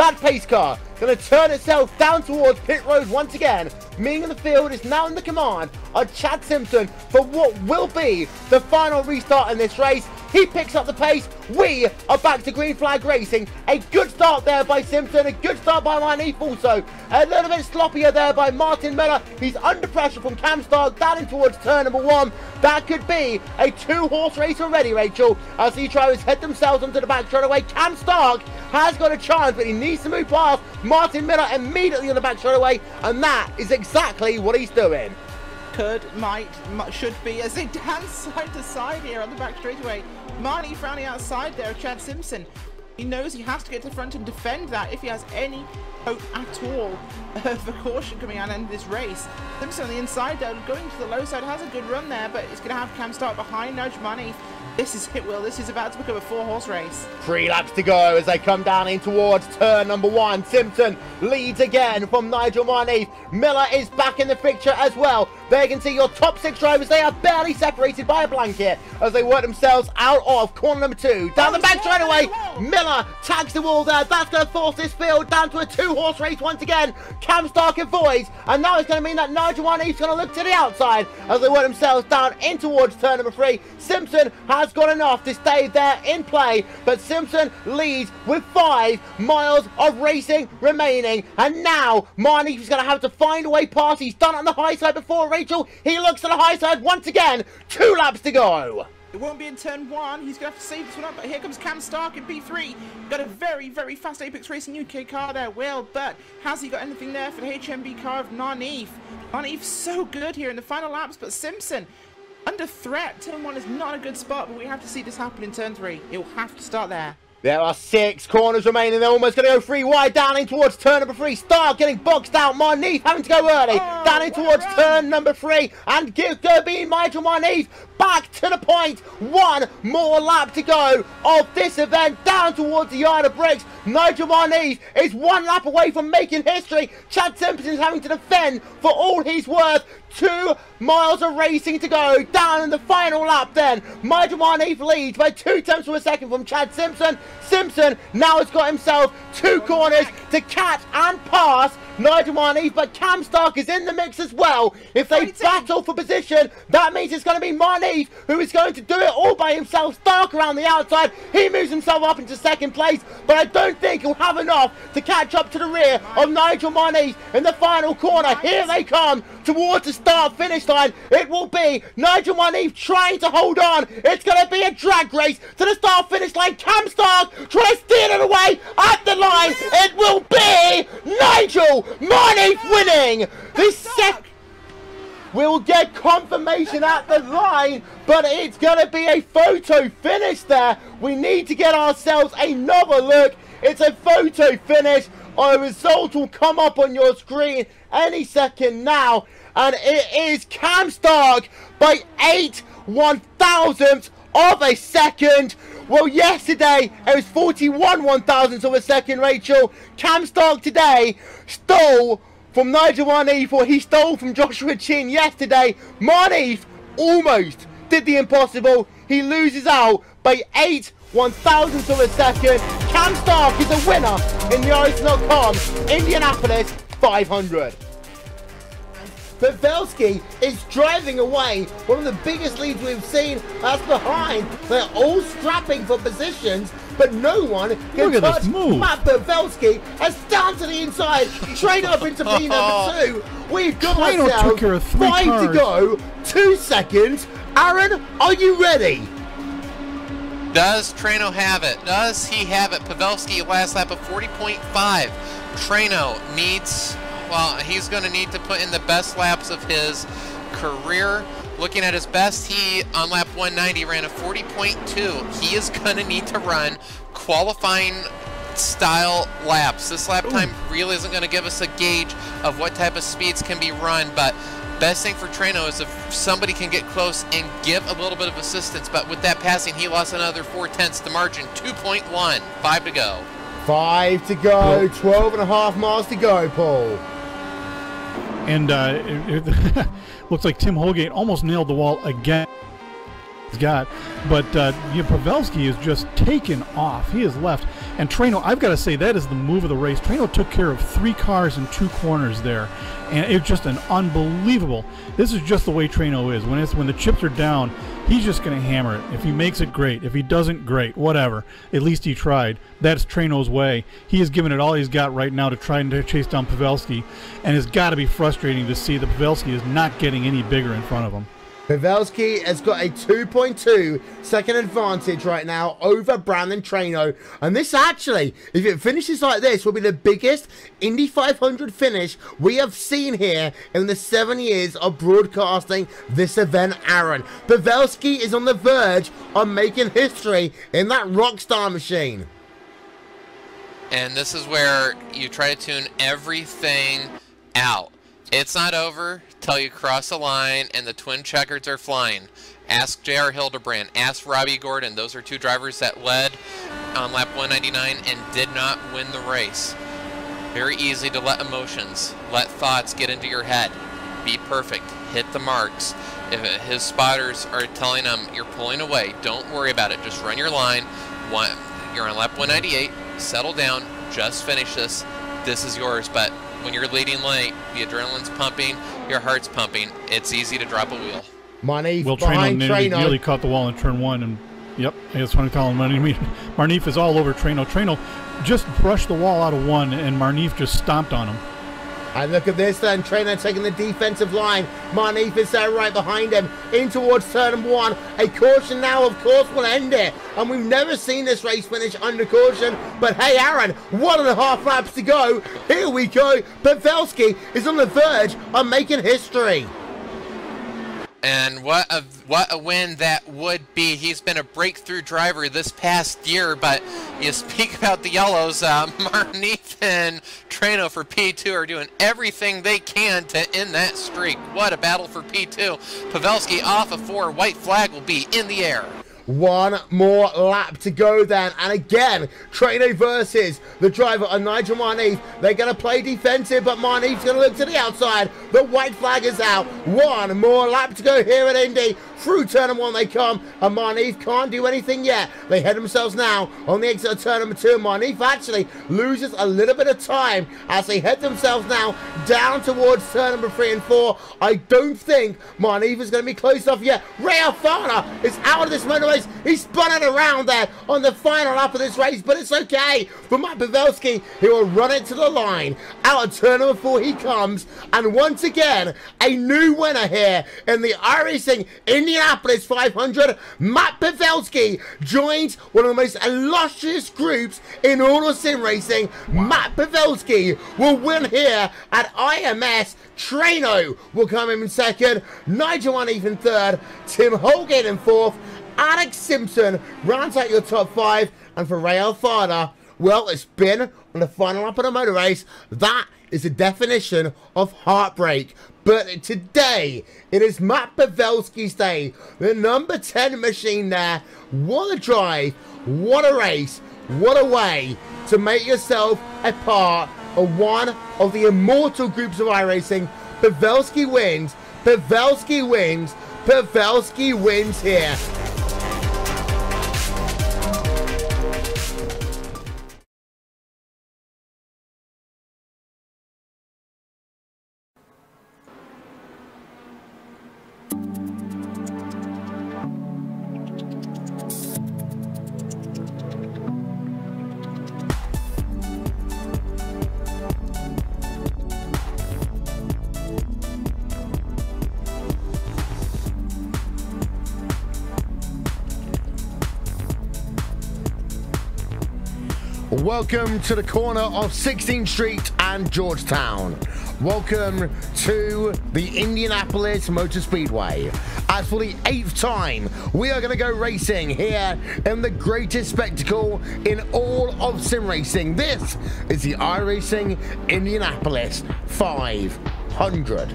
That pace car going to turn itself down towards pit road once again, meaning the field is now in the command of Chad Simpson for what will be the final restart in this race. He picks up the pace. We are back to green flag racing. A good start there by Simpson. A good start by Marneef also. A little bit sloppier there by Martin Miller. He's under pressure from Cam Stark down in towards turn number 1. That could be a 2-horse race already, Rachel, as the drivers head themselves onto the back straightaway. Cam Stark has got a chance, but he needs to move past Martin Miller immediately on the back straightaway, and that is exactly what he's doing. Should be, as they dance side to side here on the back straightaway. Marnie frowning outside there, Chad Simpson. He knows he has to get to the front and defend that if he has any hope at all of a caution coming out in this race. Simpson on the inside though, going to the low side, has a good run there, but it's going to have Cam Stark behind Nudge Marnie. This is it, Will. This is about to become a 4-horse race. 3 laps to go as they come down in towards turn number 1. Simpson leads again from Nigel Marneef. Miller is back in the picture as well. There you can see your top 6 drivers. They are barely separated by a blanket as they work themselves out of corner number 2. Down the back straight away, Miller tags the wall there. That's going to force this field down to a 2-horse race once again. Cam Stark avoids, and now it's going to mean that Nigel Marneef's going to look to the outside as they work themselves down in towards turn number 3. Simpson has got enough to stay there in play, but Simpson leads with 5 miles of racing remaining, and now Marneef is going to have to find a way past. He's done it on the high side before, Rachel. He looks to the high side once again. 2 laps to go. It won't be in turn 1. He's going to have to save this one up. But here comes Cam Stark in P3. Got a very, very fast Apex Racing UK car there, Will. But has he got anything there for the HMB car of Marneef? Marneef's so good here in the final laps, but Simpson under threat. Turn 1 is not a good spot, but we have to see this happen in turn 3. It will have to start there. There are 6 corners remaining. They're almost going to go 3 wide down in towards turn number 3. Stark getting boxed out. Marneef having to go early. Down in towards turn number 3. And being Nigel Marneef back to the point. 1 more lap to go of this event down towards the yard of bricks. Nigel Marneef is 1 lap away from making history. Chad Simpson is having to defend for all he's worth. 2 miles of racing to go down in the final lap then. Nigel Marneef leads by 2 tenths of a second from Chad Simpson. Simpson now has got himself 2 corners to catch and pass Nigel Marneef, but Cam Stark is in the mix as well. If they battle for position, that means it's going to be Marneef who is going to do it all by himself. Stark around the outside. He moves himself up into 2nd place, but I don't think he'll have enough to catch up to the rear of Nigel Marneef in the final corner. Here they come towards the start-finish line. It will be Nigel Marneef trying to hold on. It's going to be a drag race to the start-finish line. Cam Stark trying to steer it away at the line. It will be Nigel Marneef winning. We'll get confirmation at the line, but it's going to be a photo finish there. We need to get ourselves another look. It's a photo finish. Our result will come up on your screen any second now, and it is Cam Stark by 8 1/1000ths of a second. Well, yesterday it was 41 1/1000ths of a second, Rachel. Cam Stark today stole from Nigel Marneef, or he stole from Joshua Chin yesterday. Marneef almost did the impossible. He loses out by 8 1/1000ths of a second. Cam Stark is a winner in the iRacing.com Indianapolis 500. Pavelski is driving away. One of the biggest leads we've seen. That's behind. They're all strapping for positions, but no one can touch Matt Pavelski. As down to the inside, straight up into P number 2. We've got ourselves 5 to go. 2 seconds. Aaron, are you ready? Does Trano have it? Does he have it? Pavelski last lap of 40.5. Trano needs... well, he's going to need to put in the best laps of his career. Looking at his best, he on lap 190 ran a 40.2. He is going to need to run qualifying style laps. This lap time really isn't going to give us a gauge of what type of speeds can be run, but best thing for Trano is if somebody can get close and give a little bit of assistance. But with that passing, he lost another 4 tenths the margin. 2.1. 5 to go. 5 to go. 12.5 miles to go, Paul. And it looks like Tim Holgate almost nailed the wall again. He's got, but Pavelski is just taken off. He is left, And Traino, I've got to say, that is the move of the race. Traino took care of 3 cars in 2 corners there, and it's just an unbelievable. This is just the way Traino is. When the chips are down, he's just going to hammer it. If he makes it, great. If he doesn't, great. Whatever. At least he tried. That's Traino's way. He has given it all he's got right now to try and chase down Pavelski, and it's got to be frustrating to see that Pavelski is not getting any bigger in front of him. Pavelski has got a 2.2 second advantage right now over Brandon Traino. And this actually, if it finishes like this, will be the biggest Indy 500 finish we have seen here in the 7 years of broadcasting this event, Aaron. Pavelski is on the verge of making history in that Rockstar machine. And this is where you try to tune everything out. It's not over till you cross the line and the twin checkers are flying. Ask J.R. Hildebrand, ask Robbie Gordon. Those are 2 drivers that led on lap 199 and did not win the race. Very easy to let emotions, let thoughts get into your head. Be perfect, hit the marks. If his spotters are telling him you're pulling away, don't worry about it. Just run your line. You're on lap 198, settle down, just finish this. This is yours, but when you're leading late, the adrenaline's pumping, your heart's pumping, it's easy to drop a wheel. Marnif behind Traino. Nearly caught the wall in turn 1, and yep, that's what I'm calling Marnif. Marnif is all over Traino. Traino just brushed the wall out of 1, and Marnif just stomped on him. And look at this then, Traino taking the defensive line. Marnif is there right behind him, in towards turn 1. A caution now, of course, will end it. And we've never seen this race finish under caution. But hey, Aaron, 1.5 laps to go. Here we go. Pavelski is on the verge of making history. And what a win that would be. He's been a breakthrough driver this past year, but you speak about the yellows, Marnif and Traino for P2 are doing everything they can to end that streak. What a battle for P2. Pavelski off of 4, white flag will be in the air. 1 more lap to go then, and again, Traino versus the driver of Nigel Marnif. They're going to play defensive, but Marnif's going to look to the outside. The white flag is out. 1 more lap to go here at Indy. Through turn 1 they come, and Marnif can't do anything yet. They head themselves now on the exit of turn 2. Marnif actually loses a little bit of time as they head themselves now down towards turn 3 and 4. I don't think Marnif is going to be close enough yet. Ray Alfano is out of this motor race. He spun it around there on the final lap of this race, but it's okay for Matt Pavelski. He will run it to the line. Out of turn 4 he comes, and once again, a new winner here in the iRacing Indianapolis 500. Matt Pavelski joins one of the most illustrious groups in all of sim racing. Matt Pavelski will win here at IMS. Traino will come in second. Nigel Marnif in third. Tim Holgate in fourth. Alex Simpson rounds out your top 5. And for Ray Alfano, well, it's been on the final lap of the motor race. That is the definition of heartbreak. But today, it is Matt Pavelski's day. The number 10 machine there. What a drive. What a race. What a way to make yourself a part of one of the immortal groups of iRacing. Pavelski wins. Pavelski wins. Pavelski wins here. Welcome to the corner of 16th Street and Georgetown. Welcome to the Indianapolis Motor Speedway. As for the 8th time, we are going to go racing here in the greatest spectacle in all of sim racing. This is the iRacing Indianapolis 500.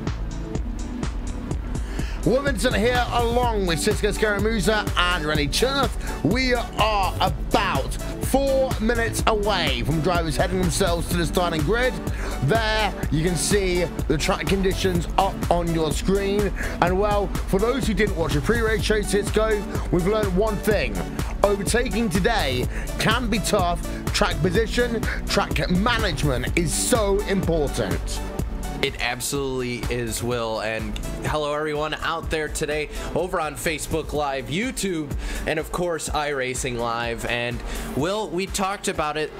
Williamson here along with Cisco Scaramuza and Rennie Chernoff. We are about 4 minutes away from drivers heading themselves to the starting grid. There you can see the track conditions up on your screen. And well, for those who didn't watch the pre-race show, Cisco, we've learned one thing. Overtaking today can be tough. Track position, track management is so important. It absolutely is, Will. And hello everyone out there today over on Facebook Live, YouTube, and of course iRacing Live. And Will, we talked about it.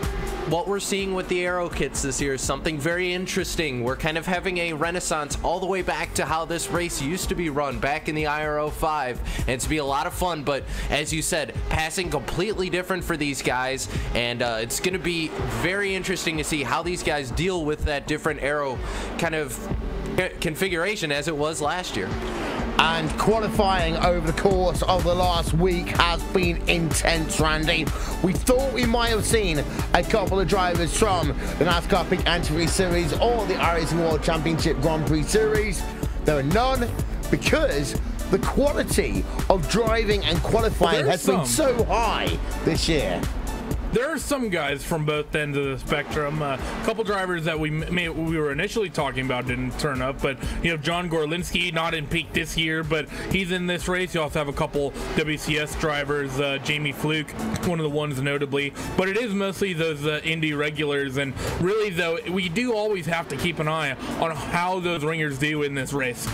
What we're seeing with the aero kits this year is something very interesting. We're kind of having a renaissance all the way back to how this race used to be run back in the IR05, and it's be a lot of fun. But as you said, passing completely different for these guys, and it's going to be very interesting to see how these guys deal with that different aero kind of configuration as it was last year. And qualifying over the course of the last week has been intense, Randy. We thought we might have seen a couple of drivers from the NASCAR Peak Anti-Race Series or the iRacing World Championship Grand Prix Series. There are none because the quality of driving and qualifying has been so high this year. There are some guys from both ends of the spectrum. A couple drivers that we were initially talking about didn't turn up, but you know, John Gorlinski not in peak this year, but he's in this race. You also have a couple WCS drivers, Jamie Fluke, one of the ones notably, but it is mostly those Indy regulars. And really, though, we do always have to keep an eye on how those ringers do in this race.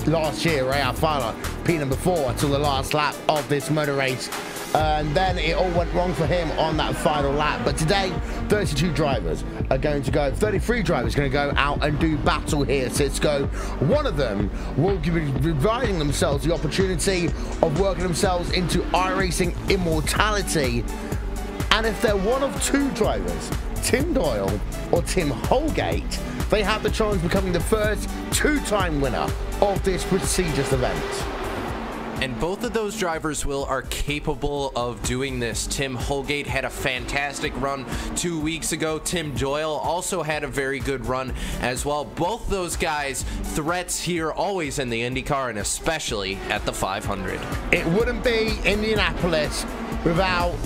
Last year, Ray Alfaro, P4 till the last lap of this motor race. And then it all went wrong for him on that final lap. But today, 32 drivers are going to go, 33 drivers are going to go out and do battle here, Cisco. One of them will be providing themselves the opportunity of working themselves into iRacing immortality. And if they're one of two drivers, Tim Doyle or Tim Holgate, they have the chance of becoming the first two-time winner of this prestigious event. And both of those drivers, Will, are capable of doing this. Tim Holgate had a fantastic run 2 weeks ago. Tim Doyle also had a very good run as well. Both those guys, threats here always in the IndyCar, and especially at the 500. It wouldn't be Indianapolis without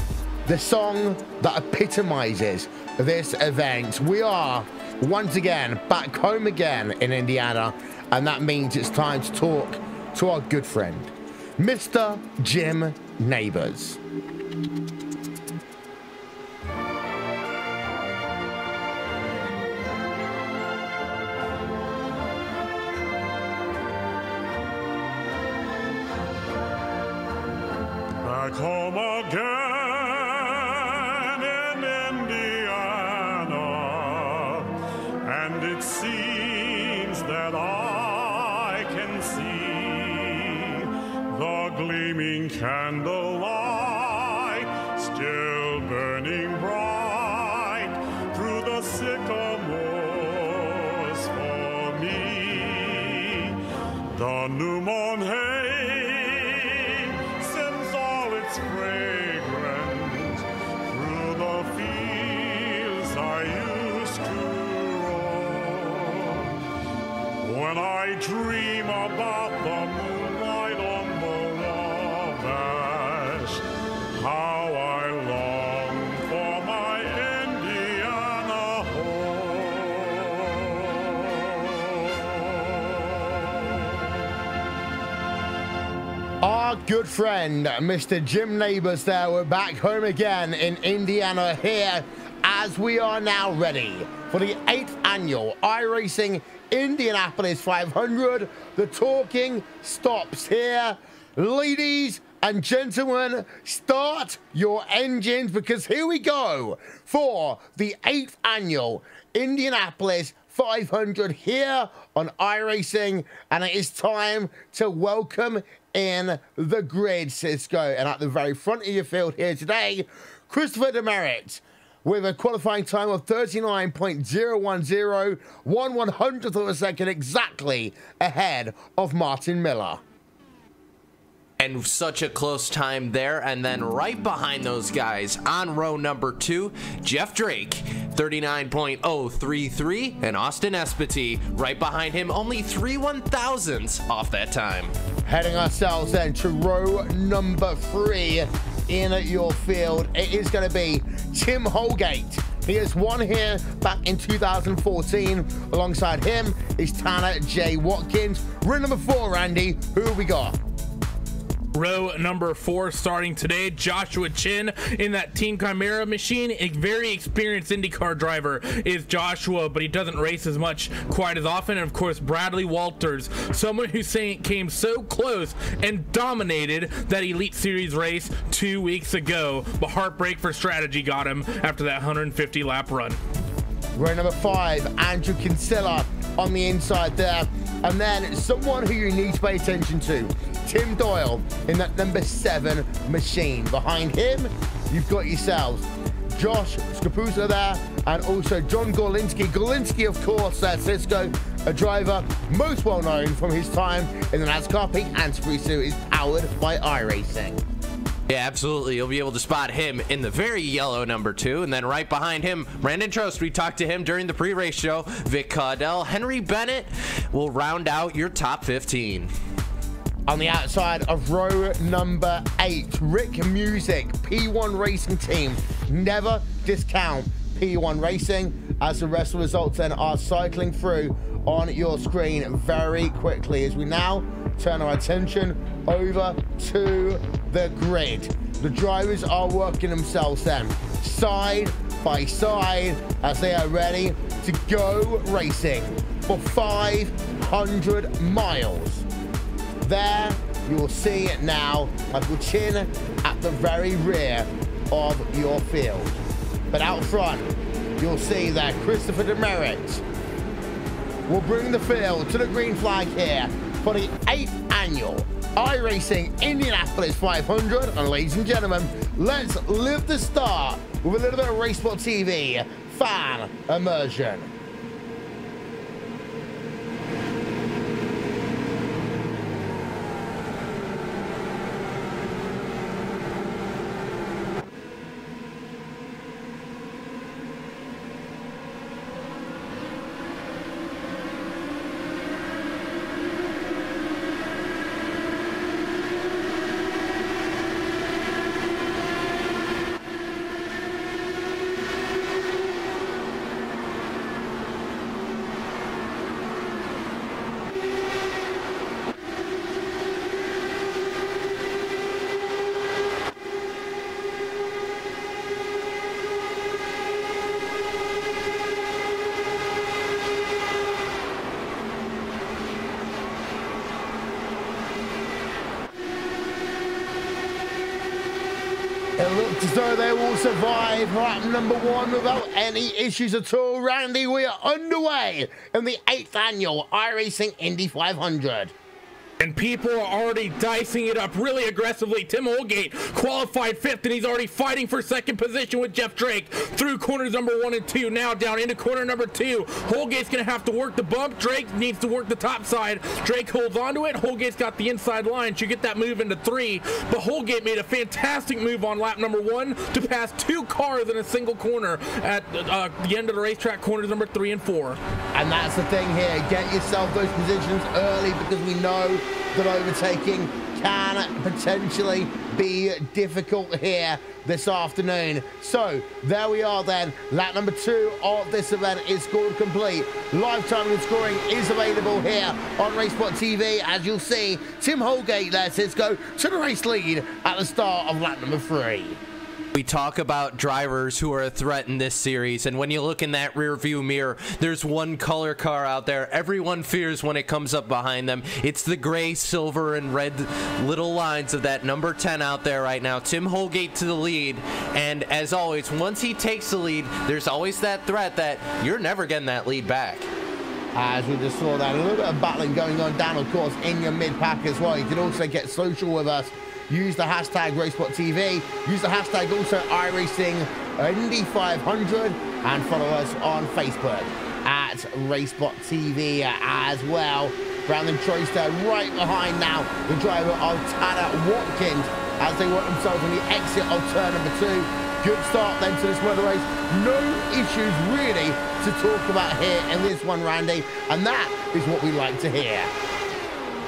the song that epitomizes this event. We are once again back home again in Indiana, and that means it's time to talk to our good friend, Mr. Jim Neighbors. Back home again in Indiana, and it seems that I can see the gleaming candlelight still burning bright through the sycamores for me. The new moon hay sends all its fragrance through the fields I used to roam. When I dream about the moonlight on the Wabash, how I long for my Indiana home. Our good friend, Mr. Jim Neighbors there. We're back home again in Indiana here as we are now ready for the 8th annual iRacing Indianapolis 500. The talking stops here. Ladies and gentlemen, start your engines because here we go for the 8th annual Indianapolis 500 here on iRacing, and it is time to welcome in the grid, Cisco. And at the very front of your field here today, Christopher Demerit with a qualifying time of 39.010, 1/100th of a second exactly ahead of Martin Miller. and such a close time there. And then right behind those guys on row number 2, Jeff Drake, 39.033, and Austin Espity right behind him, only 3 1,000ths off that time. Heading ourselves then to row number 3 in your field. It is going to be Tim Holgate. He has won here back in 2014. Alongside him is Tanner J. Watkins. Row number 4, Randy, who have we got? Row number 4 starting today, Joshua Chin in that Team Chimera machine. A very experienced IndyCar driver is Joshua, but he doesn't race as much quite as often. And of course, Bradley Walters, someone who came so close and dominated that Elite Series race 2 weeks ago. But heartbreak for strategy got him after that 150 lap run. Row number 5, Andrew Kinsella on the inside there. And then someone who you need to pay attention to, Tim Doyle in that number 7 machine. Behind him, you've got yourselves Josh Scapuzza there, and also John Gorlinski. Gorlinski, of course, Cisco, a driver most well known from his time in the NASCAR Pink Handsfree Series, powered by iRacing. Yeah, absolutely. You'll be able to spot him in the very yellow number 2. And then right behind him, Brandon Trost. We talked to him during the pre-race show. Vic Caudell, Henry Bennett will round out your top 15. On the outside of row number 8, Rick Music, P1 Racing Team. Never discount P1 Racing, as the rest of the results then are cycling through on your screen very quickly as we now turn our attention over to the grid. The drivers are working themselves then side by side as they are ready to go racing for 500 miles. There you will see it now, Michael Chin at the very rear of your field. But out front, you'll see that Christopher Demerit will bring the field to the green flag here for the 8th annual iRacing Indianapolis 500. And ladies and gentlemen, let's live the start with a little bit of RaceSpotTV fan immersion. It looks as though they will survive lap number 1 without any issues at all. Randy, we are underway in the 8th annual iRacing Indy 500. And people are already dicing it up really aggressively. Tim Holgate qualified 5th, and he's already fighting for 2nd position with Jeff Drake through corners number 1 and 2. Now down into corner number 2. Holgate's going to have to work the bump. Drake needs to work the top side. Drake holds onto it. Holgate's got the inside line. Should get that move into 3. But Holgate made a fantastic move on lap number 1 to pass 2 cars in a single corner at the end of the racetrack, corners number 3 and 4. And that's the thing here. Get yourself those positions early, because we know that overtaking can potentially be difficult here this afternoon. So there we are then. Lap number 2 of this event is scored complete. Live timing and scoring is available here on RaceSpotTV. As you'll see, Tim Holgate there, Cisco, to the race lead at the start of lap number 3. We talk about drivers who are a threat in this series, and when you look in that rear view mirror, there's one color car out there everyone fears when it comes up behind them. It's the gray, silver, and red little lines of that number 10 out there right now. Tim Holgate to the lead, and as always, once he takes the lead, there's always that threat that you're never getting that lead back. As we just saw that, a little bit of battling going on down, of course, in your mid-pack as well. You can also get social with us. Use the hashtag RaceSpotTV. Use the hashtag also iRacing Indy 500, and follow us on Facebook at RaceSpotTV as well. Brandon Troy's there right behind now the driver of Tanner Watkins as they work themselves on the exit of turn number 2. Good start then to this motor race. No issues really to talk about here in this one, Randy, and that is what we like to hear.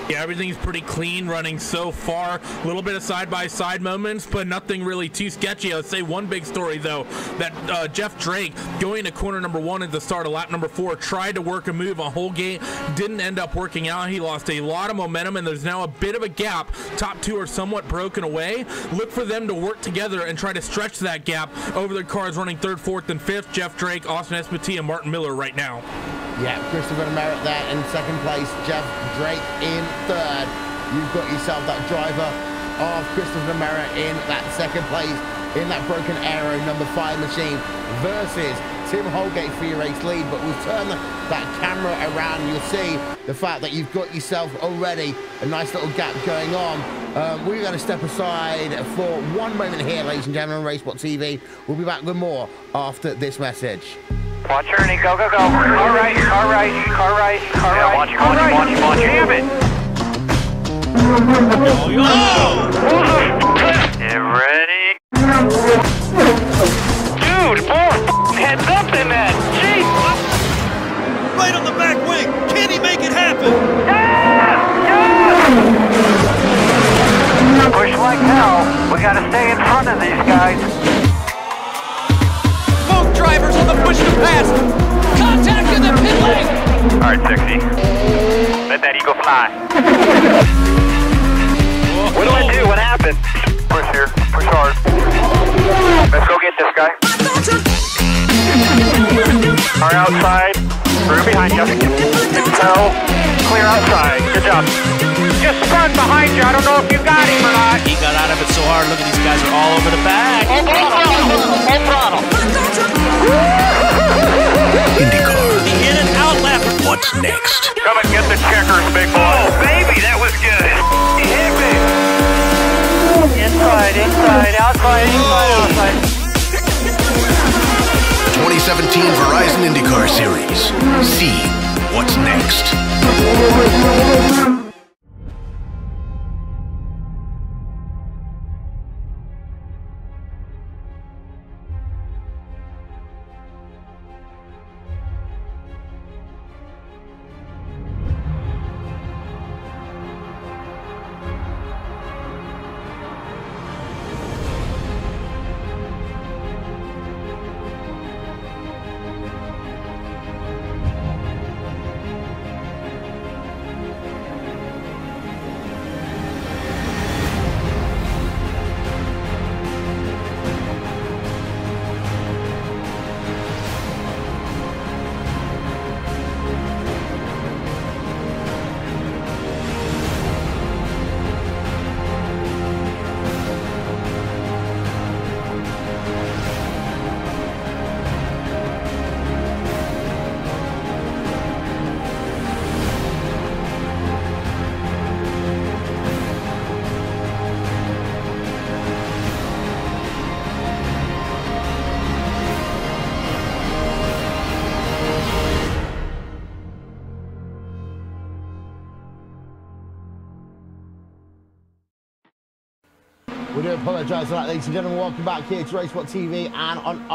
Yeah, everything's pretty clean running so far. A little bit of side-by-side moments, but nothing really too sketchy. I'll say one big story, though, that Jeff Drake, going to corner number 1 at the start of lap number 4, tried to work a move on Holgate, didn't end up working out. He lost a lot of momentum, and there's now a bit of a gap. Top 2 are somewhat broken away. Look for them to work together and try to stretch that gap over the cars running 3rd, 4th, and 5th. Jeff Drake, Austin Espetit, and Martin Miller right now. Yeah, Christopher Merritt there in 2nd place, Jeff Drake in 3rd. You've got yourself that driver of Christopher Merritt in that 2nd place in that broken aero number 5 machine versus Tim Holgate for your race lead. But we'll turn that camera around and you'll see the fact that you've got yourself already a nice little gap going on. We're going to step aside for one moment here, ladies and gentlemen, on RaceSpotTV. We'll be back with more after this message. Watch Ernie, go, go, go. Car right, car right, car right, car right. Yeah, watch him, watch him, watch him, watch him. Damn it! Get ready. Dude, more heads up than that. Jeez. Right on the back wing. Can he make it happen? Yes! Yes! Push like hell. We gotta stay in front of these guys. Drivers on the push to pass. Contact in the pit lane. All right, 60. Let that eagle fly. What do I do? What happened? Push here. Push hard. Let's go get this guy. Car outside. Through behind you. Control. Clear outside. Good job. Just spun behind you. I don't know if you got him or not. He got out of it so hard. Look at these guys are all over the back. Full throttle. IndyCar. The in and out lap. What's next? Come and get the checkers, big boy. Oh, baby, that was good. He hit me. Inside, inside, outside, inside, outside. 2017 Verizon IndyCar Series. See what's next. We do apologise for that, ladies and gentlemen. Welcome back here to RaceSpotTV and on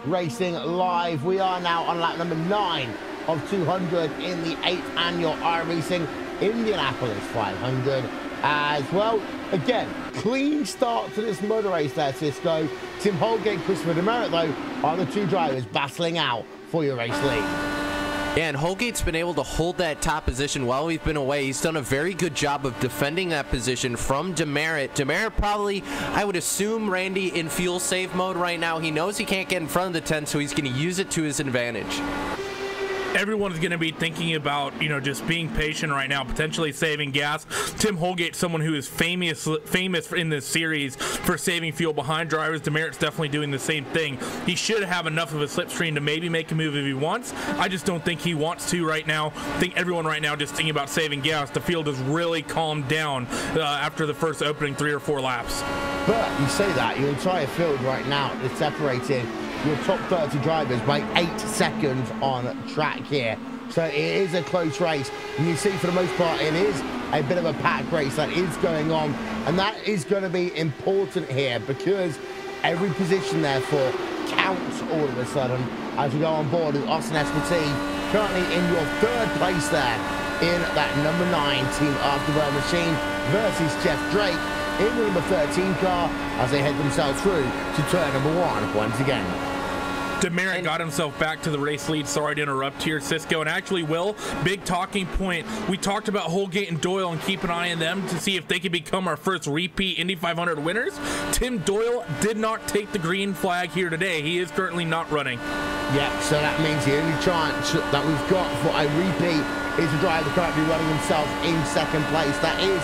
iRacingLive. We are now on lap number 9 of 200 in the 8th annual iRacing Indianapolis 500 as well. Again, clean start to this motor race there, Cisco. Tim Holgate, Christopher Demerit, though, are the 2 drivers battling out for your race lead. Yeah, and Holgate's been able to hold that top position while we've been away. He's done a very good job of defending that position from Demerit. Demerit probably, I would assume, Randy, in fuel save mode right now. He knows he can't get in front of the 10, so he's going to use it to his advantage. Everyone's going to be thinking about, just being patient right now, potentially saving gas. Tim Holgate, someone who is famous in this series for saving fuel behind drivers. Demerit's definitely doing the same thing. He should have enough of a slipstream to maybe make a move if he wants. I just don't think he wants to right now. I think everyone right now just thinking about saving gas. The field has really calmed down after the first opening 3 or 4 laps. But you say that, your entire field right now is separated your top 30 drivers by 8 seconds on track here. So it is a close race. And you see, for the most part, it is a bit of a pack race that is going on. And that is going to be important here because every position, therefore, counts all of a sudden as we go on board with Austin SPT, currently in your 3rd place there in that number 9 Team Afterburn machine versus Jeff Drake in the number 13 car as they head themselves through to turn number 1 once again. Demerit got himself back to the race lead. Sorry to interrupt here, Cisco. And actually, Will, big talking point. We talked about Holgate and Doyle and keep an eye on them to see if they could become our first repeat Indy 500 winners. Tim Doyle did not take the green flag here today. He is currently not running. Yeah, so that means the only chance that we've got for a repeat is the driver currently running himself in 2nd place. That is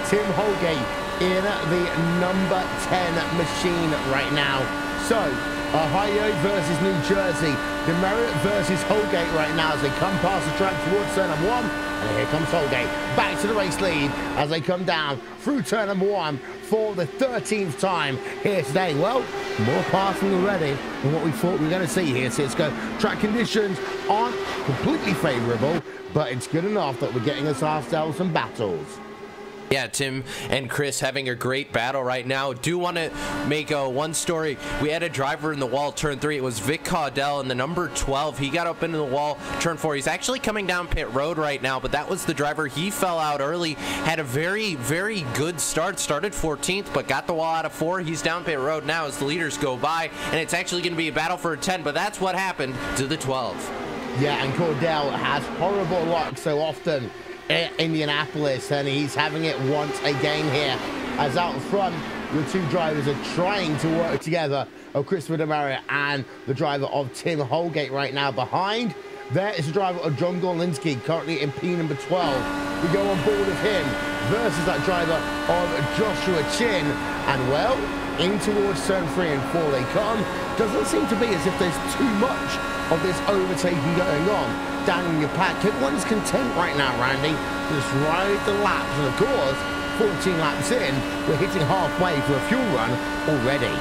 Tim Holgate in the number 10 machine right now. So, Ohio versus New Jersey. Demerit versus Holgate right now as they come past the track towards turn number 1. And here comes Holgate back to the race lead as they come down through turn number 1 for the 13th time here today. Well, more passing already than what we thought we were going to see here, Cisco. Track conditions aren't completely favourable, but it's good enough that we're getting us ourselves some battles. Yeah, Tim and Chris having a great battle right now. Do want to make one story. We had a driver in the wall, turn 3. It was Vic Caudell in the number 12. He got up into the wall, turn 4. He's actually coming down pit road right now, but that was the driver. He fell out early, had a very, very good start. Started 14th, but got the wall out of 4. He's down pit road now as the leaders go by, and it's actually going to be a battle for a 10, but that's what happened to the 12. Yeah, and Caudell has horrible luck so often in Indianapolis, and he's having it once again here as out front the 2 drivers are trying to work together, of Christopher Demerit and the driver of Tim Holgate right now. Behind there is the driver of John Gorlinski, currently in P number 12. We go on board with him versus that driver of Joshua Chin, and well, in towards turn 3 and 4 they come. Doesn't seem to be as if there's too much of this overtaking going on down in your pack. Everyone's content right now, Randy. Just ride the laps, and of course, 14 laps in, we're hitting halfway for a fuel run already.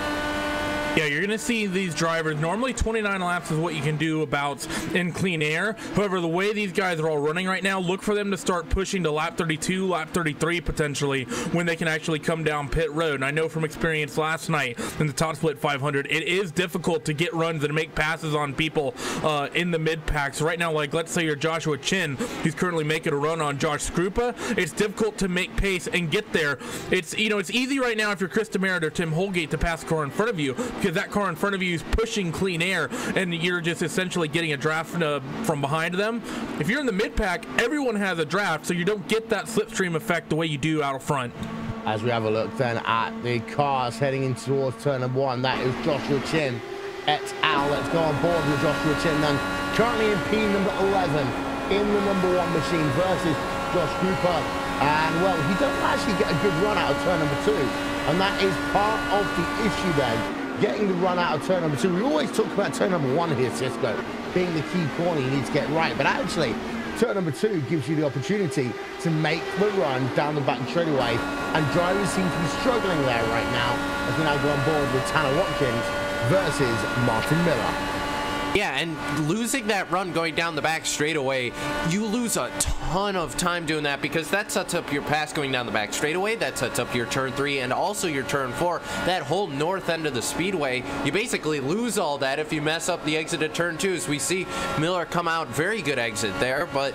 Yeah, you're going to see these drivers. Normally 29 laps is what you can do about in clean air. However, the way these guys are all running right now, look for them to start pushing to lap 32, lap 33 potentially, when they can actually come down pit road. And I know from experience last night in the Top Split 500, it is difficult to get runs and make passes on people in the mid packs. Right now, like let's say you're Joshua Chin, he's currently making a run on Josh Skrupa. It's difficult to make pace and get there. It's it's easy right now if you're Chris Demerit or Tim Holgate to pass the car in front of you, because that car in front of you is pushing clean air and you're just essentially getting a draft from behind them. If you're in the mid pack, everyone has a draft, so you don't get that slipstream effect the way you do out front. As we have a look then at the cars heading in towards turn number 1, that is Joshua Chin et al. Let's go on board with Joshua Chin then, currently in P number 11 in the number 1 machine versus Josh Cooper. And well, he doesn't actually get a good run out of turn number 2, and that is part of the issue then, getting the run out of turn number 2. We always talk about turn number 1 here, Cisco, being the key corner you need to get right, but actually turn number 2 gives you the opportunity to make the run down the back straightaway, and drivers seem to be struggling there right now as we now go on board with Tanner Watkins versus Martin Miller. Yeah, and losing that run going down the back straightaway, you lose a ton of time doing that, because that sets up your pass going down the back straightaway, that sets up your turn 3 and also your turn 4. That whole north end of the speedway, you basically lose all that if you mess up the exit at turn 2. As we see Miller come out, very good exit there, but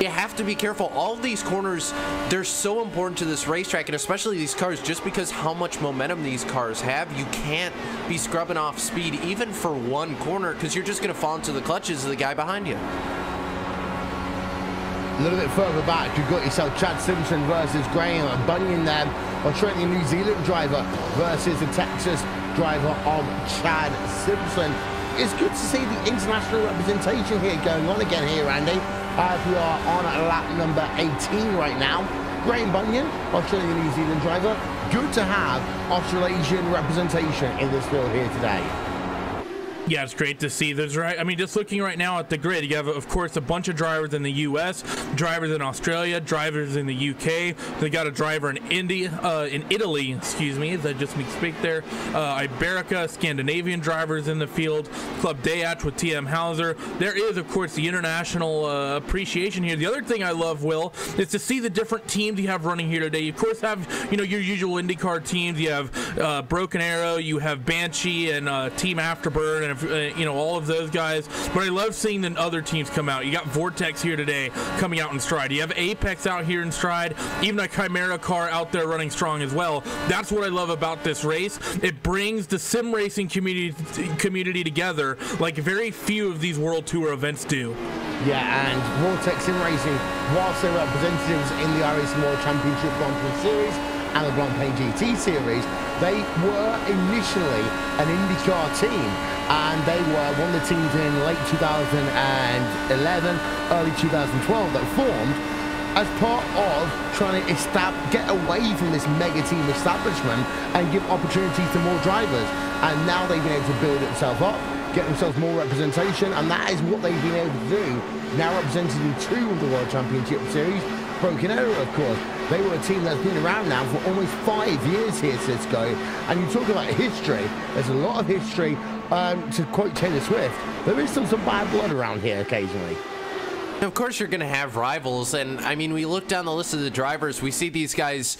you have to be careful. All of these corners, they're so important to this racetrack, and especially these cars, just because how much momentum these cars have. You can't be scrubbing off speed even for one corner, because you're just going to fall into the clutches of the guy behind you. A little bit further back, you've got yourself Chad Simpson versus Graham Bunyan there, Australian New Zealand driver versus the Texas driver of Chad Simpson. It's good to see the international representation here going on again here, Andy. We are on lap number 18 right now. Graham Bunyan, Australian New Zealand driver. Good to have Australasian representation in this field here today. Yeah, it's great to see. There's right. I mean, just looking right now at the grid, you have, of course, a bunch of drivers in the U.S., drivers in Australia, drivers in the U.K. They got a driver in Indy, in Italy. Excuse me, as I just misspeak there. Iberica, Scandinavian drivers in the field. Club Dayach with TM Hauser. There is, of course, the international appreciation here. The other thing I love, Will, is to see the different teams you have running here today. You, of course, have your usual IndyCar teams. You have Broken Arrow, you have Banshee, and Team Afterburn, and all of those guys. But I love seeing the other teams come out. You got Vortex here today coming out in stride. You have Apex out here in stride. Even a Chimera car out there running strong as well. That's what I love about this race. It brings the sim racing community together like very few of these World Tour events do. Yeah, and Vortex Sim Racing, whilst they're representatives in the iRacing World Championship Grand Prix Series and the Grand Prix GT Series, they were initially an IndyCar team, and they were one of the teams in late 2011, early 2012 that formed as part of trying to get away from this mega team establishment and give opportunities to more drivers. And now they've been able to build itself up, get themselves more representation, and that is what they've been able to do. Now represented in 2 of the World Championship Series. Broken Arrow, of course, they were a team that's been around now for almost 5 years here, Cisco. And you talk about history, there's a lot of history. To quote Taylor Swift, there is some bad blood around here occasionally. Of course you're going to have rivals, and I mean, we look down the list of the drivers, we see these guys,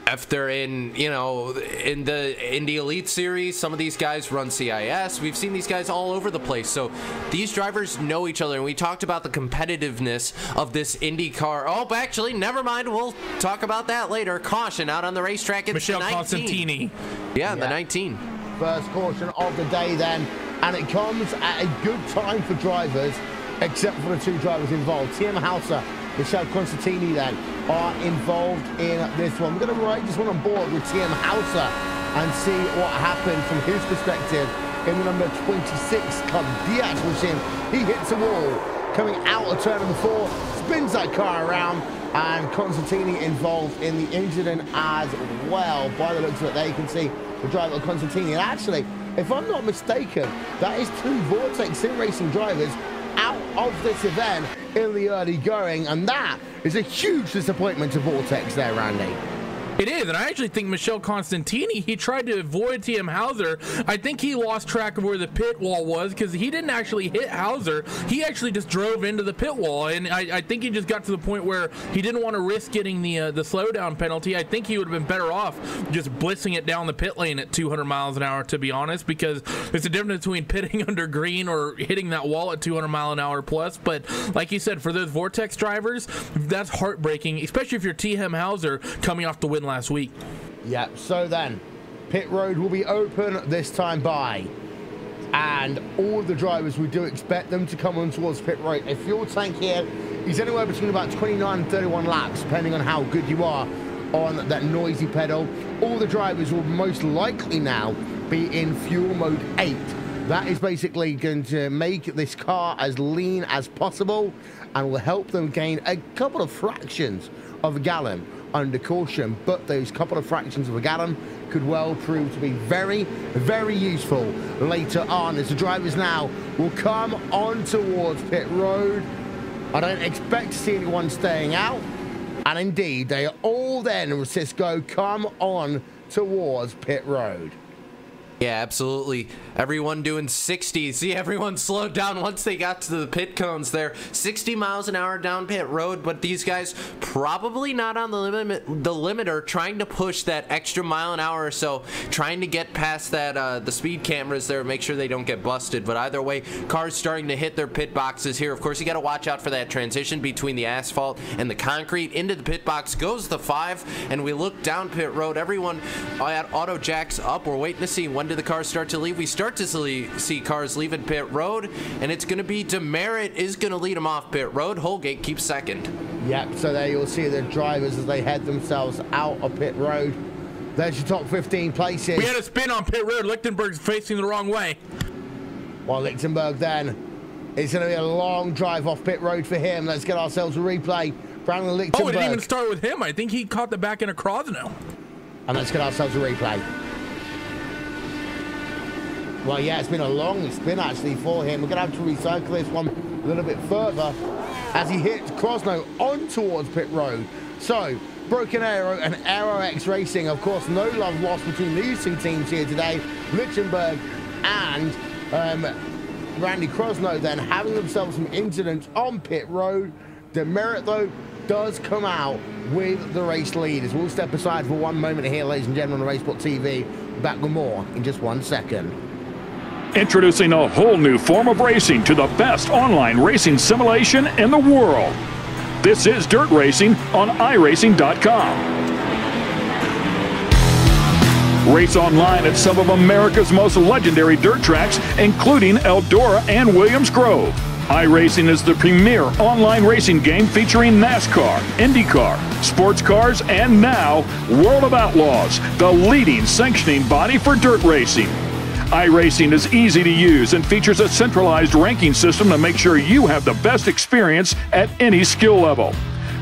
if they're in, in the Indy Elite Series, some of these guys run CIS. We've seen these guys all over the place. So these drivers know each other, and we talked about the competitiveness of this IndyCar. Oh, actually, never mind. We'll talk about that later. Caution out on the racetrack. It's Michelle the 19. Constantini. Yeah, the 19. First caution of the day then, and it comes at a good time for drivers, except for the 2 drivers involved. TM Hauser, Michelle Constantini then are involved in this one. We're going to write this one on board with TM Hauser and see what happened from his perspective in the number 26 Club Dayach machine. He hits a wall coming out of turn number 4, spins that car around, and Constantini involved in the incident as well. By the looks of it, there you can see the driver Constantini. And actually, if I'm not mistaken, that is 2 Vortex Sim Racing drivers out of this event in the early going, and that is a huge disappointment to Vortex there, Randy. It is, and I actually think Michelle Constantini, he tried to avoid TM Hauser. I think he lost track of where the pit wall was because he didn't actually hit Hauser. He actually just drove into the pit wall, and I think he just got to the point where he didn't want to risk getting the slowdown penalty. I think he would have been better off just blitzing it down the pit lane at 200 miles an hour, to be honest, because there's a difference between pitting under green or hitting that wall at 200 mile an hour plus. But like you said, for those Vortex drivers, that's heartbreaking, especially if you're TM Hauser coming off the win last week. Yeah, so then pit road will be open this time by, and all the drivers, we do expect them to come on towards pit road. A fuel tank here is anywhere between about 29 and 31 laps, depending on how good you are on that noisy pedal. All the drivers will most likely now be in fuel mode 8. That is basically going to make this car as lean as possible and will help them gain a couple of fractions of a gallon under caution, but those couple of fractions of a gallon could well prove to be very, very useful later on, as the drivers now will come on towards pit road. I don't expect to see anyone staying out, and indeed they are all then, Cisco, come on towards pit road. Yeah, absolutely. Everyone doing 60. See, everyone slowed down once they got to the pit cones there. 60 miles an hour down pit road, but these guys probably not on the limiter, trying to push that extra mile an hour or so, trying to get past that the speed cameras there, make sure they don't get busted. But either way, cars starting to hit their pit boxes here. Of course, you got to watch out for that transition between the asphalt and the concrete. Into the pit box goes the 5, and we look down pit road. Everyone at auto jacks up. We're waiting to see when do the cars start to leave. We start to see cars leaving pit road, and it's going to be Demerit is going to lead them off pit road. Holgate keeps second. Yep, so there you'll see the drivers as they head themselves out of pit road. There's your top 15 places. We had a spin on pit road. Lichtenberg's facing the wrong way. While Lichtenberg then, it's going to be a long drive off pit road for him. Let's get ourselves a replay. Brandon Lichtenberg. Oh, it didn't even start with him. I think he caught the back end of Krosno. And let's get ourselves a replay. Well, yeah, it's been a long spin actually for him. We're going to have to recycle this one a little bit further as he hits Krosno on towards pit road. So, Broken Arrow and Aero X Racing, of course, no love lost between these two teams here today. Lichtenberg and Randy Krosno then having themselves some incidents on pit road. Demerit, though, does come out with the race lead. As we'll step aside for one moment here, ladies and gentlemen, on RaceSpotTV. Back with more in just 1 second. Introducing a whole new form of racing to the best online racing simulation in the world. This is Dirt Racing on iRacing.com. Race online at some of America's most legendary dirt tracks, including Eldora and Williams Grove. iRacing is the premier online racing game featuring NASCAR, IndyCar, sports cars, and now World of Outlaws, the leading sanctioning body for dirt racing. iRacing is easy to use and features a centralized ranking system to make sure you have the best experience at any skill level.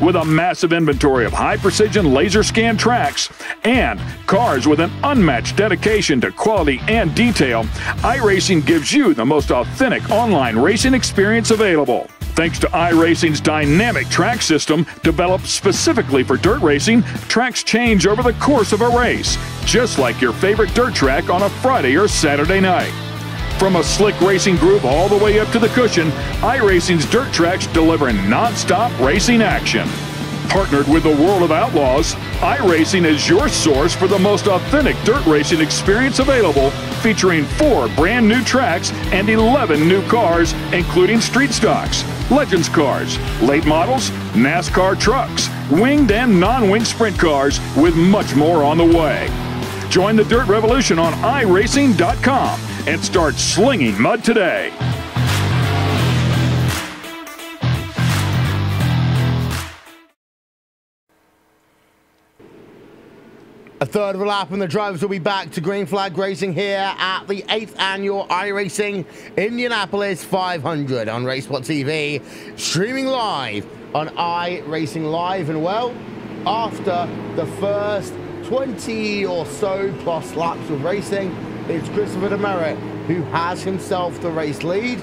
With a massive inventory of high-precision laser scan tracks and cars with an unmatched dedication to quality and detail, iRacing gives you the most authentic online racing experience available. Thanks to iRacing's dynamic track system, developed specifically for dirt racing, tracks change over the course of a race, just like your favorite dirt track on a Friday or Saturday night. From a slick racing groove all the way up to the cushion, iRacing's dirt tracks deliver non-stop racing action. Partnered with the World of Outlaws, iRacing is your source for the most authentic dirt racing experience available, featuring 4 brand new tracks and 11 new cars, including street stocks, Legends cars, late models, NASCAR trucks, winged and non-winged sprint cars, with much more on the way. Join the Dirt Revolution on iRacing.com and start slinging mud today. A third of a lap and the drivers will be back to Green Flag Racing here at the 8th annual iRacing Indianapolis 500 on RaceSpotTV, streaming live on iRacingLive. And well, after the first 20 or so plus laps of racing, it's Christopher Demerit who has himself the race lead.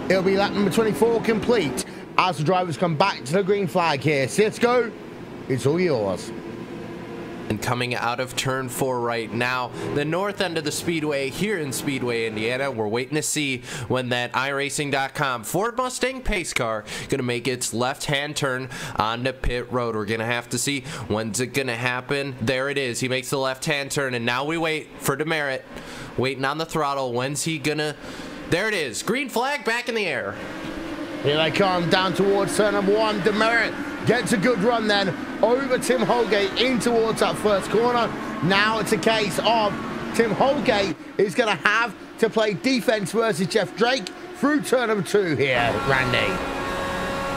It'll be lap number 24 complete as the drivers come back to the green flag here. Cisco, it's all yours. And coming out of turn 4 right now, the north end of the speedway here in Speedway, Indiana. We're waiting to see when that iRacing.com Ford Mustang pace car gonna make its left-hand turn onto pit road. We're gonna have to see when's it gonna happen. There it is. He makes the left-hand turn, and now we wait for Demerit, waiting on the throttle. When's he gonna? There it is. Green flag back in the air. Here they come down towards turn number 1. Demerit gets a good run then over Tim Holgate in towards that first corner. Now it's a case of Tim Holgate is going to have to play defense versus Jeff Drake through turn number 2 here, Randy.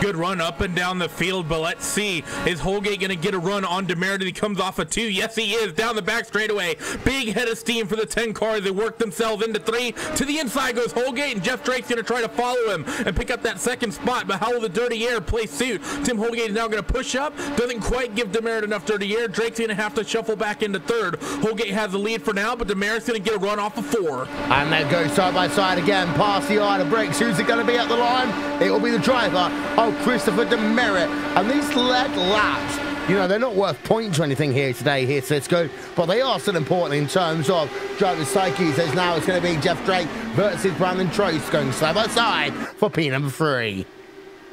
Good run up and down the field, but let's see, is Holgate going to get a run on Demerit? He comes off a 2. Yes, he is. Down the back straightaway. Big head of steam for the 10 cars. They work themselves into 3. To the inside goes Holgate, and Jeff Drake's going to try to follow him and pick up that second spot. But how will the dirty air play suit? Tim Holgate is now going to push up. Doesn't quite give Demerit enough dirty air. Drake's going to have to shuffle back into 3rd. Holgate has the lead for now, but Demerit's going to get a run off of 4. And they go side by side again, past the eye of brakes. Who's it going to be at the line? It will be the driver of Christopher Demerit. And these leg laps, you know, they're not worth points or anything here today, here Cisco, but they are still important in terms of driver psyches, as now it's going to be Jeff Drake versus Brandon Trost going side by side for P number 3.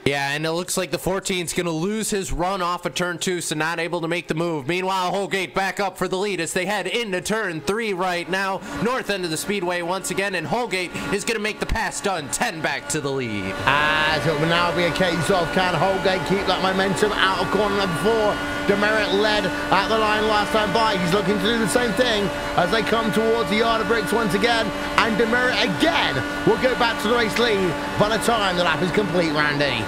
Yeah, and it looks like the 14's going to lose his run off of turn 2, so not able to make the move. Meanwhile, Holgate back up for the lead as they head into turn 3 right now. North end of the speedway once again, and Holgate is going to make the pass done. 10 back to the lead. As it will now be a case of, can Holgate keep that momentum out of corner number 4? Demerit led at the line last time by. He's looking to do the same thing as they come towards the yard of bricks once again. And Demerit again will go back to the race lead by the time the lap is complete, Randy.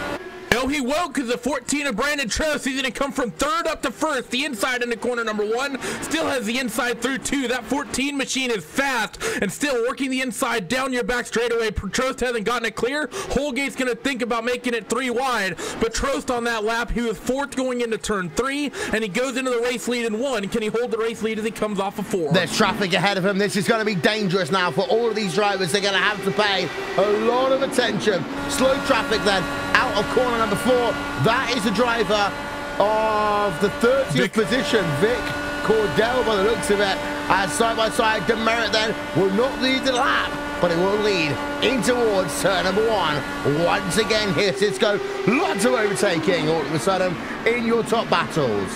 No, he won't, because the 14 of Brandon Trost, he's going to come from third up to first. The inside into corner number 1. Still has the inside through 2. That 14 machine is fast and still working the inside down your back straightaway. Trost hasn't gotten it clear. Holgate's going to think about making it 3 wide, but Trost on that lap, he was 4th going into turn 3, and he goes into the race lead in 1. Can he hold the race lead as he comes off of 4? There's traffic ahead of him. This is going to be dangerous now for all of these drivers. They're going to have to pay a lot of attention. Slow traffic then out of corner number 4. That is the driver of the 30th position, Vic Cordell, by the looks of it. As side by side, Demerit then will not lead the lap, but it will lead in towards turn number 1. Once again here, Cisco, lots of overtaking all of a sudden in your top battles.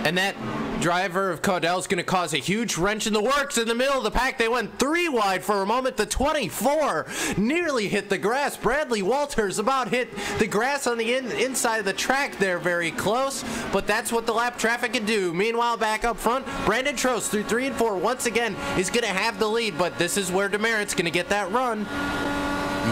And that driver of Caudell is going to cause a huge wrench in the works in the middle of the pack. They went 3 wide for a moment. The 24 nearly hit the grass. Bradley Walters about hit the grass on the inside of the track there, very close, but that's what the lap traffic can do. Meanwhile, back up front, Brandon Trost through 3 and 4 once again is going to have the lead, but this is where Demerit's going to get that run.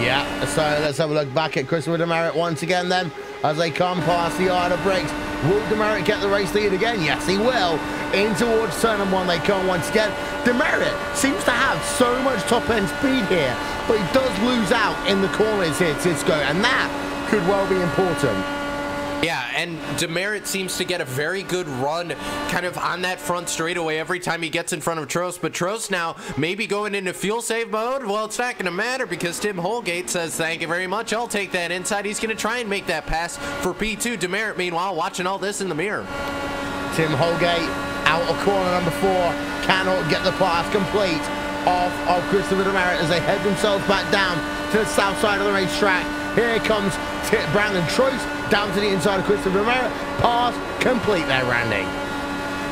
Yeah, so let's have a look back at Christopher Demerit once again then as they come past the yard of brakes. Will Demerit get the race lead again? Yes, he will. In towards turn number 1 they come once again. Demerit seems to have so much top-end speed here, but he does lose out in the corners here, Cisco, and that could well be important. Yeah, and Demerit seems to get a very good run kind of on that front straightaway every time he gets in front of Trost, but Trost now maybe going into fuel save mode. Well, it's not going to matter because Tim Holgate says, thank you very much, I'll take that inside. He's going to try and make that pass for P2. Demerit, meanwhile, watching all this in the mirror. Tim Holgate out of corner number 4, cannot get the pass complete off of Christopher Demerit as they head themselves back down to the south side of the racetrack. Here comes Brandon Trost down to the inside of Christopher Demerit. Pass complete there, Randy.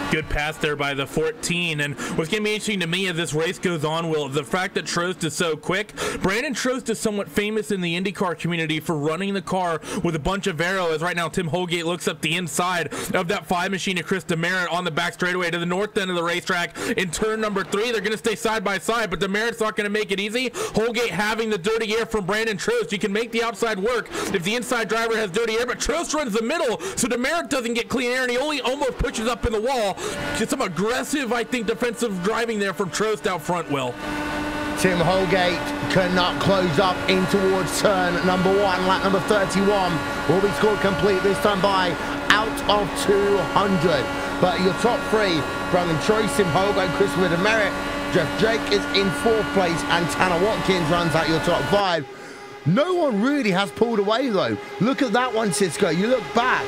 Good pass there by the 14, and what's going to be interesting to me as this race goes on, Will, the fact that Trost is so quick. Brandon Trost is somewhat famous in the IndyCar community for running the car with a bunch of aero, as right now Tim Holgate looks up the inside of that 5 machine of Chris Demerit on the back straightaway to the north end of the racetrack in turn number 3. They're going to stay side by side, but Demerit's not going to make it easy. Holgate having the dirty air from Brandon Trost. You can make the outside work if the inside driver has dirty air, but Trost runs the middle, so Demerit doesn't get clean air, and he only almost pushes up in the wall. Just some aggressive, I think, defensive driving there from Trost out front, Will. Tim Holgate cannot close up in towards turn number 1. Lap number 31 will be scored complete this time by out of 200. But your top 3, Brandon Trost, Tim Holgate, Christopher Demerit. Jeff Drake is in 4th place, and Tanner Watkins runs out your top 5. No one really has pulled away, though. Look at that one, Cisco. You look back,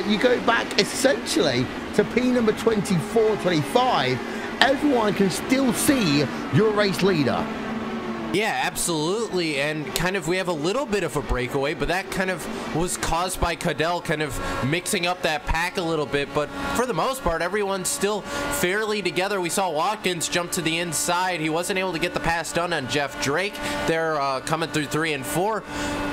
you go back essentially to P number 24, 25. Everyone can still see your race leader. Yeah, absolutely, and kind of we have a little bit of a breakaway, but that kind of was caused by Caudell kind of mixing up that pack a little bit, but for the most part, everyone's still fairly together. We saw Watkins jump to the inside. He wasn't able to get the pass done on Jeff Drake. They're coming through 3 and 4,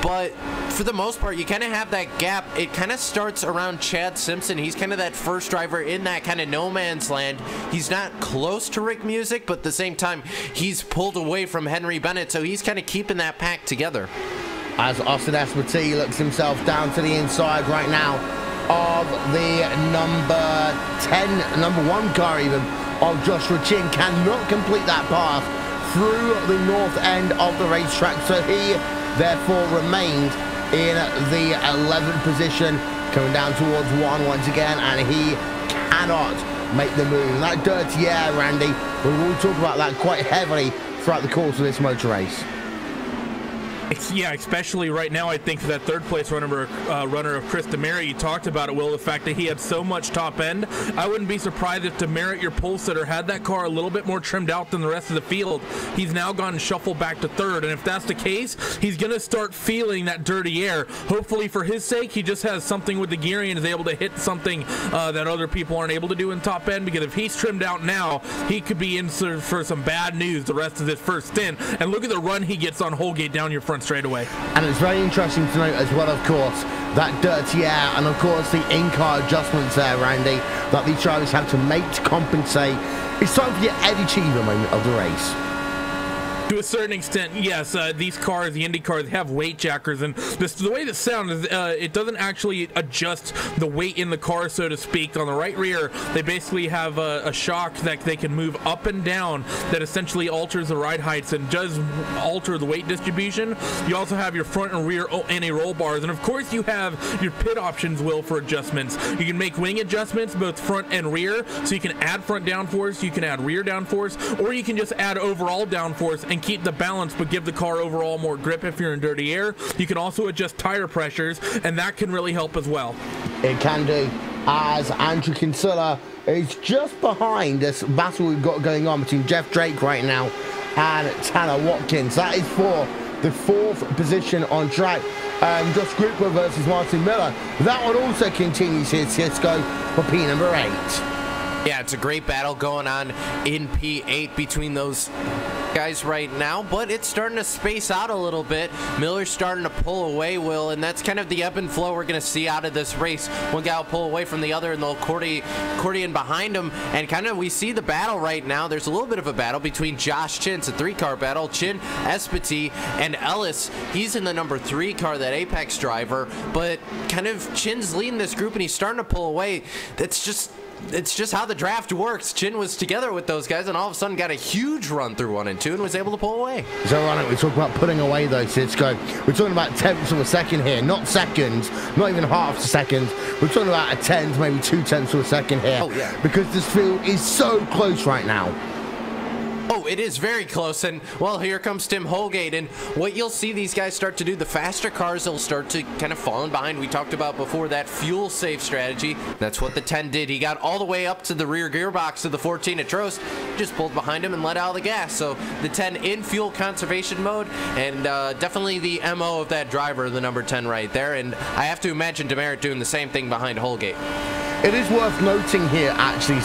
but for the most part, you kind of have that gap. It kind of starts around Chad Simpson. He's kind of that first driver in that kind of no man's land. He's not close to Rick Music, but at the same time, he's pulled away from Henry Bennett, so he's kind of keeping that pack together. As Austin Esmati looks himself down to the inside right now of the number 1 car even, of Joshua Chin, cannot complete that pass through the north end of the racetrack, so he therefore remains in the 11th position, coming down towards 1 once again, and he cannot make the move. That dirty air, Randy, we will talk about that quite heavily throughout the course of this motor race. Yeah, especially right now, I think that 3rd place runner of Chris Demerit, you talked about it, Will, the fact that he had so much top end. I wouldn't be surprised if Demerit, your pole sitter, had that car a little bit more trimmed out than the rest of the field. He's now gone and shuffled back to 3rd, and if that's the case, he's going to start feeling that dirty air. Hopefully, for his sake, he just has something with the gearing and is able to hit something that other people aren't able to do in top end, because if he's trimmed out now, he could be in for some bad news the rest of his first stint. And look at the run he gets on Holgate down your front straight away. And it's very interesting to note as well, of course, that dirty air and of course the in-car adjustments there, Randy, that these drivers have to make to compensate. It's time for your Eddie Cheever moment of the race. To a certain extent, yes. These cars, the Indy cars, have weight jackers, and the way this sounds is it doesn't actually adjust the weight in the car, so to speak. On the right rear, they basically have a shock that they can move up and down that essentially alters the ride heights and does alter the weight distribution. You also have your front and rear anti-roll bars, and of course you have your pit options, Will, for adjustments. You can make wing adjustments both front and rear, so you can add front downforce, you can add rear downforce, or you can just add overall downforce and keep the balance but give the car overall more grip if you're in dirty air. You can also adjust tire pressures, and that can really help as well. It can do, as Andrew Kinsella is just behind this battle we've got going on between Jeff Drake right now and Tanner Watkins. That is for the 4th position on track. Josh Grouper versus Martin Miller. That one also continues here, Cisco, for P number 8. Yeah, it's a great battle going on in P8 between those guys right now, but it's starting to space out a little bit. Miller's starting to pull away, Will, and that's kind of the ebb and flow we're going to see out of this race. One guy will pull away from the other, and they'll accordion behind him, and kind of we see the battle right now. There's a little bit of a battle between Josh Chin. It's a 3-car battle. Chin, Espity, and Ellis. He's in the number 3 car, that Apex driver, but kind of Chin's leading this group, and he's starting to pull away. It's just how the draft works. Chin was together with those guys and all of a sudden got a huge run through 1 and 2 and was able to pull away. So, Ronnie, we talk about putting away though, Cisco. We're talking about tenths of a second here, not seconds, not even half a second. We're talking about a tenth, maybe 2 tenths of a second here. Oh, yeah. Because this field is so close right now. Oh, it is very close, and well, here comes Tim Holgate, and what you'll see these guys start to do, the faster cars, they'll start to kind of fall in behind. We talked about before that fuel safe strategy. That's what the 10 did. He got all the way up to the rear gearbox of the 14 at Trost, just pulled behind him and let out the gas. So the 10 in fuel conservation mode, and definitely the MO of that driver, the number 10 right there, and I have to imagine Demerit doing the same thing behind Holgate. It is worth noting here, actually,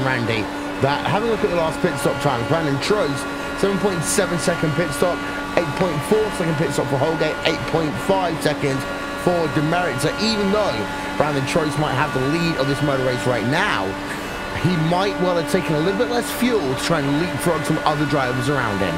Randy, that having a look at the last pit stop time, Brandon Trost, 7.7 second pit stop, 8.4 second pit stop for Holgate, 8.5 seconds for Demerit. So even though Brandon Trost might have the lead of this motor race right now, he might well have taken a little bit less fuel to try and leapfrog some other drivers around him.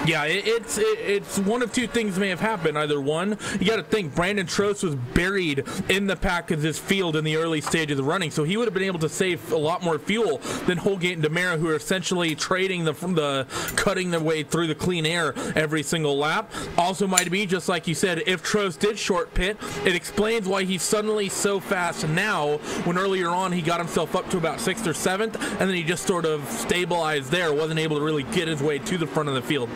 Yeah, it's one of two things may have happened. Either one, you got to think Brandon Trost was buried in the pack of this field in the early stages of running, so he would have been able to save a lot more fuel than Holgate and Demerit, who are essentially trading the cutting their way through the clean air every single lap. Also might be, just like you said, if Trost did short pit, it explains why he's suddenly so fast now, when earlier on he got himself up to about 6th or 7th, and then he just sort of stabilized there, wasn't able to really get his way to the front of the field.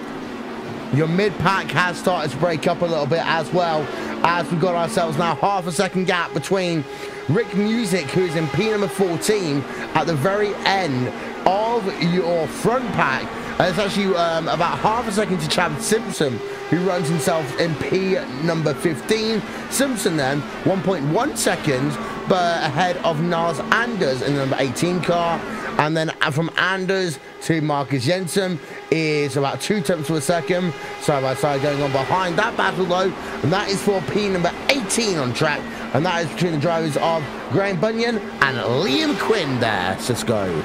Your mid-pack has started to break up a little bit as well, as we've got ourselves now half a second gap between Rick Music, who's in P number 14, at the very end of your front pack. It's actually about half a second to Chad Simpson, who runs himself in P number 15. Simpson then 1.1 seconds, but ahead of Nars Anders in the number 18 car. And then from Anders to Marcus Jensen is about 2 tenths of a second, side by side going on behind that battle though, and that is for P number 18 on track, and that is between the drivers of Graham Bunyan and Liam Quinn there, Cisco.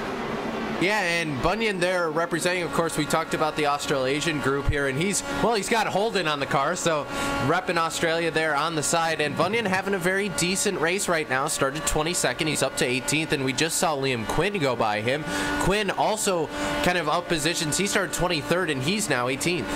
Yeah, and Bunyan there representing, of course, we talked about the Australasian group here, and he's got Holden on the car, so repping Australia there on the side, and Bunyan having a very decent race right now, started 22nd, he's up to 18th, and we just saw Liam Quinn go by him. Quinn also kind of up positions, he started 23rd, and he's now 18th.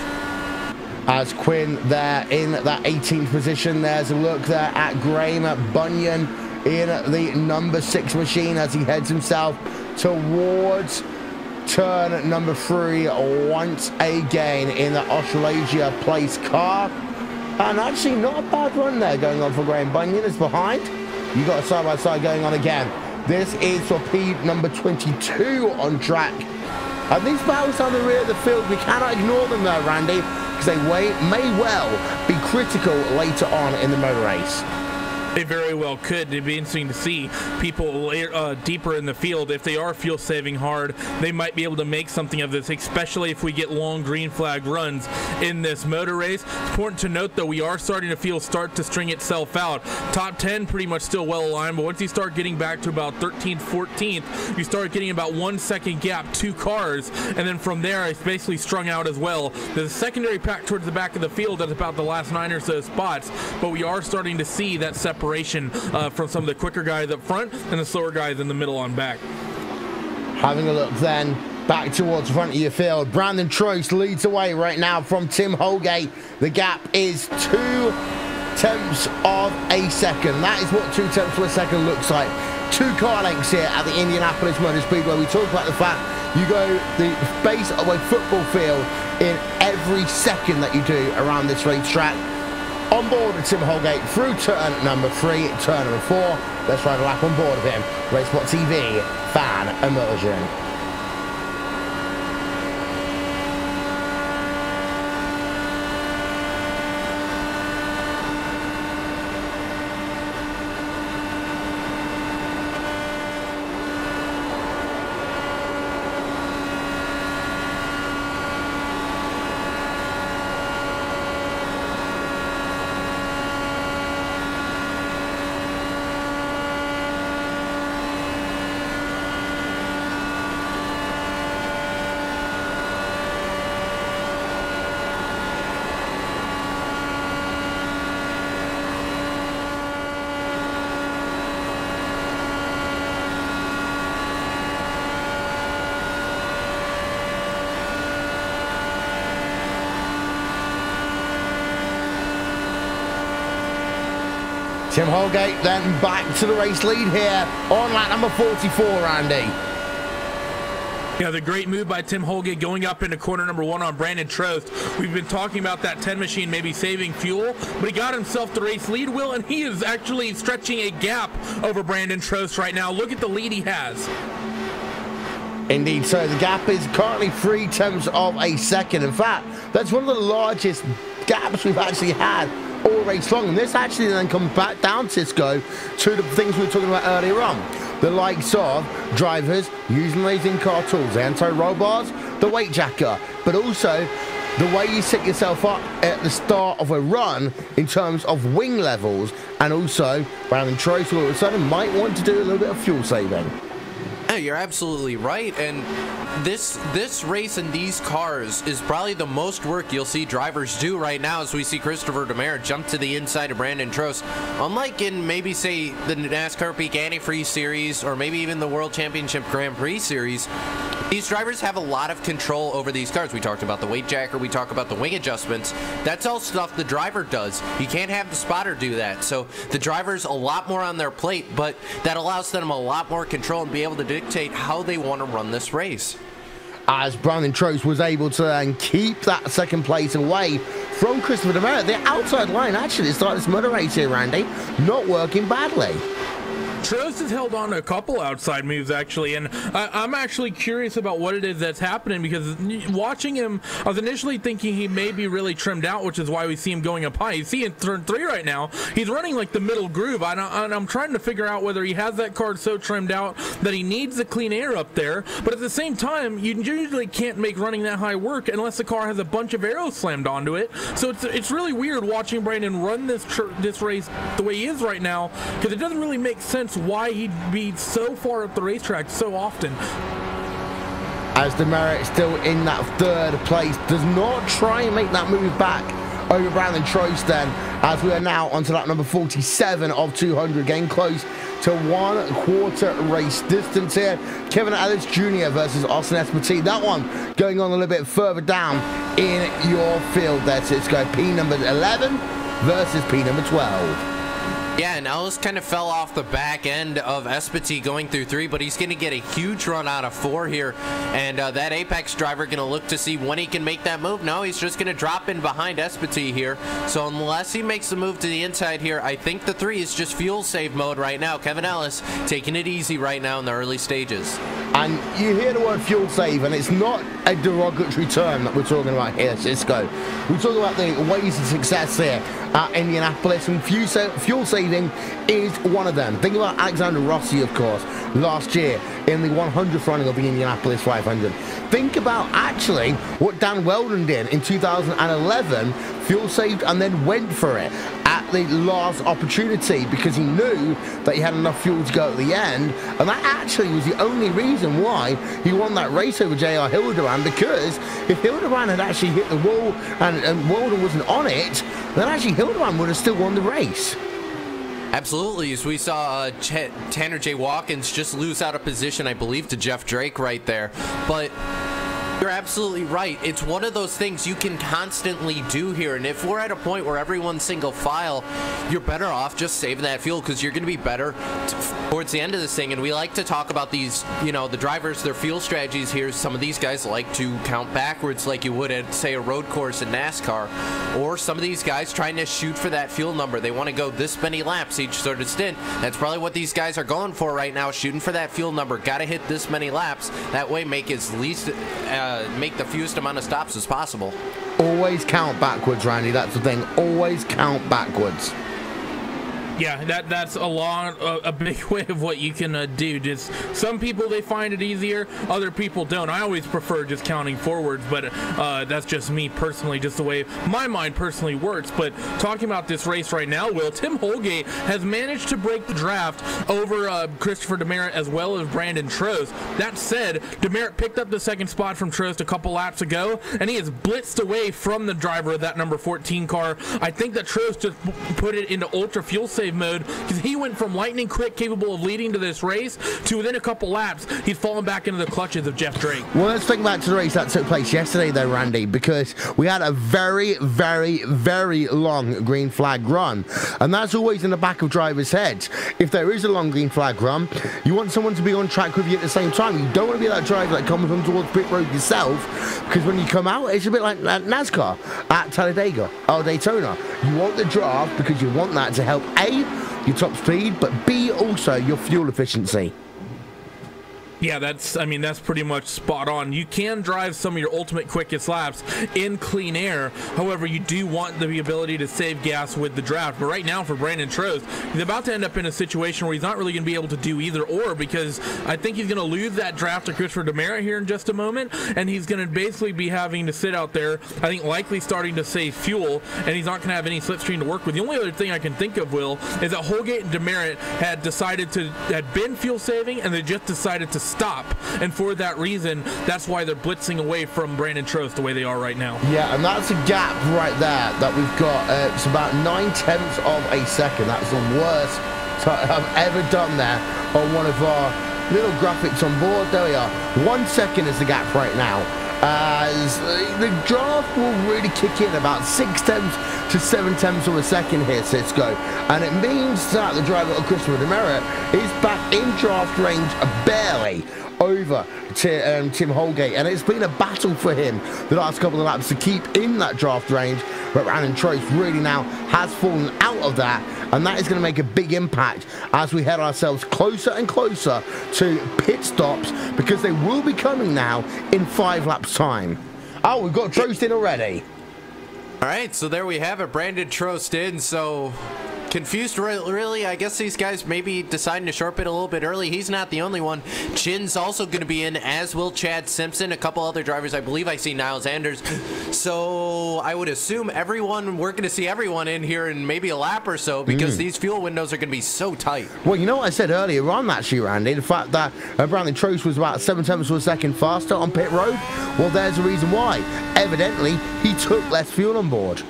As Quinn there in that 18th position, there's a look there at Graham Bunyan in the number 6 machine as he heads himself towards turn number 3 once again in the Australasia place car. And actually not a bad run there going on for Graham Bunyan. Is behind. You got a side-by-side going on again. This is for P number 22 on track. And these battles down the rear of the field, we cannot ignore them though, Randy, because they may well be critical later on in the motor race. They very well could. It'd be interesting to see people deeper in the field. If they are fuel saving hard, they might be able to make something of this, especially if we get long green flag runs in this motor race. It's important to note, though, we are starting to feel start to string itself out. Top 10 pretty much still well aligned, but once you start getting back to about 13th, 14th, you start getting about 1 second gap, 2 cars, and then from there it's basically strung out as well. There's a secondary pack towards the back of the field at about the last 9 or so spots, but we are starting to see that separation from some of the quicker guys up front and the slower guys in the middle on back. Having a look then back towards the front of your field, Brandon Trost leads away right now from Tim Holgate. The gap is 2 tenths of a second. That is what 2 tenths of a second looks like. 2 car lengths here at the Indianapolis Motor Speedway. We talk about the fact you go the base of a football field in every second that you do around this racetrack. On board with Tim Holgate through turn number 3, turn number 4. Let's ride a lap on board of him. RaceSpotTV fan immersion. Tim Holgate then back to the race lead here on lap number 44, Andy. Yeah, the great move by Tim Holgate going up into corner number 1 on Brandon Trost. We've been talking about that 10 machine maybe saving fuel, but he got himself the race lead, Will, and he is actually stretching a gap over Brandon Trost right now. Look at the lead he has. Indeed, so the gap is currently 3 tenths of a second. In fact, that's one of the largest gaps we've actually had all race long, and this actually then comes back down, Cisco, to the things we were talking about earlier on. The likes of drivers using racing car tools, the anti-roll bars, the weight jacker, but also the way you set yourself up at the start of a run in terms of wing levels, and also Brandon Trost all of a sudden might want to do a little bit of fuel saving. Yeah, you're absolutely right, and this race in these cars is probably the most work you'll see drivers do right now, as we see Christopher Demare jump to the inside of Brandon Trost. Unlike in maybe, say, the NASCAR Peak Antifreeze Series or maybe even the World Championship Grand Prix Series, these drivers have a lot of control over these cars. We talked about the weight jacker, we talk about the wing adjustments. That's all stuff the driver does. You can't have the spotter do that. So the driver's a lot more on their plate, but that allows them a lot more control and be able to dictate how they want to run this race. As Brandon Trost was able to then keep that second place away from Christopher Demare, the outside line actually started this motor race here, Randy, not working badly. Trost has held on to a couple outside moves, actually, and I'm actually curious about what it is that's happening, because watching him, I was initially thinking he may be really trimmed out, which is why we see him going up high. You see in turn 3 right now, he's running like the middle groove, and I'm trying to figure out whether he has that car so trimmed out that he needs the clean air up there, but at the same time, you usually can't make running that high work unless the car has a bunch of arrows slammed onto it. So it's really weird watching Brandon run this race the way he is right now, because it doesn't really make sense why he'd be so far up the racetrack so often. As Demare still in that 3rd place, does not try and make that move back over Brandon Trost then, as we are now onto lap number 47 of 200, getting close to 1/4 race distance here. Kevin Ellis Jr. versus Austin Espartee. That one going on a little bit further down in your field there, Cisco. P number 11 versus P number 12. Yeah, and Ellis kind of fell off the back end of Espartee going through 3, but he's going to get a huge run out of 4 here. And that Apex driver going to look to see when he can make that move. No, he's just going to drop in behind Espartee here. So unless he makes the move to the inside here, I think the 3 is just fuel save mode right now. Kevin Ellis taking it easy right now in the early stages. And you hear the word fuel save, and it's not a derogatory term that we're talking about here, Cisco. We're talking about the ways of success here at Indianapolis, and fuel save saving is one of them. Think about Alexander Rossi, of course, last year in the 100th running of the Indianapolis 500. Think about actually what Dan Weldon did in 2011, fuel saved and then went for it at the last opportunity because he knew that he had enough fuel to go at the end, and that actually was the only reason why he won that race over J.R. Hildebrand, because if Hildebrand had actually hit the wall and Weldon wasn't on it, then actually Hildebrand would have still won the race. Absolutely. So we saw Tanner J. Watkins just lose out of position, I believe, to Jeff Drake right there. But you're absolutely right. It's one of those things you can constantly do here. And if we're at a point where everyone's single file, you're better off just saving that fuel because you're going to be better towards the end of this thing. And we like to talk about these, you know, the drivers, their fuel strategies here. Some of these guys like to count backwards like you would at, say, a road course in NASCAR. Or some of these guys trying to shoot for that fuel number. They want to go this many laps each sort of stint. That's probably what these guys are going for right now, shooting for that fuel number. Got to hit this many laps. That way make as least... make the fewest amount of stops as possible. Always count backwards, Randy. That's the thing. Always count backwards. Yeah, that's a big way of what you can do. Just some people, they find it easier, other people don't. I always prefer just counting forwards, but that's just me personally, just the way my mind personally works. But talking about this race right now, Will, Tim Holgate has managed to break the draft over Christopher Demeritte as well as Brandon Trost. That said, Demeritte picked up the second spot from Trost a couple laps ago, and he has blitzed away from the driver of that number 14 car. I think that Trost just put it into ultra fuel save mode because he went from lightning quick, capable of leading to this race, to within a couple laps he's fallen back into the clutches of Jeff Drake. Well, let's think back to the race that took place yesterday though, Randy, because we had a very, very, very long green flag run, and that's always in the back of drivers' heads. If there is a long green flag run, you want someone to be on track with you at the same time. You don't want to be that driver that comes from towards pit road yourself, because when you come out, it's a bit like NASCAR at Talladega or Daytona. You want the draft because you want that to help A, your top speed, but B, also your fuel efficiency. Yeah, that's pretty much spot on. You can drive some of your ultimate quickest laps in clean air. However, you do want the ability to save gas with the draft. But right now for Brandon Trost, he's about to end up in a situation where he's not really going to be able to do either or, because I think he's going to lose that draft to Christopher Demeritte here in just a moment, and he's going to basically be having to sit out there, I think likely starting to save fuel, and he's not going to have any slipstream to work with. The only other thing I can think of, Will, is that Holgate and Demeritte had been fuel saving, and they just decided to stop, and for that reason, that's why they're blitzing away from Brandon Trost the way they are right now. Yeah, and that's a gap right there that we've got. It's about 9/10 of a second. That's the worst I've ever done there on one of our little graphics on board. There we are. 1 second is the gap right now, as the draft will really kick in about 6/10 to 7/10 of a second here, Cisco, and it means that the driver of Christopher Demeritte is back in draft range barely over Tim Holgate, and it's been a battle for him the last couple of laps to keep in that draft range, but Brandon Trost really now has fallen out of that, and that is going to make a big impact as we head ourselves closer and closer to pit stops, because they will be coming now in 5 laps time. Oh, we've got Trost in already. All right, so there we have it. Brandon Trost in. So confused, really. I guess these guys maybe deciding to short pit a little bit early. He's not the only one. Chin's also going to be in, as will Chad Simpson. A couple other drivers. I believe I see Niles Anders. So I would assume we're going to see everyone in here in maybe a lap or so, because these fuel windows are going to be so tight. Well, you know what I said earlier on, actually, Randy? The fact that Brandon Trost was about 7/10 of a second faster on pit road. Well, there's a reason why. Evidently, he took less fuel on board.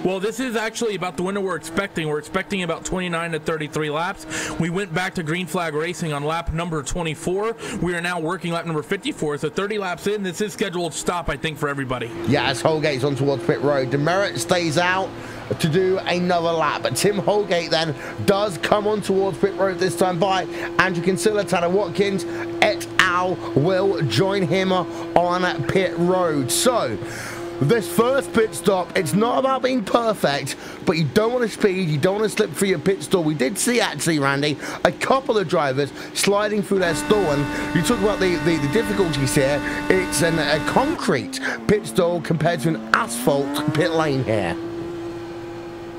Well, this is actually about the window we're expecting. We're expecting about 29 to 33 laps. We went back to green flag racing on lap number 24. We are now working lap number 54. So 30 laps in, this is scheduled to stop, I think, for everybody. Yeah, as Holgate's on towards pit road. Demeritte stays out to do another lap, but Tim Holgate then does come on towards pit road, this time by Andrew Kinsella. Tanner Watkins et al. Will join him on pit road. So this first pit stop, it's not about being perfect, but you don't want to speed, you don't want to slip through your pit stall. We did see, actually, Randy, a couple of drivers sliding through their stall, and you talk about the difficulties here. It's a concrete pit stall compared to an asphalt pit lane here.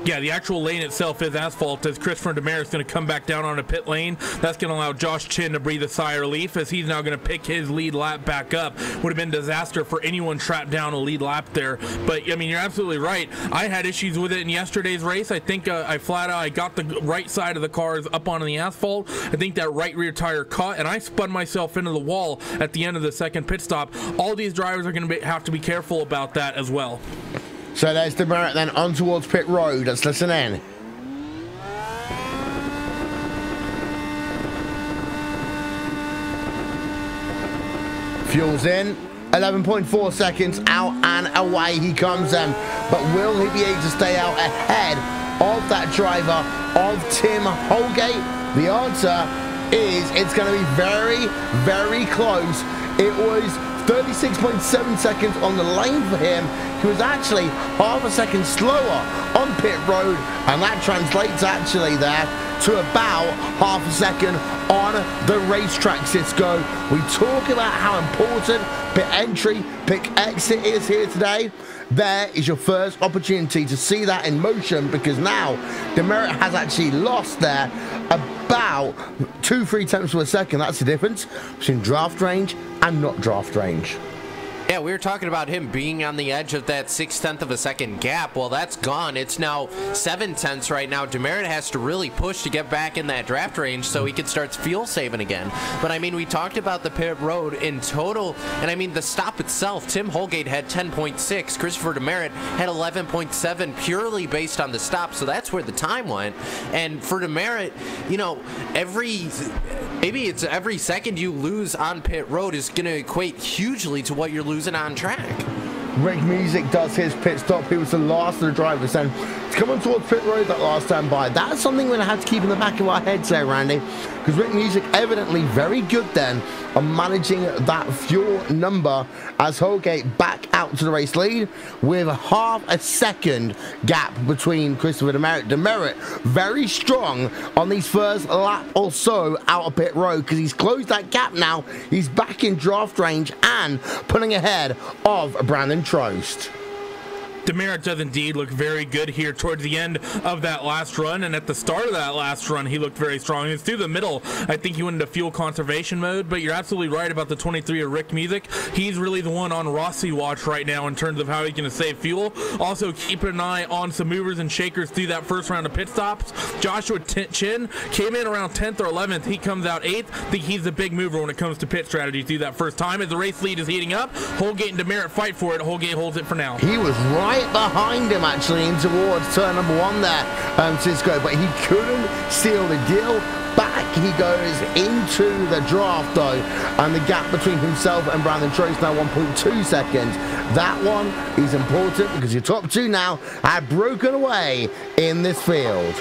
Yeah, the actual lane itself is asphalt, as Christopher Demare is going to come back down on a pit lane. That's going to allow Josh Chin to breathe a sigh of relief, as he's now going to pick his lead lap back up. Would have been disaster for anyone trapped down a lead lap there. But, I mean, you're absolutely right. I had issues with it in yesterday's race. I think I got the right side of the cars up on the asphalt. I think that right rear tire caught, and I spun myself into the wall at the end of the second pit stop. All these drivers are going to have to be careful about that as well. So there's Demare then on towards pit road. Let's listen in. Fuel's in. 11.4 seconds out and away he comes then. But will he be able to stay out ahead of that driver of Tim Holgate? The answer is it's going to be very, very close. It was 36.7 seconds on the lane for him. He was actually half a second slower on pit road, and that translates actually there to about half a second on the racetrack, Cisco. We talk about how important pit entry, pit exit is here today. There is your first opportunity to see that in motion, because now Demare has actually lost there about 2-3 tenths of a second. That's the difference between draft range and not draft range. Yeah, we were talking about him being on the edge of that 0.6 of a second gap. Well, that's gone. It's now 7 tenths right now. Demare has to really push to get back in that draft range so he can start fuel saving again. But I mean, we talked about the pit road in total, and I mean, the stop itself, Tim Holgate had 10.6, Christopher Demare had 11.7, purely based on the stop. So that's where the time went. And for Demare, you know, maybe it's every second you lose on pit road is going to equate hugely to what you're losing on track. Rick Music does his pit stop. He was the last of the drivers then to come on towards pit road that last time by. That's something we're going to have to keep in the back of our heads there, Randy, because Rick Music evidently very good then on managing that fuel number as Holgate back out to the race lead with half a second gap between Christopher Demare. Demare very strong on these first lap or so out of pit road, because he's closed that gap now. He's back in draft range and pulling ahead of Brandon Trost. Demare does indeed look very good here towards the end of that last run, and at the start of that last run he looked very strong. It's through the middle I think he went into fuel conservation mode, but you're absolutely right about the 23 of Rick Music. He's really the one on Rossi watch right now in terms of how he's going to save fuel. Also keep an eye on some movers and shakers through that first round of pit stops. Joshua Chin came in around 10th or 11th. He comes out 8th. I think he's the big mover when it comes to pit strategy through that first time. As the race lead is heating up, Holgate and Demare fight for it. Holgate holds it for now. He was right behind him actually in towards turn number 1 there, Cisco, but he couldn't seal the deal. Back he goes into the draft though, and the gap between himself and Brandon Trost now 1.2 seconds. That one is important because your top two now have broken away in this field.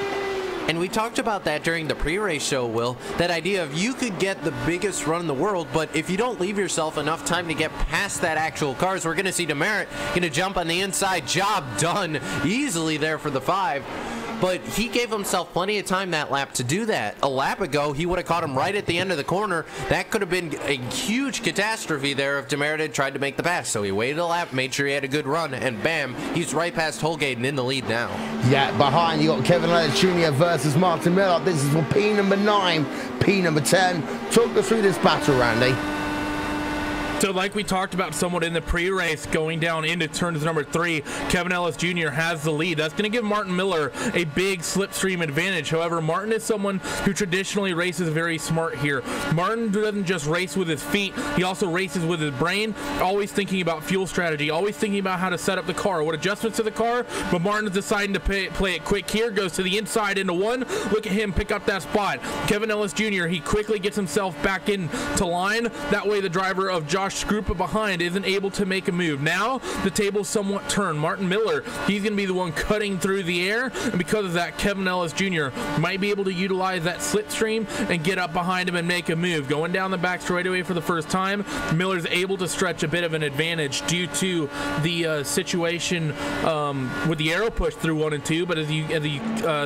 And we talked about that during the pre-race show, Will. That idea of you could get the biggest run in the world, but if you don't leave yourself enough time to get past that actual cars, we're going to see Demare going to jump on the inside. Job done easily there for the 5. But he gave himself plenty of time that lap to do that. A lap ago, he would have caught him right at the end of the corner. That could have been a huge catastrophe there if Demare had tried to make the pass. So he waited a lap, made sure he had a good run, and bam, he's right past Holgate and in the lead now. Yeah, behind you got Kevin Ellis Jr. versus Martin Miller. This is for P number 9, P number 10. Talk us through this battle, Randy. So like we talked about somewhat in the pre-race, going down into turns number 3, Kevin Ellis Jr. has the lead. That's going to give Martin Miller a big slipstream advantage. However, Martin is someone who traditionally races very smart here. Martin doesn't just race with his feet, he also races with his brain, always thinking about fuel strategy, always thinking about how to set up the car, what adjustments to the car, but Martin's deciding to play it quick here, goes to the inside into 1. Look at him pick up that spot. Kevin Ellis Jr., he quickly gets himself back into line. That way the driver of Josh Scrupa behind isn't able to make a move. Now the table's somewhat turned. Martin Miller, he's going to be the one cutting through the air, and because of that, Kevin Ellis Jr. might be able to utilize that slipstream and get up behind him and make a move. Going down the back straightaway for the first time, Miller's able to stretch a bit of an advantage due to the situation with the arrow push through 1 and 2, but as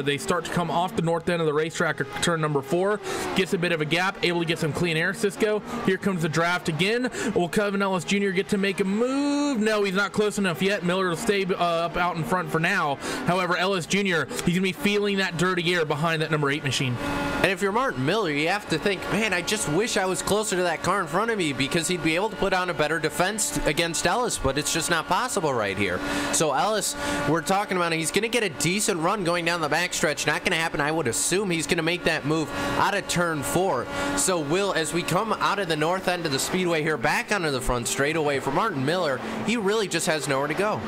they start to come off the north end of the racetrack, turn number 4, gets a bit of a gap, able to get some clean air, Cisco. Here comes the draft again. Will Kevin Ellis Jr. get to make a move? No, he's not close enough yet. Miller will stay up out in front for now. However, Ellis Jr., he's going to be feeling that dirty air behind that number 8 machine. And if you're Martin Miller, you have to think, man, I just wish I was closer to that car in front of me because he'd be able to put on a better defense against Ellis, but it's just not possible right here. So Ellis, we're talking about, he's going to get a decent run going down the backstretch. Not going to happen. I would assume he's going to make that move out of turn 4. So Will, as we come out of the north end of the speedway here, back onto the front straightaway for Martin Miller, he really just has nowhere to go.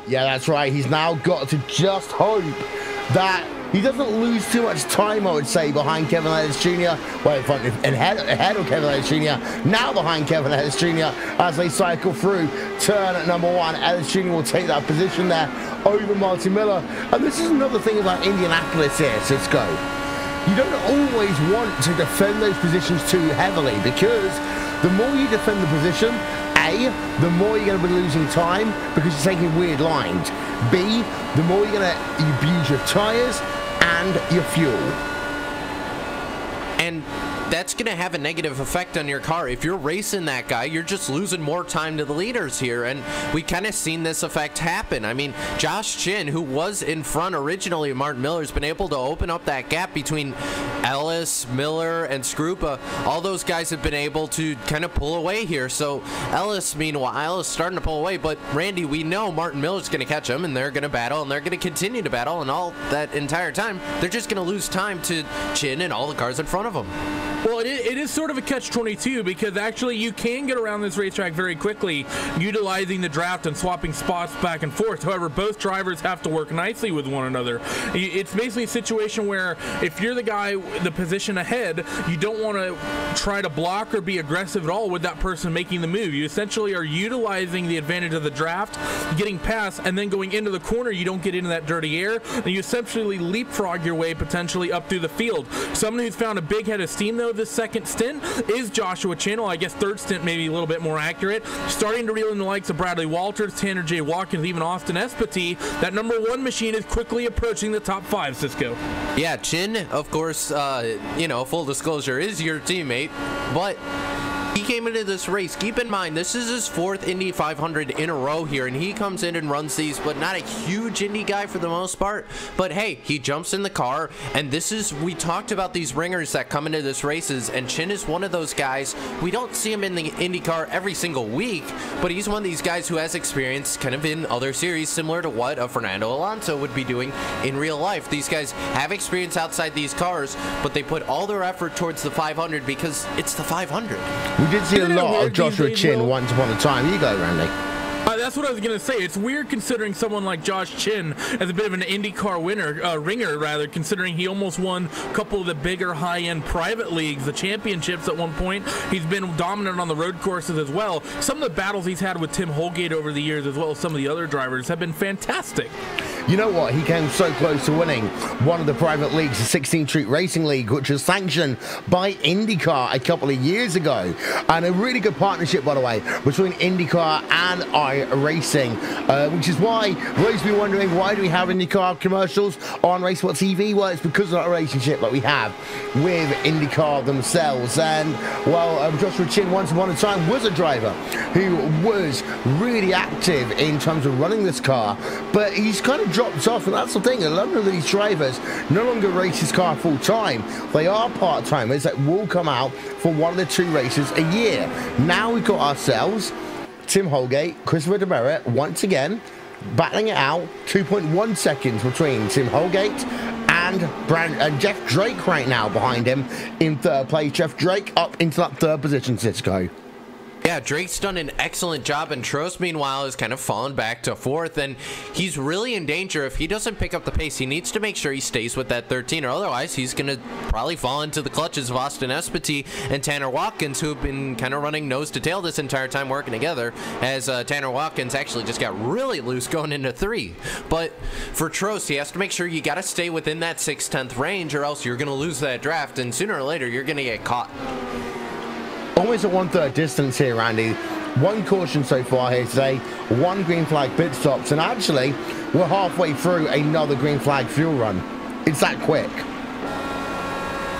Yeah, that's right. He's now got to just hope that he doesn't lose too much time, I would say, behind Kevin Ellis Jr. Well, in front and ahead of Kevin Ellis Jr. Now behind Kevin Ellis Jr. as they cycle through turn number 1. Ellis Jr. will take that position there over Martin Miller. And this is another thing about Indianapolis here, Cisco. You don't always want to defend those positions too heavily, because the more you defend the position, A, the more you're going to be losing time because you're taking weird lines. B, the more you're going to abuse your tires and your fuel. And that's going to have a negative effect on your car. If you're racing that guy, you're just losing more time to the leaders here, and we kind of seen this effect happen. I mean, Josh Chin, who was in front originally of Martin Miller, has been able to open up that gap between Ellis, Miller, and Skrupa. All those guys have been able to kind of pull away here. So Ellis, meanwhile, is starting to pull away, but Randy, we know Martin Miller's going to catch him, and they're going to battle, and they're going to continue to battle, and all that entire time, they're just going to lose time to Chin and all the cars in front of them. Well, it is sort of a catch-22 because actually you can get around this racetrack very quickly utilizing the draft and swapping spots back and forth. However, both drivers have to work nicely with one another. It's basically a situation where if you're the guy, the position ahead, you don't want to try to block or be aggressive at all with that person making the move. You essentially are utilizing the advantage of the draft, getting past, and then going into the corner, you don't get into that dirty air, and you essentially leapfrog your way potentially up through the field. Someone who's found a big head of steam, though, this second stint is Joshua Chin. I guess third stint maybe a little bit more accurate. Starting to reel in the likes of Bradley Walters, Tanner J. Watkins, even Austin Espity. That number 1 machine is quickly approaching the top 5, Cisco. Yeah, Chin, of course, full disclosure, is your teammate, but he came into this race. Keep in mind, this is his 4th Indy 500 in a row here, and he comes in and runs these, but not a huge Indy guy for the most part. But hey, he jumps in the car, and we talked about these ringers that come into this races, and Chin is one of those guys. We don't see him in the Indy car every single week, but he's one of these guys who has experience kind of in other series, similar to what a Fernando Alonso would be doing in real life. These guys have experience outside these cars, but they put all their effort towards the 500 because it's the 500. We did see a lot of Joshua Chin once upon a time. You go, Randy. That's what I was going to say. It's weird considering someone like Josh Chin as a bit of an IndyCar ringer, considering he almost won a couple of the bigger high-end private leagues, the championships at one point. He's been dominant on the road courses as well. Some of the battles he's had with Tim Holgate over the years, as well as some of the other drivers, have been fantastic. You know what? He came so close to winning one of the private leagues, the 16th Street Racing League, which was sanctioned by IndyCar a couple of years ago. And a really good partnership, by the way, between IndyCar and iRacing, which is why those be wondering, why do we have IndyCar commercials on RaceSpotTV? Well, it's because of that relationship that we have with IndyCar themselves. And, well, Joshua Chin once upon a time was a driver who was really active in terms of running this car, but he's kind of dropped off, and that's the thing. A lot of these drivers no longer race his car full time. They are part-timers that will come out for one of the 2 races a year. Now we've got ourselves Tim Holgate, Christopher DeMeritt once again battling it out. 2.1 seconds between Tim Holgate and Jeff Drake right now behind him in 3rd place. Jeff Drake up into that 3rd position, Cisco. Yeah, Drake's done an excellent job, and Trost, meanwhile, has kind of fallen back to 4th, and he's really in danger. If he doesn't pick up the pace, he needs to make sure he stays with that 13, or otherwise he's going to probably fall into the clutches of Austin Espity and Tanner Watkins, who have been kind of running nose to tail this entire time working together, as Tanner Watkins actually just got really loose going into 3. But for Trost, he has to make sure you got to stay within that 6/10 range, or else you're going to lose that draft, and sooner or later you're going to get caught. Almost at 1/3 distance here, Randy. 1 caution so far here today, 1 green flag pit stops, and actually we're halfway through another green flag fuel run. It's that quick.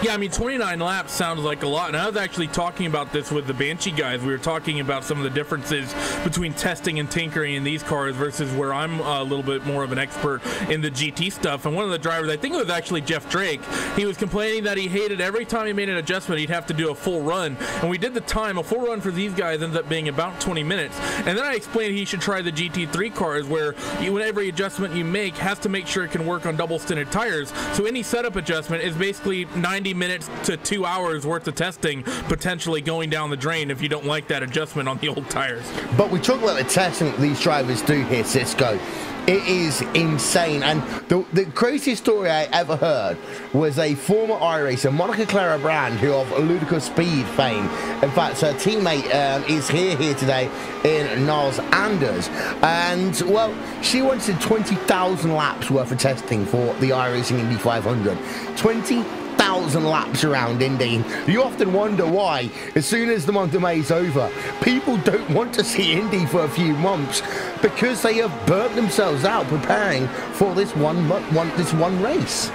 Yeah, I mean, 29 laps sounds like a lot, and I was actually talking about this with the Banshee guys. We were talking about some of the differences between testing and tinkering in these cars versus where I'm a little bit more of an expert in the GT stuff. And one of the drivers, I think it was actually Jeff Drake, he was complaining that he hated every time he made an adjustment, he'd have to do a full run. And we did the time. A full run for these guys ends up being about 20 minutes. And then I explained he should try the GT3 cars where every adjustment you make has to make sure it can work on double stinted tires. So any setup adjustment is basically 90 minutes to 2 hours worth of testing potentially going down the drain if you don't like that adjustment on the old tires. But we talk about the testing that these drivers do here, Cisco. It is insane, and the craziest story I ever heard was a former iRacer, Monica Clara Brand, who of Ludicrous Speed fame. In fact, her teammate is here today in Niles Anders, and well, she wanted 20,000 laps worth of testing for the iRacing Indy 500. 20,000 laps around Indy. You often wonder why, as soon as the month of May is over, people don't want to see Indy for a few months because they have burnt themselves out preparing for this one race.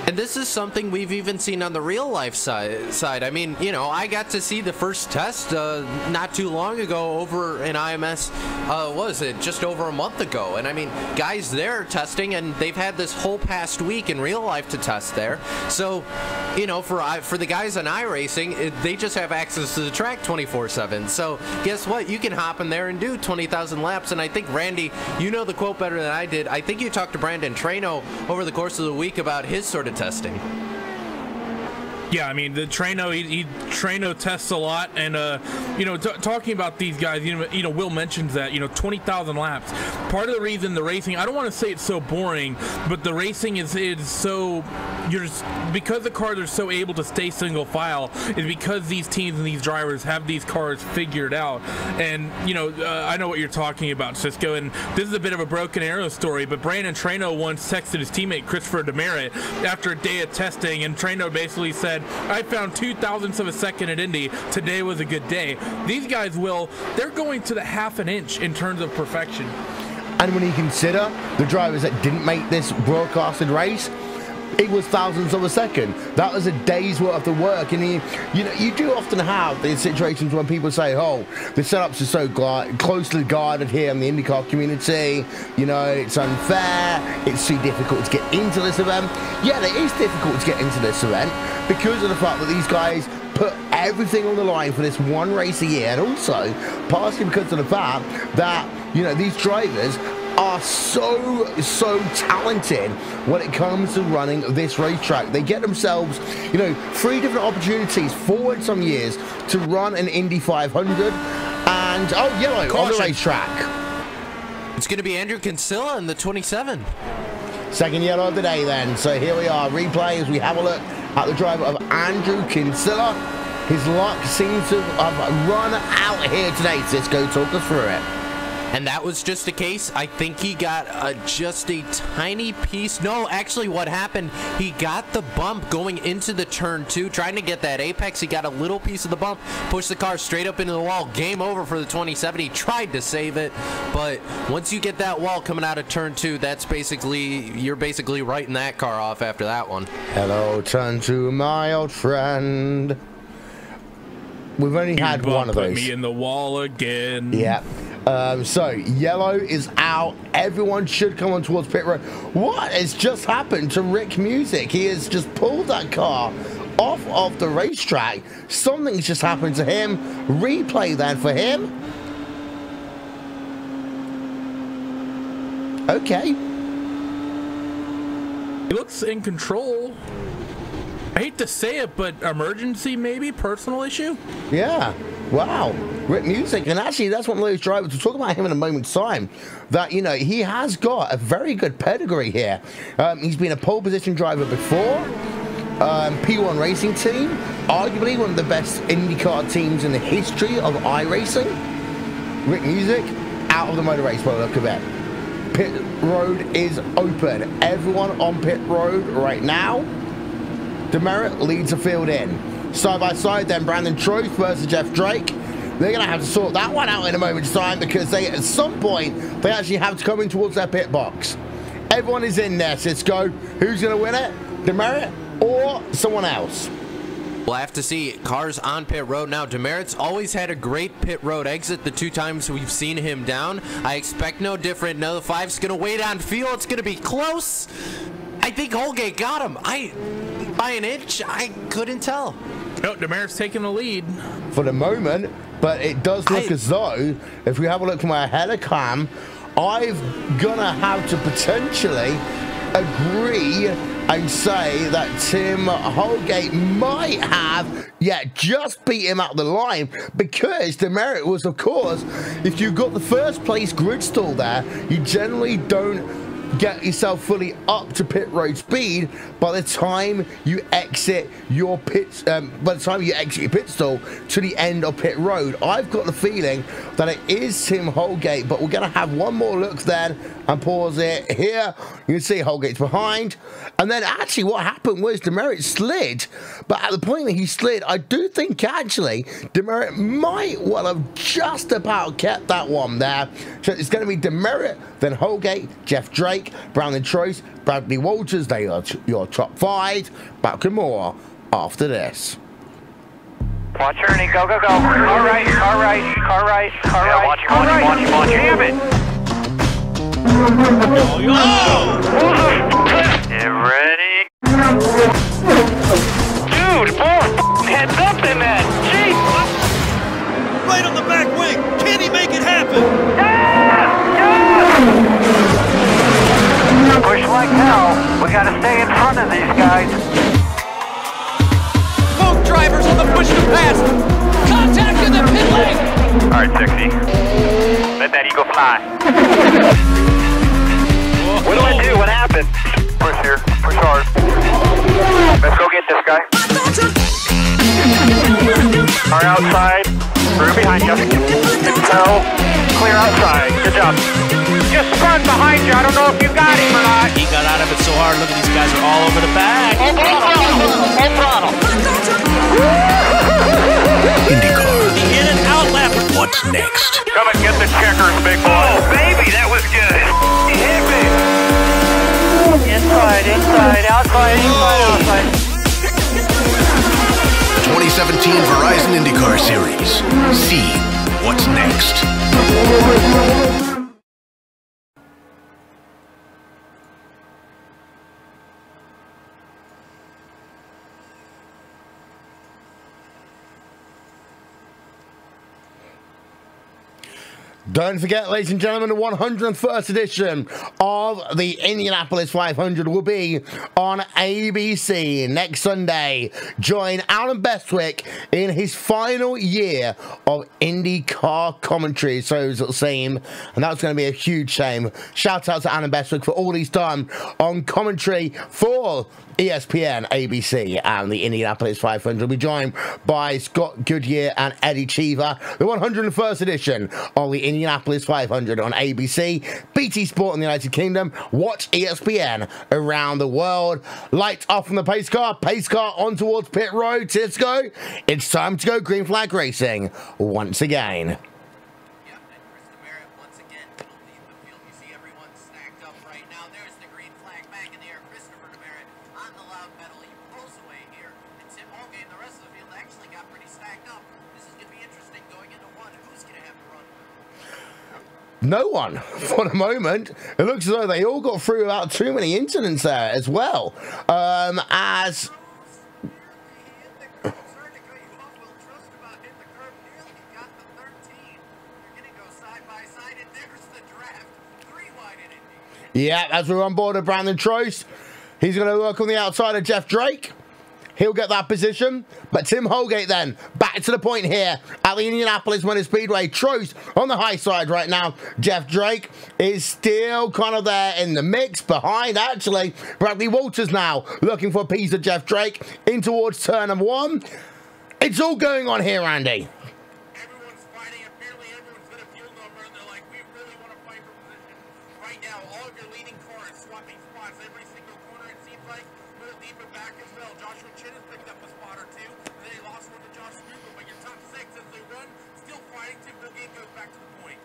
And this is something we've even seen on the real life side. I mean, you know, I got to see the first test not too long ago over in IMS, what was it, just over a month ago. And I mean, guys there testing, and they've had this whole past week in real life to test there. So, you know, for the guys on iRacing, they just have access to the track 24/7. So guess what? You can hop in there and do 20,000 laps. And I think, Randy, you know the quote better than I did. I think you talked to Brandon Traino over the course of the week about his sort of testing. Yeah, I mean, the Traino tests a lot, and you know, talking about these guys, you know, Will mentions that, you know, 20,000 laps. Part of the reason the racing, I don't want to say it's so boring, but the racing is so, because the cars are so able to stay single file, is because these teams and these drivers have these cars figured out. And you know, I know what you're talking about, Cisco, and this is a bit of a broken arrow story, but Brandon Traino once texted his teammate Christopher Demerit after a day of testing, and Traino basically said, I found 2,000ths of a second at Indy. Today was a good day. These guys, they're going to the half an inch in terms of perfection. And when you consider the drivers that didn't make this broadcasted race, it was thousandths of a second. That was a day's worth of work. And you know, you do often have these situations when people say, oh, the setups are so closely guarded here in the IndyCar community, you know, it's unfair, it's too difficult to get into this event. Yeah, it is difficult to get into this event because of the fact that these guys put everything on the line for this one race a year, and also partially because of the fact that, you know, these drivers are so talented when it comes to running this racetrack. They get themselves, you know, 3 different opportunities forward some years to run an Indy 500, and oh, yellow on the racetrack. It's going to be Andrew Kinsella in the 27. Second yellow of the day then. So here we are, replay as we have a look at the driver of Andrew Kinsella. His luck seems to have run out here today. Cisco, talk us through it. And that was just a case, I think he got just a tiny piece. No, actually what happened, he got the bump going into the turn 2, trying to get that apex. He got a little piece of the bump, pushed the car straight up into the wall. Game over for the 27. He tried to save it, but once you get that wall coming out of turn 2, that's basically, you're basically writing that car off after that one. Hello, turn 2, my old friend. We've only had one of those. Put me in the wall again. Yeah. So yellow is out. Everyone should come on towards pit road. What has just happened to Rick Music? He has just pulled that car off of the racetrack. Something's just happened to him. Replay that for him. Okay. He looks in control. I hate to say it, but emergency maybe? Personal issue? Yeah. Wow. Rick Music. And actually, that's one of those drivers. We'll talk about him in a moment's time. That, you know, he has got a very good pedigree here. He's been a pole position driver before. P1 Racing Team. Arguably one of the best IndyCar teams in the history of iRacing. Rick Music out of the motor race by the look of it. Pit road is open. Everyone on pit road right now. Demerit leads the field in. Side by side then, Brandon Truth versus Jeff Drake. They're going to have to sort that one out in a moment's time because they, at some point, they actually have to come in towards their pit box. Everyone is in there, Cisco. Who's going to win it? Demerit or someone else? We'll have to see. Cars on pit road now. Demerit's always had a great pit road exit the 2 times we've seen him down. I expect no different. No, the 5's going to wait on fuel. It's going to be close. I think Holgate got him. By an inch, I couldn't tell. No, Demerit's taking the lead. For the moment, but it does look as though, if we have a look from my header cam, I'm going to have to potentially agree and say that Tim Holgate might have, just beat him out the line, because Demerit was, of course, if you got the first place grid stall there, you generally don't get yourself fully up to pit road speed by the time you exit your pit stall to the end of pit road. I've got the feeling that it is Tim Holgate, but we're going to have one more look then and pause it here. You can see Holgate's behind, and then actually what happened was Demerit slid, but at the point that he slid, I do think actually Demerit might well have just about kept that one there. So it's going to be Demerit, then Holgate, Jeff Drake, Brown and Troyes, Bradley Walters. They are your top 5. Back and more after this. Watch Ernie, go, go, go. Car right, car right, car right, car right. Watch, jam it. Get ready. Dude, blow heads up in that. Jeez. Right on the back wing. Can he make it happen? Push like hell. We gotta stay in front of these guys. Both drivers on the push to pass. Contact in the pit lane. All right, 60. Let that eagle fly. What do I do? What happened? Push here. Push hard. Let's go get this guy. Car outside. Through behind you. Tell. Clear outside. Good job. Just spun behind you. I don't know if you got him or not. He got out of it so hard. Look at these guys are all over the back. Full throttle. IndyCar. The in and out lap. What's next? Come and get the checkers, big boy. Oh, baby, that was good. He hit me. Inside, outside. 2017 Verizon IndyCar Series. See what's next. Don't forget, ladies and gentlemen, the 101st edition of the Indianapolis 500 will be on ABC next Sunday. Join Alan Bestwick in his final year of IndyCar commentary, so it'll seem, and that's going to be a huge shame. Shout out to Alan Bestwick for all he's done on commentary for ESPN, ABC, and the Indianapolis 500. Will be joined by Scott Goodyear and Eddie Cheever. The 101st edition of the Indianapolis 500 on ABC, BT Sport in the United Kingdom. Watch ESPN around the world. Lights off from the pace car on towards pit road. Let's go. It's time to go green flag racing once again. No one for the moment. It looks as though they all got through without too many incidents there as well. As yeah, as we're on board of Brandon Troyes, he's going to work on the outside of Jeff Drake. He'll get that position, but Tim Holgate then back to the point here at the Indianapolis Motor Speedway. Troyes on the high side right now. Jeff Drake is still kind of there in the mix behind, actually. Bradley Walters now looking for a piece of Jeff Drake in towards turn number 1. It's all going on here, Andy. Everyone's fighting. Apparently everyone's got a fuel number, and they're like, we really want to fight for position. Right now, all of your leading cars swapping spots every single corner, it seems like. A little deeper back as well. Joshua Chin has picked up a spot or two, and then he lost one to Josh Struble, but your top 6 as they run, still fighting. Tim Holgate goes back to the point.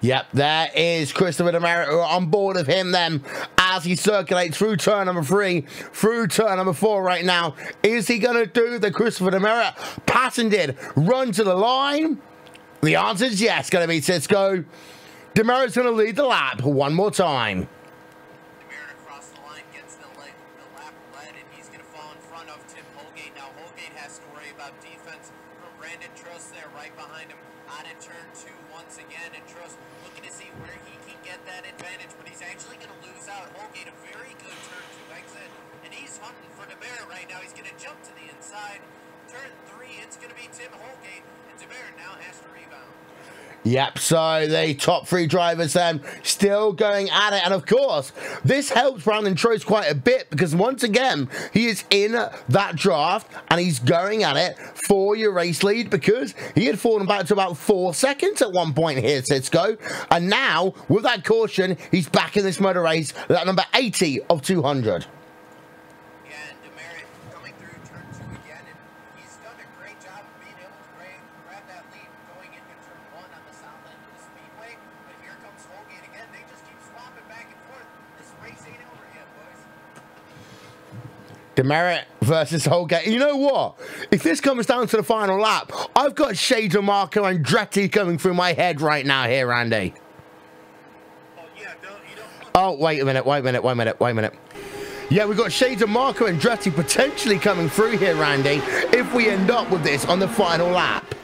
Yep, there is Christopher Demerit on board of him then as as he circulates through turn number 3, through turn number 4 right now. Is he going to do the Christopher Demerit patented run to the line? The answer is yes, going to be Cisco. Demerit's going to lead the lap one more time. Demerit across the line gets the lap led, and he's going to fall in front of Tim Holgate. Now Holgate has to worry about defense from Brandon Truss there right behind him out of turn 2 once again, and Truss looking to see where he can get that advantage, but he's actually going to lose out. Holgate, a very good turn 2 exit, and he's hunting for Demerit right now. He's going to jump to the inside. Turn 3, it's going to be Tim Holgate, and Demerit now has to rebound. Yep, so the top 3 drivers then still going at it. And of course, this helps Brandon Truss quite a bit because once again, he is in that draft and he's going at it for your race lead because he had fallen back to about 4 seconds at one point here, Cisco. And now, with that caution, he's back in this motor race at number 80 of 200. Demerit versus Holgate. You know what? If this comes down to the final lap, I've got shades of Marco Andretti coming through my head right now here, Randy. Oh, wait a minute. Yeah, we've got shades of Marco Andretti potentially coming through here, Randy, if we end up with this on the final lap.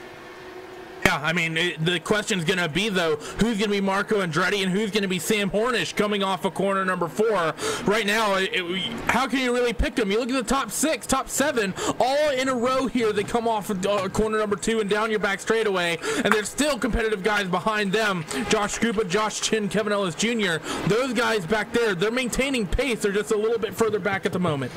Yeah, I mean, the question's going to be, though, who's going to be Marco Andretti and who's going to be Sam Hornish coming off of corner number 4. Right now, how can you really pick them? You look at the top 6, top 7, all in a row here. They come off of corner number 2 and down your back straightaway, and there's still competitive guys behind them. Josh Krupa, Josh Chin, Kevin Ellis Jr. Those guys back there, they're maintaining pace. They're just a little bit further back at the moment.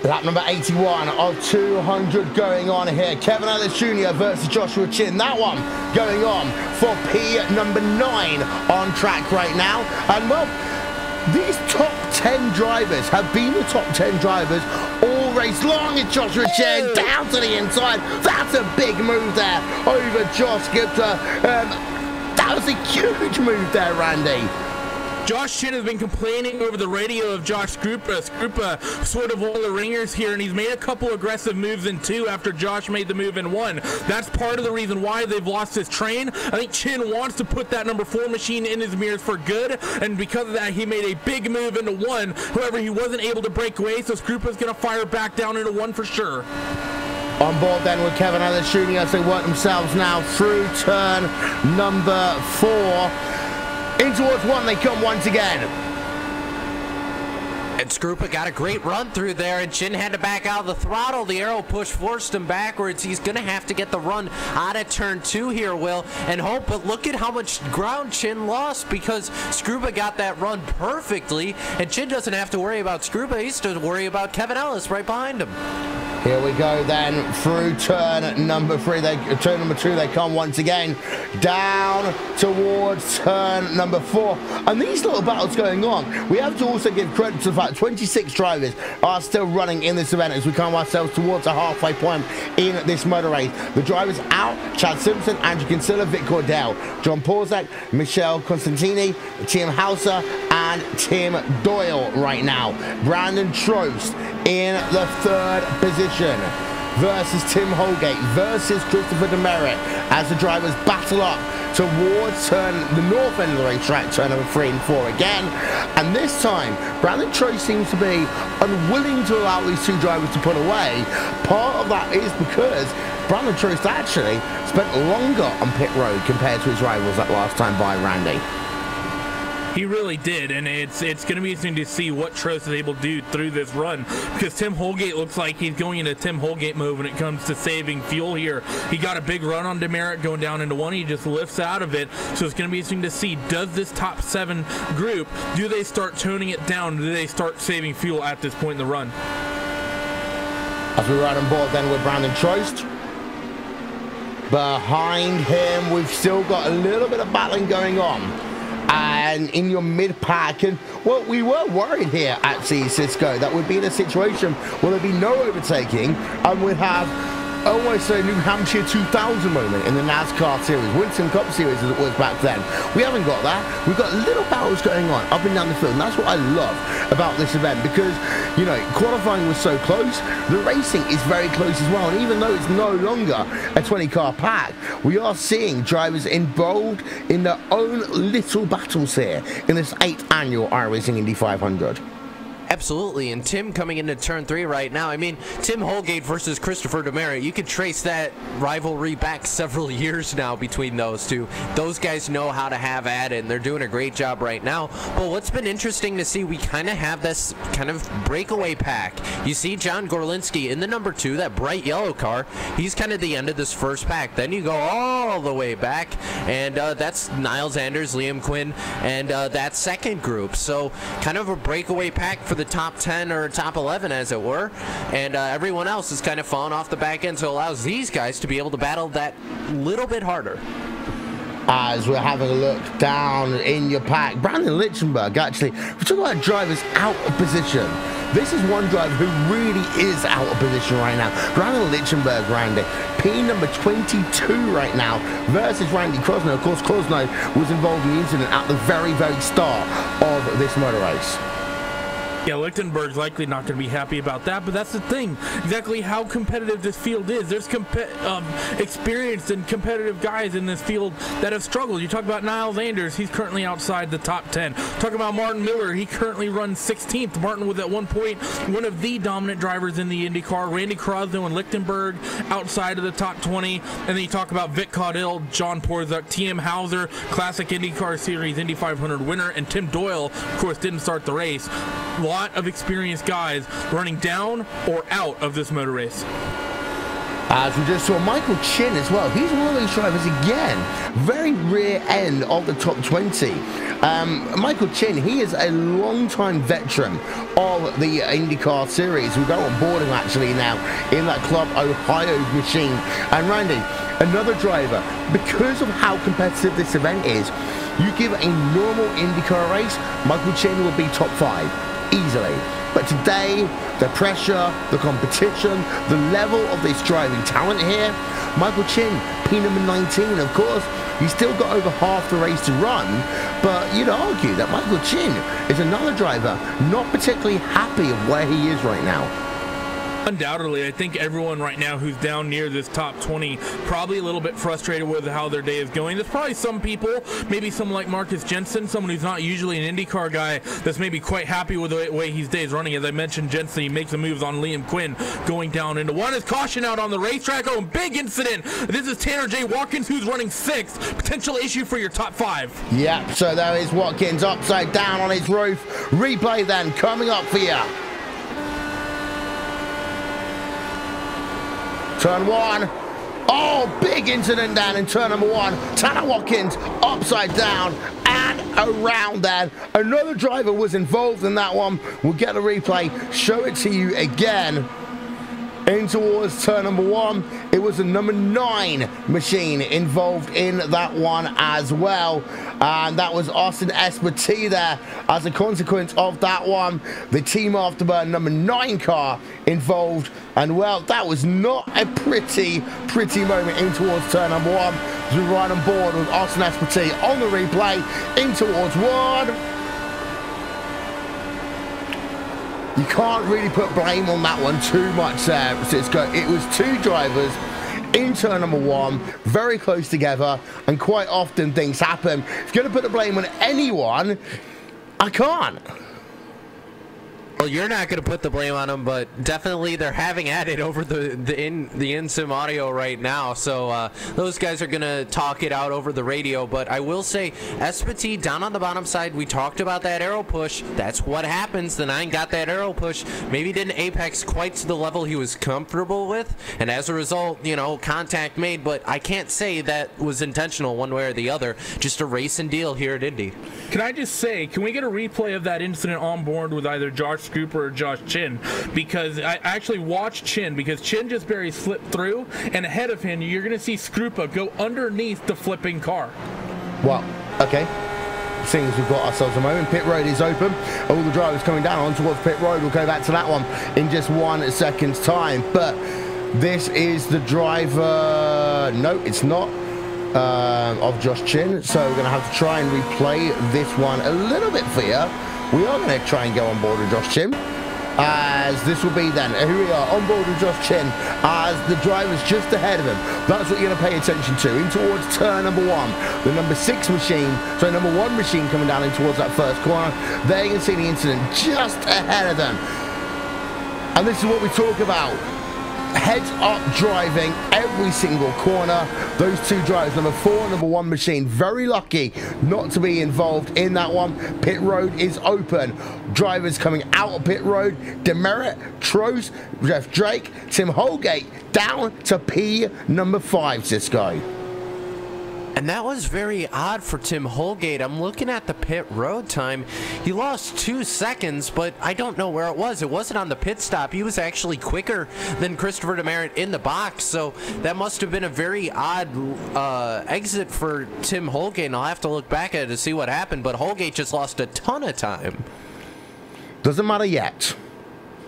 Lap number 81 of 200 going on here. Kevin Ellis Jr. versus Joshua Chin. That one going on for P number 9 on track right now. And well, these top 10 drivers have been the top 10 drivers all race long. It's Joshua Chin down to the inside. That's a big move there over Josh Gupta. That was a huge move there, Randy. Josh Chin has been complaining over the radio of Josh Krupa. Krupa sort of one of the ringers here, and he's made a couple aggressive moves in 2 after Josh made the move in 1. That's part of the reason why they've lost his train. I think Chin wants to put that number 4 machine in his mirrors for good, and because of that, he made a big move into 1. However, he wasn't able to break away, so Krupa's going to fire back down into 1 for sure. On board then with Kevin Ellis Jr. as they work themselves now through turn number 4. In towards 1 they come once again. And Skrupa got a great run through there, and Chin had to back out of the throttle. The aero push forced him backwards. He's going to have to get the run out of turn 2 here, Will, and hope. But look at how much ground Chin lost because Skrupa got that run perfectly, and Chin doesn't have to worry about Skrupa. He's to worry about Kevin Ellis right behind him. Here we go then through turn number 3. Turn number 2 they come once again down towards turn number 4. And these little battles going on, we have to also give credit to the fact 26 drivers are still running in this event as we come ourselves towards a halfway point in this motor race. The drivers out: Chad Simpson, Andrew Kinsella, Vic Cordell, John Porzak, Michelle Constantini, Tim Hauser, and Tim Doyle right now. Brandon Truss in the 3rd position versus Tim Holgate versus Christopher Demerit as the drivers battle up towards the north end of the racetrack, turn number 3 and 4 again. And this time, Brandon Truss seems to be unwilling to allow these 2 drivers to pull away. Part of that is because Brandon Truss actually spent longer on pit road compared to his rivals that last time by, Randy. He really did, and it's going to be interesting to see what Truss is able to do through this run because Tim Holgate looks like he's going into Tim Holgate mode when it comes to saving fuel here. He got a big run on Demerit going down into 1. He just lifts out of it, so it's going to be interesting to see, does this top 7 group, do they start toning it down? Do they start saving fuel at this point in the run? As we ride on board then with Brandon Truss. Behind him, we've still got a little bit of battling going on. And in your mid-pack, and well, we were worried here at Cisco that we'd be in a situation where there'd be no overtaking and we'd have almost a New Hampshire 2000 moment in the NASCAR series, Winston Cup series as it was back then. We haven't got that. We've got little battles going on up and down the field, and that's what I love about this event, because, you know, qualifying was so close, the racing is very close as well, and even though it's no longer a 20-car pack, we are seeing drivers involved in their own little battles here in this 8th annual iRacing Indy 500. Absolutely, and Tim coming into turn 3 right now. I mean, Tim Holgate versus Christopher Demare, you could trace that rivalry back several years now between those two. Those guys know how to have at it, and they're doing a great job right now. But what's been interesting to see, we kind of have this kind of breakaway pack. You see John Gorlinski in the number 2, that bright yellow car. He's kind of the end of this first pack. Then you go all the way back, and that's Niles Anders, Liam Quinn, and that second group. So kind of a breakaway pack for the top 10 or top 11, as it were, and everyone else is kind of falling off the back end, so it allows these guys to be able to battle that little bit harder. As we're having a look down in your pack, Brandon Lichtenberg, actually, we're talking about drivers out of position. This is one driver who really is out of position right now. Brandon Lichtenberg, Randy, P number 22 right now versus Randy Krosno. Of course, Krosno was involved in the incident at the very, very start of this motor race. Yeah, Lichtenberg's likely not going to be happy about that, but that's the thing. Exactly how competitive this field is. There's experienced and competitive guys in this field that have struggled. You talk about Niles Anders, he's currently outside the top 10. Talk about Martin Miller, he currently runs 16th. Martin was at one point one of the dominant drivers in the IndyCar. Randy Krosno and Lichtenberg outside of the top 20. And then you talk about Vic Caudill, John Porzuk, TM Hauser, Classic IndyCar Series Indy 500 winner, and Tim Doyle, of course, didn't start the race. Lot of experienced guys running down or out of this motor race. As we just saw Michael Chin as well, he's one of those drivers again, very rear end of the top 20. Michael Chin, he is a long-time veteran of the IndyCar series. We go on board him actually now in that Club Ohio machine. And Randy, another driver, because of how competitive this event is, you give a normal IndyCar race, Michael Chin will be top 5. Easily. But today, the pressure, the competition, the level of this driving talent here, Michael Chin, P number 19, of course, he's still got over half the race to run, but you'd argue that Michael Chin is another driver not particularly happy of where he is right now. Undoubtedly, I think everyone right now who's down near this top 20 probably a little bit frustrated with how their day is going. There's probably some people, maybe someone like Marcus Jensen, someone who's not usually an IndyCar guy, that's maybe quite happy with the way his day is running. As I mentioned, Jensen, he makes the moves on Liam Quinn going down into one. Is caution out on the racetrack. Oh, big incident. This is Tanner J. Watkins, who's running 6th. Potential issue for your top 5. Yep, so there is Watkins upside down on his roof. Replay then coming up for you. Turn 1. Oh, big incident down in turn number 1. Tanner Watkins upside down and around there. Another driver was involved in that one. We'll get a replay, show it to you again. In towards turn number 1, it was a number 9 machine involved in that one as well, and that was Austin Espartee there. As a consequence of that one, the Team Afterburn number 9 car involved, and well, that was not a pretty moment in towards turn number 1. We're right on board with Austin Espartee on the replay in towards 1. You can't really put blame on that one too much there, Cisco. It was 2 drivers in turn number 1, very close together, and quite often things happen. If you're going to put the blame on anyone, I can't. Well, you're not going to put the blame on them, but definitely they're having at it over the in-sim audio right now. So those guys are going to talk it out over the radio. But I will say, Espartee down on the bottom side, we talked about that arrow push. That's what happens. The 9 got that arrow push. Maybe didn't apex quite to the level he was comfortable with. And as a result, you know, contact made. But I can't say that was intentional one way or the other. Just a race and deal here at Indy. Can I just say, can we get a replay of that incident on board with either Josh Scooper or Josh Chin? Because I actually watched Chin, because Chin just barely slipped through, and ahead of him you're going to see Scrupa go underneath the flipping car. Well, okay. Seeing as we've got ourselves a moment, pit road is open. All the drivers coming down on towards pit road. We'll go back to that one in just 1 second's time. But This is the driver. No, it's not. Of Josh Chin. So we're going to have to try and replay this one a little bit for you. We are going to try and go on board with Josh Chin. As this will be then, here we are on board with Josh Chin as the driver's just ahead of him. That's what you're going to pay attention to. In towards turn number 1, the number 6 machine, so number 1 machine coming down in towards that first corner. There you can see the incident just ahead of them. And this is what we talk about. Heads up driving every single corner. Those two drivers, number 4 and number 1 machine, very lucky not to be involved in that one. Pit road is open. Drivers coming out of pit road: Demerit, Trost, Jeff Drake, Tim Holgate down to P number 5, Cisco. And that was very odd for Tim Holgate. I'm looking at the pit road time. He lost 2 seconds, but I don't know where it was. It wasn't on the pit stop. He was actually quicker than Christopher Demerit in the box, so that must have been a very odd exit for Tim Holgate, and I'll have to look back at it to see what happened, but Holgate just lost a ton of time. Doesn't matter yet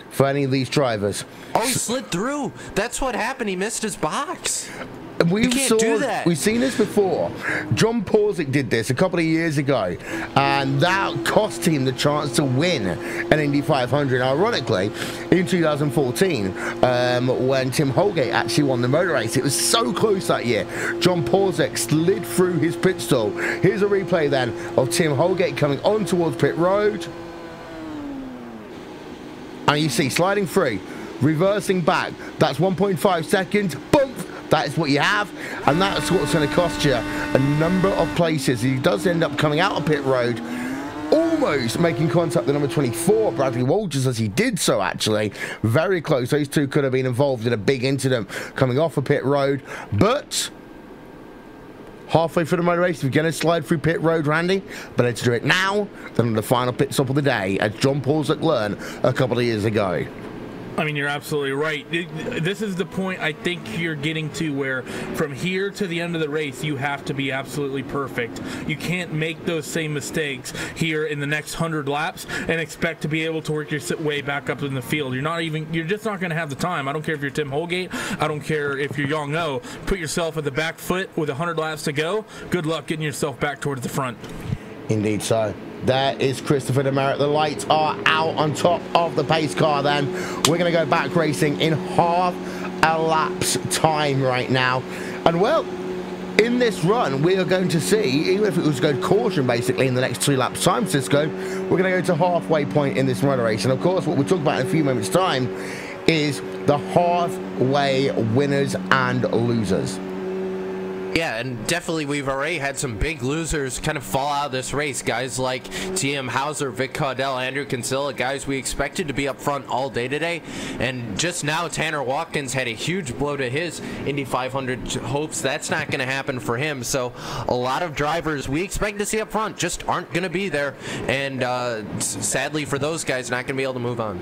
for any of these drivers. Oh, he slid through. That's what happened. He missed his box. We've seen this before. John Porzick did this a couple of years ago, and that cost him the chance to win an Indy 500. Ironically, in 2014, when Tim Holgate actually won the motor race, it was so close that year. John Porzick slid through his pit stall. Here's a replay then of Tim Holgate coming on towards pit road. And you see sliding through, reversing back. That's 1.5 seconds. Bump. That is what you have, and that's what's going to cost you a number of places. He does end up coming out of pit road, almost making contact with number 24, Bradley Walters, as he did so, actually. Very close. Those two could have been involved in a big incident coming off of pit road, but halfway through the motor race, if you're going to slide through pit road, Randy, better to do it now than the final pit stop of the day, as John Porzick learned a couple of years ago. I mean, you're absolutely right. This is the point I think you're getting to, where from here to the end of the race, you have to be absolutely perfect. You can't make those same mistakes here in the next 100 laps and expect to be able to work your way back up in the field. You're just not going to have the time. I don't care if you're Tim Holgate. I don't care if you're Yang O. Put yourself at the back foot with 100 laps to go. Good luck getting yourself back towards the front. Indeed so. There is Christopher Demerit. The lights are out on top of the pace car then. We're going to go back racing in half a lap's time right now. And well, in this run, we are going to see, even if it was go caution basically in the next 2 laps time, Cisco, we're going to go to halfway point in this run race. And of course, what we'll talk about in a few moments time is the halfway winners and losers. Yeah, and definitely we've already had some big losers kind of fall out of this race. Guys like T.M. Hauser, Vic Caudell, Andrew Kinsella, guys we expected to be up front all day today. And just now, Tanner Watkins had a huge blow to his Indy 500 hopes. That's not going to happen for him. So a lot of drivers we expect to see up front just aren't going to be there. And sadly for those guys, not going to be able to move on.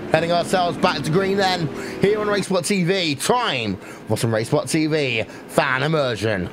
Heading ourselves back to green then, here on RaceSpotTV. Time for some RaceSpotTV fan immersion.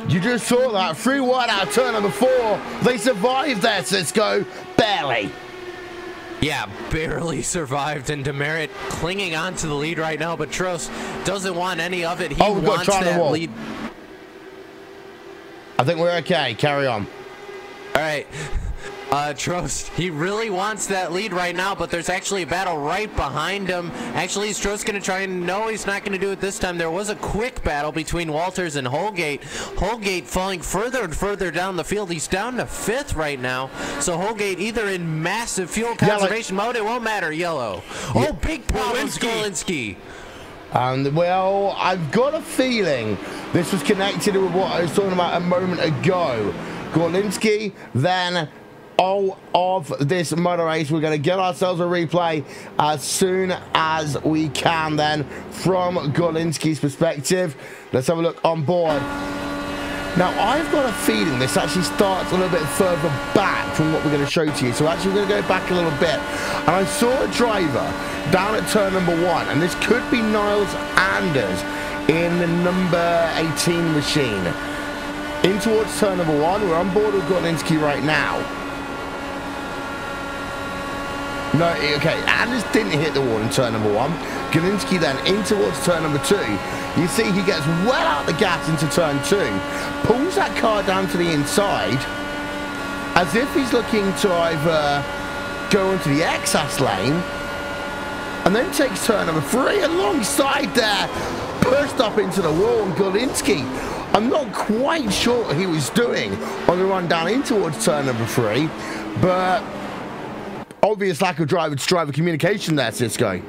You just saw that, 3 wide out turn number 4. They survived there, Cisco, barely. Yeah, barely survived, and Demerit clinging on to the lead right now, but Trost doesn't want any of it. He wants that lead. I think we're okay. Carry on. All right. Trost, he really wants that lead right now, but there's actually a battle right behind him. Actually, is Trost going to try and... No, he's not going to do it this time. There was a quick battle between Walters and Holgate. Holgate falling further and further down the field. He's down to 5th right now. So Holgate either in massive fuel conservation mode, it won't matter, yellow. Yeah. Oh, big problems, Gorlinski. And, well, I've got a feeling this was connected with what I was talking about a moment ago. Gorlinski, then... all of this motor race. We're going to get ourselves a replay as soon as we can then from Gorlinski's perspective. Let's have a look on board. Now, I've got a feeling this actually starts a little bit further back from what we're going to show to you. So actually, we're going to go back a little bit. And I saw a driver down at turn number 1, and this could be Niles Anders in the number 18 machine. In towards turn number 1, we're on board with Gorlinski right now. No, okay, Anders didn't hit the wall in turn number 1. Gorlinski then in towards turn number 2. You see he gets well out the gas into turn 2. Pulls that car down to the inside. As if he's looking to either go into the excess lane. And then takes turn number 3 alongside there. Pushed up into the wall, and Gorlinski, I'm not quite sure what he was doing on the run down in towards turn number 3. But... obvious lack of driver-to-driver communication there, Cisco.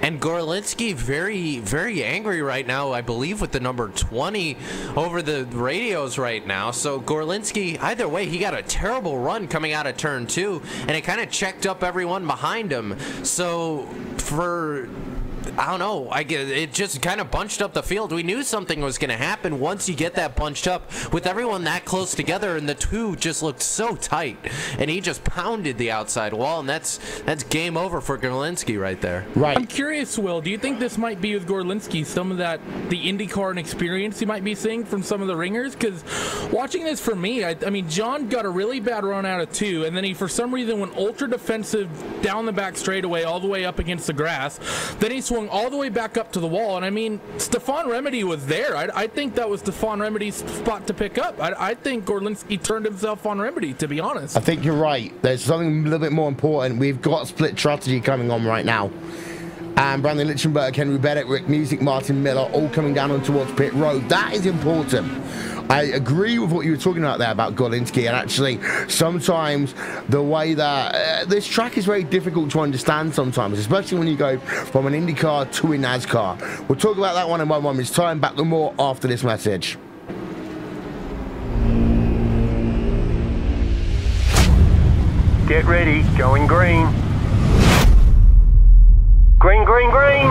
And Gorlinski very, very angry right now, I believe, with the number 20 over the radios right now. So Gorlinski, either way, he got a terrible run coming out of turn 2, and it kind of checked up everyone behind him. So for... I don't know. It just kind of bunched up the field. We knew something was going to happen once you get that bunched up with everyone that close together, and the two just looked so tight. And he just pounded the outside wall, and that's game over for Gorlinski right there. Right. I'm curious, Will. Do you think this might be with Gorlinski some of that the IndyCar and experience you might be seeing from some of the ringers? Because watching this for me, I mean, John got a really bad run out of 2, and then he for some reason went ultra defensive down the back straightaway all the way up against the grass. Then he swung all the way back up to the wall, and I mean, Stefan Remedy was there. I think that was Stefan Remedy's spot to pick up. I think Gorlinski turned himself on Remedy, to be honest. I think you're right. There's something a little bit more important. We've got split strategy coming on right now. And Brandon Lichtenberg, Henry Bennett, Rick Music, Martin Miller, all coming down on towards pit road. That is important. I agree with what you were talking about there about Gorlinski, and actually sometimes the way that this track is very difficult to understand sometimes, especially when you go from an IndyCar to a NASCAR. We'll talk about that one in 1 moment's time. Back with more after this message. Get ready, going green. Green, green, green.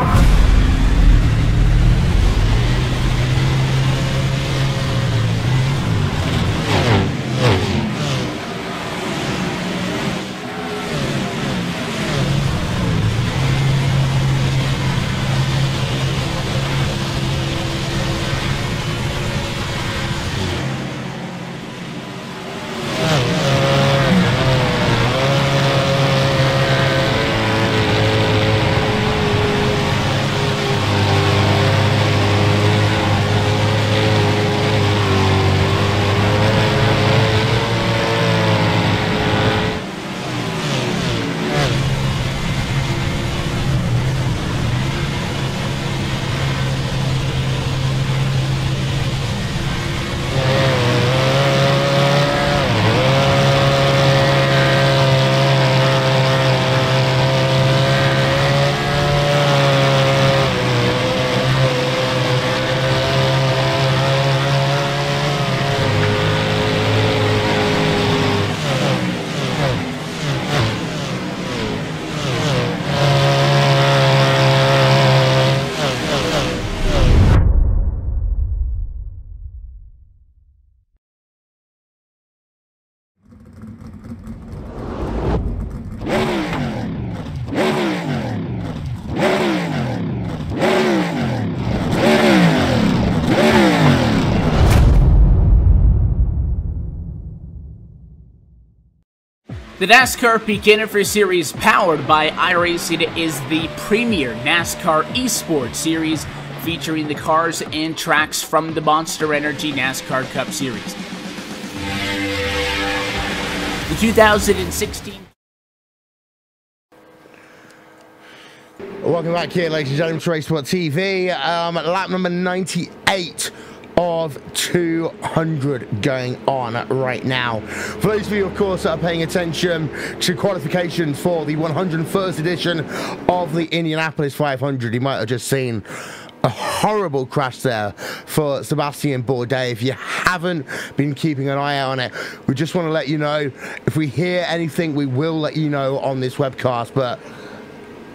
The NASCAR Beginner for Series powered by iRacing is the premier NASCAR esports series featuring the cars and tracks from the Monster Energy NASCAR Cup Series. The 2016... Welcome back here, ladies and gentlemen, to RaceSpotTV. Lap number 98 of 200 going on right now. For those of you, of course, that are paying attention to qualifications for the 101st edition of the Indianapolis 500, you might have just seen a horrible crash there for Sebastian Bourdais. If you haven't been keeping an eye out on it, we just want to let you know. If we hear anything, we will let you know on this webcast, but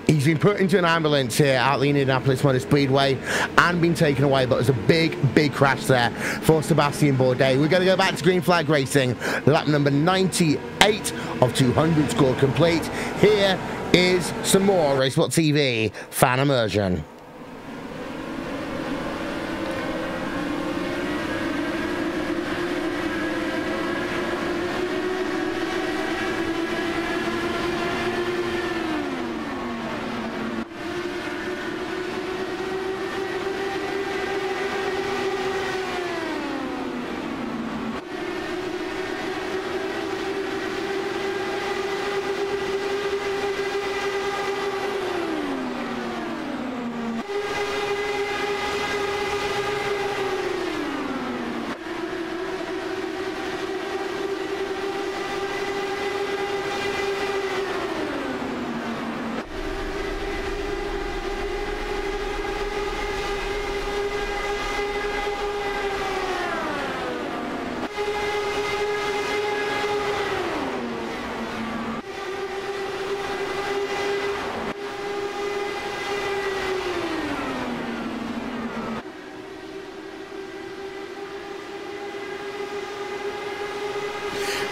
he's been put into an ambulance here at the Indianapolis Motor Speedway and been taken away, but there's a big crash there for Sebastian Bourdais. We're going to go back to green flag racing. Lap number 98 of 200 score complete. Here is some more RaceSpotTV fan immersion.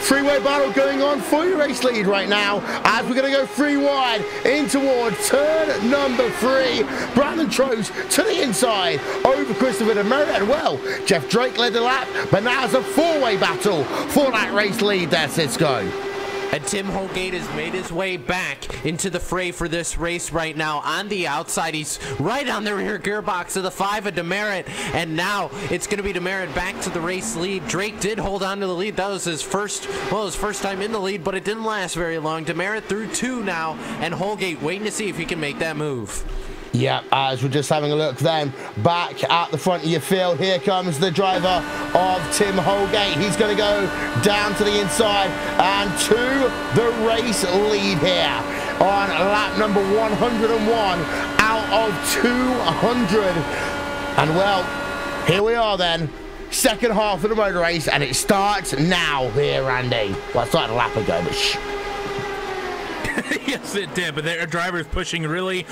Freeway battle going on for your race lead right now as we're going to go free wide in towards turn number 3. Brandon Trost to the inside over Christopher DeMeritt, and well, Jeff Drake led the lap, but now it's a four-way battle for that race lead there, Cisco. And Tim Holgate has made his way back into the fray for this race right now. On the outside, he's right on the rear gearbox of the 5 of DeMeritt. And now it's going to be DeMeritt back to the race lead. Drake did hold on to the lead. That was his first time in the lead, but it didn't last very long. DeMeritt through 2 now, and Holgate waiting to see if he can make that move. Yeah, as we're just having a look then, back at the front of your field, here comes the driver of Tim Holgate. He's going to go down to the inside and to the race lead here on lap number 101 out of 200. And well, here we are then, second half of the motor race, and it starts now here, Randy. Well, it started a lap ago, but shh. Yes, it did, but their driver's pushing really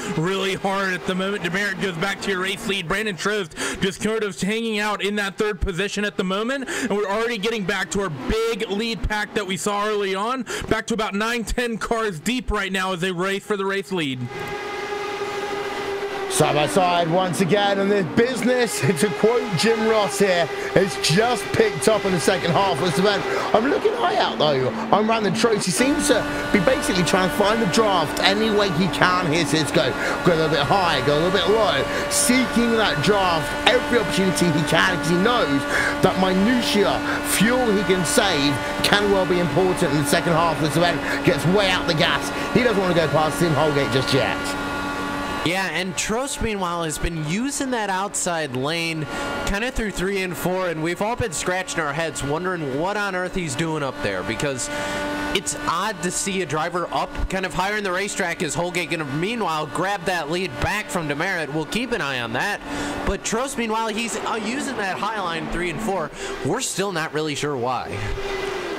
hard at the moment. DeMeritt goes back to your race lead. Brandon Trost just sort of hanging out in that 3rd position at the moment, and we're already getting back to our big lead pack that we saw early on, back to about 9-10 cars deep right now as they race for the race lead. Side by side once again, and this business, to quote Jim Ross here, it's just picked up in the second half of this event. I'm looking high out though on Brandon Trost. He seems to be basically trying to find the draft any way he can here, Cisco. Go a little bit high, go a little bit low, seeking that draft every opportunity he can, because he knows that minutiae fuel he can save can well be important in the second half of this event. Gets way out the gas. He doesn't want to go past Tim Holgate just yet. Yeah, and Trost, meanwhile, has been using that outside lane kind of through 3 and 4, and we've all been scratching our heads wondering what on earth he's doing up there, because it's odd to see a driver up kind of higher in the racetrack. Is Holgate going to, meanwhile, grab that lead back from DeMeritt? We'll keep an eye on that. But Trost, meanwhile, he's using that high line 3 and 4. We're still not really sure why.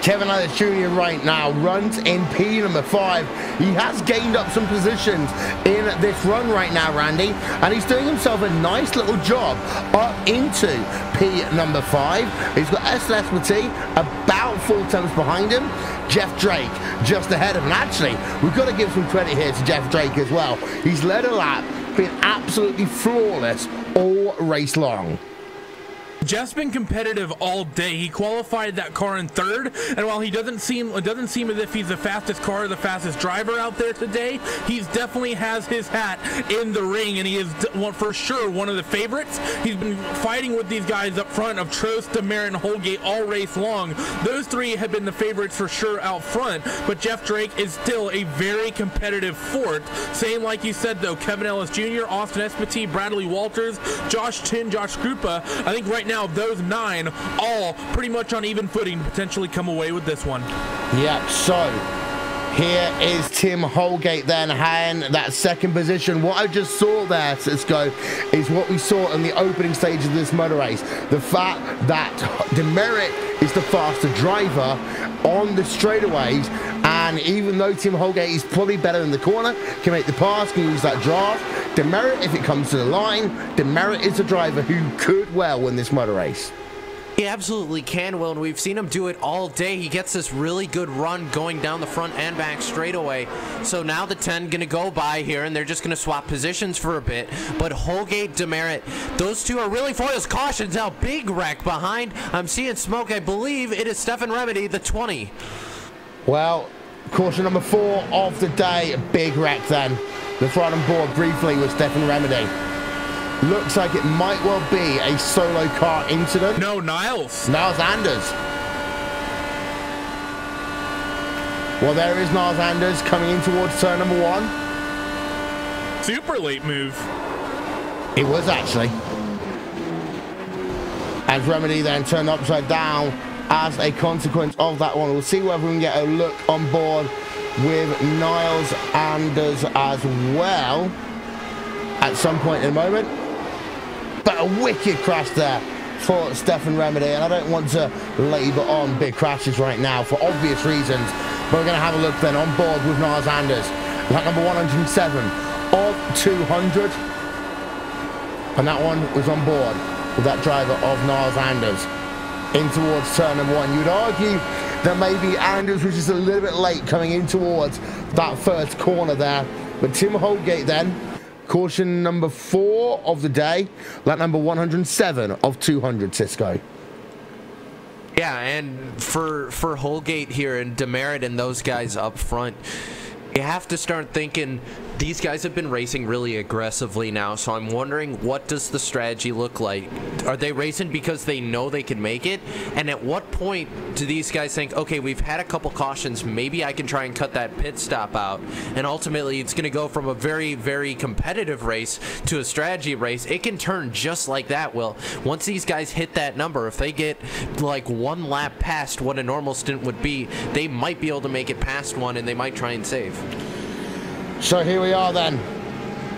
Kevin Ellis Jr. right now runs in P number 5. He has gained up some positions in this run right now, Randy, and he's doing himself a nice little job up into P number 5. He's got S. Lesperty about 4 tenths behind him. Jeff Drake just ahead of him. And actually, we've got to give some credit here to Jeff Drake as well. He's led a lap, been absolutely flawless all race long. Jeff's been competitive all day. He qualified that car in third, and while it doesn't seem as if he's the fastest car or the fastest driver out there today, he's definitely has his hat in the ring, and he is for sure one of the favorites. He's been fighting with these guys up front of Trost, Demerit, and Holgate all race long. Those three have been the favorites for sure out front, but Jeff Drake is still a very competitive fourth. Same like you said though, Kevin Ellis Jr., Austin Espity, Bradley Walters, Josh Chin, Josh Krupa. I think right now those 9 all pretty much on even footing to potentially come away with this one. Yep, so here is Tim Holgate then having that second position. What I just saw there, Cisco, is what we saw in the opening stage of this motor race. The fact that Demerit is the faster driver on the straightaways, and even though Tim Holgate is probably better in the corner, can make the pass, can use that draft, Demerit, if it comes to the line, Demerit is a driver who could well win this motor race. He absolutely can, Will, and we've seen him do it all day. He gets this really good run going down the front and back straightaway. So now the 10 going to go by here, and they're just going to swap positions for a bit. But Holgate, Demerit, those two are really foils. Cautions now, big wreck behind. I'm seeing smoke. I believe it is Stefan Remedy, the 20. Well, caution number 4 of the day, big wreck then. Let's ride on board briefly with Stefan Remedy. Looks like it might well be a solo car incident. No, Niles. Niles Anders. Well, there is Niles Anders coming in towards turn number 1. Super late move. It was actually. As Remedy then turned upside down as a consequence of that one. We'll see whether we can get a look on board with Niles Anders as well at some point in a moment. But a wicked crash there for Stefan Remedy, and I don't want to labour on big crashes right now for obvious reasons, but we're going to have a look then on board with Niles Anders, lap number 107 of 200, and that one was on board with that driver of Niles Anders in towards turn number 1. You would argue that maybe Anders was just a little bit late coming in towards that first corner there, but Tim Holgate then, caution number 4 of the day, lap number 107 of 200, Cisco. Yeah, and for Holgate here and Demerit and those guys up front, you have to start thinking these guys have been racing really aggressively now, so I'm wondering, what does the strategy look like? Are they racing because they know they can make it? And at what point do these guys think, okay, we've had a couple cautions, maybe I can try and cut that pit stop out? And ultimately, it's going to go from a very, very competitive race to a strategy race. It can turn just like that, Will. Once these guys hit that number, if they get like 1 lap past what a normal stint would be, they might be able to make it past 1, and they might try and save. So here we are then,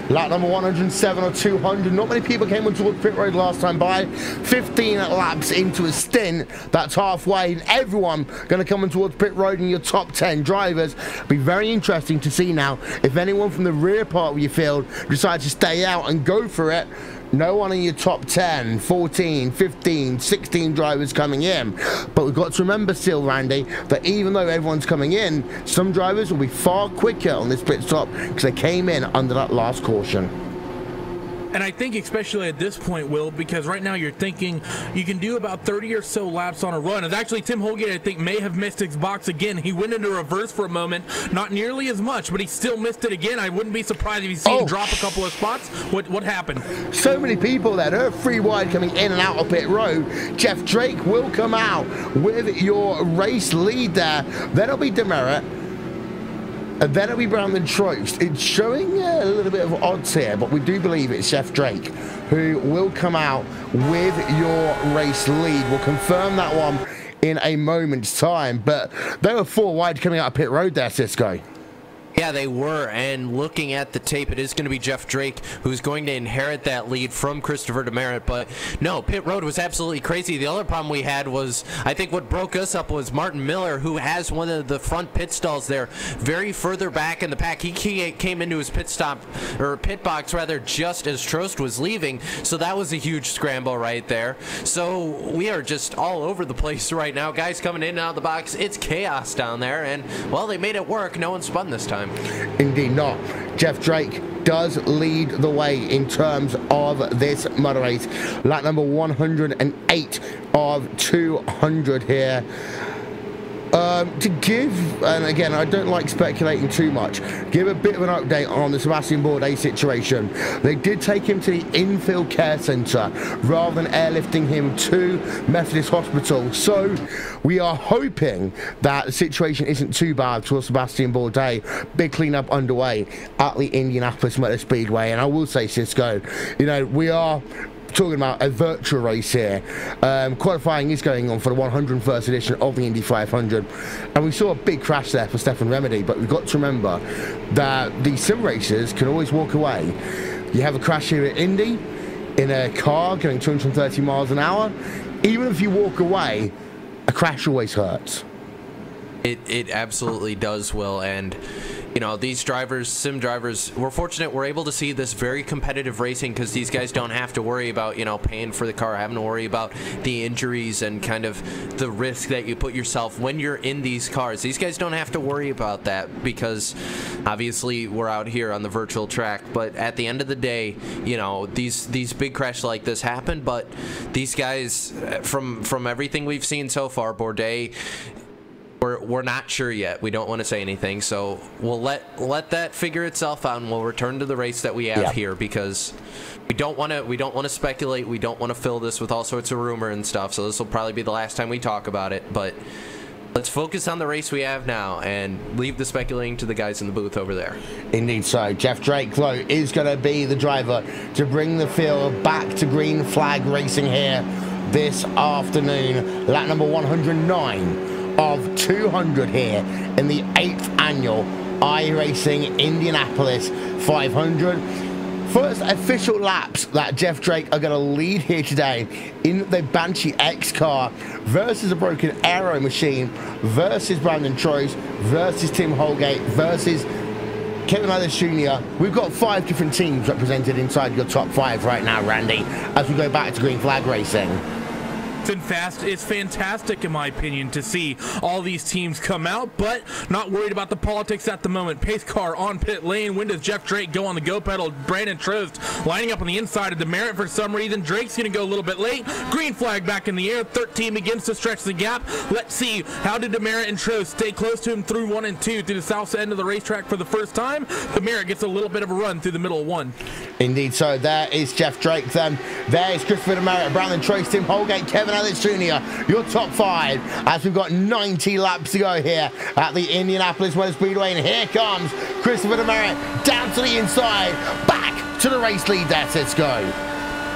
lap number 107 or 200. Not many people came on towards pit road last time by. 15 laps into a stint, that's halfway, and everyone going to come on towards pit road in your top 10 drivers. It'll be very interesting to see now if anyone from the rear part of your field decides to stay out and go for it. No one in your top 10, 14, 15, 16 drivers coming in. But we've got to remember still, Randy, that even though everyone's coming in, some drivers will be far quicker on this pit stop because they came in under that last caution. And I think especially at this point, Will, because right now you're thinking you can do about 30 or so laps on a run. And actually, Tim Holgate, I think, may have missed his box again. He went into reverse for a moment, not nearly as much, but he still missed it again. I wouldn't be surprised if you see him drop a couple of spots. What happened? So many people there. They're 3 wide coming in and out of pit road. Jeff Drake will come out with your race lead there. Then it'll be Demerit. And then it'll be Brown and Trost. It's showing a little bit of odds here, but we do believe it's Jeff Drake who will come out with your race lead. We'll confirm that one in a moment's time. But there were 4 wide coming out of pit road there, Cisco. Yeah, they were, and looking at the tape, it is going to be Jeff Drake who's going to inherit that lead from Christopher Demerit. But no, pit road was absolutely crazy. The other problem we had was, I think what broke us up was Martin Miller, who has one of the front pit stalls there, very further back in the pack. He came into his pit stop, or pit box rather, just as Trost was leaving, so that was a huge scramble right there. So we are just all over the place right now. Guys coming in and out of the box, it's chaos down there, and well, they made it work. No one spun this time. Indeed not. Jeff Drake does lead the way in terms of this motor race. Lap number 108 of 200 here. To give, and again, I don't like speculating too much, give a bit of an update on the Sebastian Bourdais situation. They did take him to the infield care centre rather than airlifting him to Methodist Hospital. So we are hoping that the situation isn't too bad for Sebastian Bourdais. Big cleanup underway at the Indianapolis Motor Speedway. And I will say, Cisco, you know, we are talking about a virtual race here. Qualifying is going on for the 101st edition of the Indy 500, and we saw a big crash there for Stefan Remedy, but we've got to remember that the sim racers can always walk away. You have a crash here at Indy in a car going 230 miles an hour. Even if you walk away, a crash always hurts. It absolutely does, Will, and you know, these drivers, sim drivers, we're fortunate we're able to see this very competitive racing because these guys don't have to worry about, you know, paying for the car, having to worry about the injuries and kind of the risk that you put yourself when you're in these cars. These guys don't have to worry about that because obviously we're out here on the virtual track, but at the end of the day, you know, these big crashes like this happen, but these guys, from everything we've seen so far, Bourdais, we're not sure yet. We don't want to say anything, so we'll let that figure itself out, and we'll return to the race that we have here because we don't want to speculate. We don't want to fill this with all sorts of rumor and stuff. So this will probably be the last time we talk about it. But let's focus on the race we have now and leave the speculating to the guys in the booth over there. Indeed so. Jeff Drake, though, is going to be the driver to bring the field back to green flag racing here this afternoon. Lap number 109. Of 200 here in the 8th annual iRacing Indianapolis 500. First official laps that Jeff Drake are going to lead here today in the Banshee X car versus a broken aero machine versus Brandon Troyes versus Tim Holgate versus Kevin Ellis Jr. We've got 5 different teams represented inside your top 5 right now, Randy, as we go back to green flag racing. It's fantastic, in my opinion, to see all these teams come out, but not worried about the politics at the moment. Pace car on pit lane. When does Jeff Drake go on the go pedal? Brandon Trost lining up on the inside of Demerit for some reason. Drake's going to go a little bit late. Green flag back in the air. 13 begins to stretch the gap. Let's see, how did Demerit and Trost stay close to him through 1 and 2 through the south end of the racetrack for the first time? Demerit gets a little bit of a run through the middle of 1. Indeed so. There is Jeff Drake then. There is Christopher Demerit, Brandon Trost, Tim Holgate, Kevin Ellis Jr., your top 5, as we've got 90 laps to go here at the Indianapolis Motor Speedway. And here comes Christopher Demerit down to the inside, back to the race lead there, Cisco.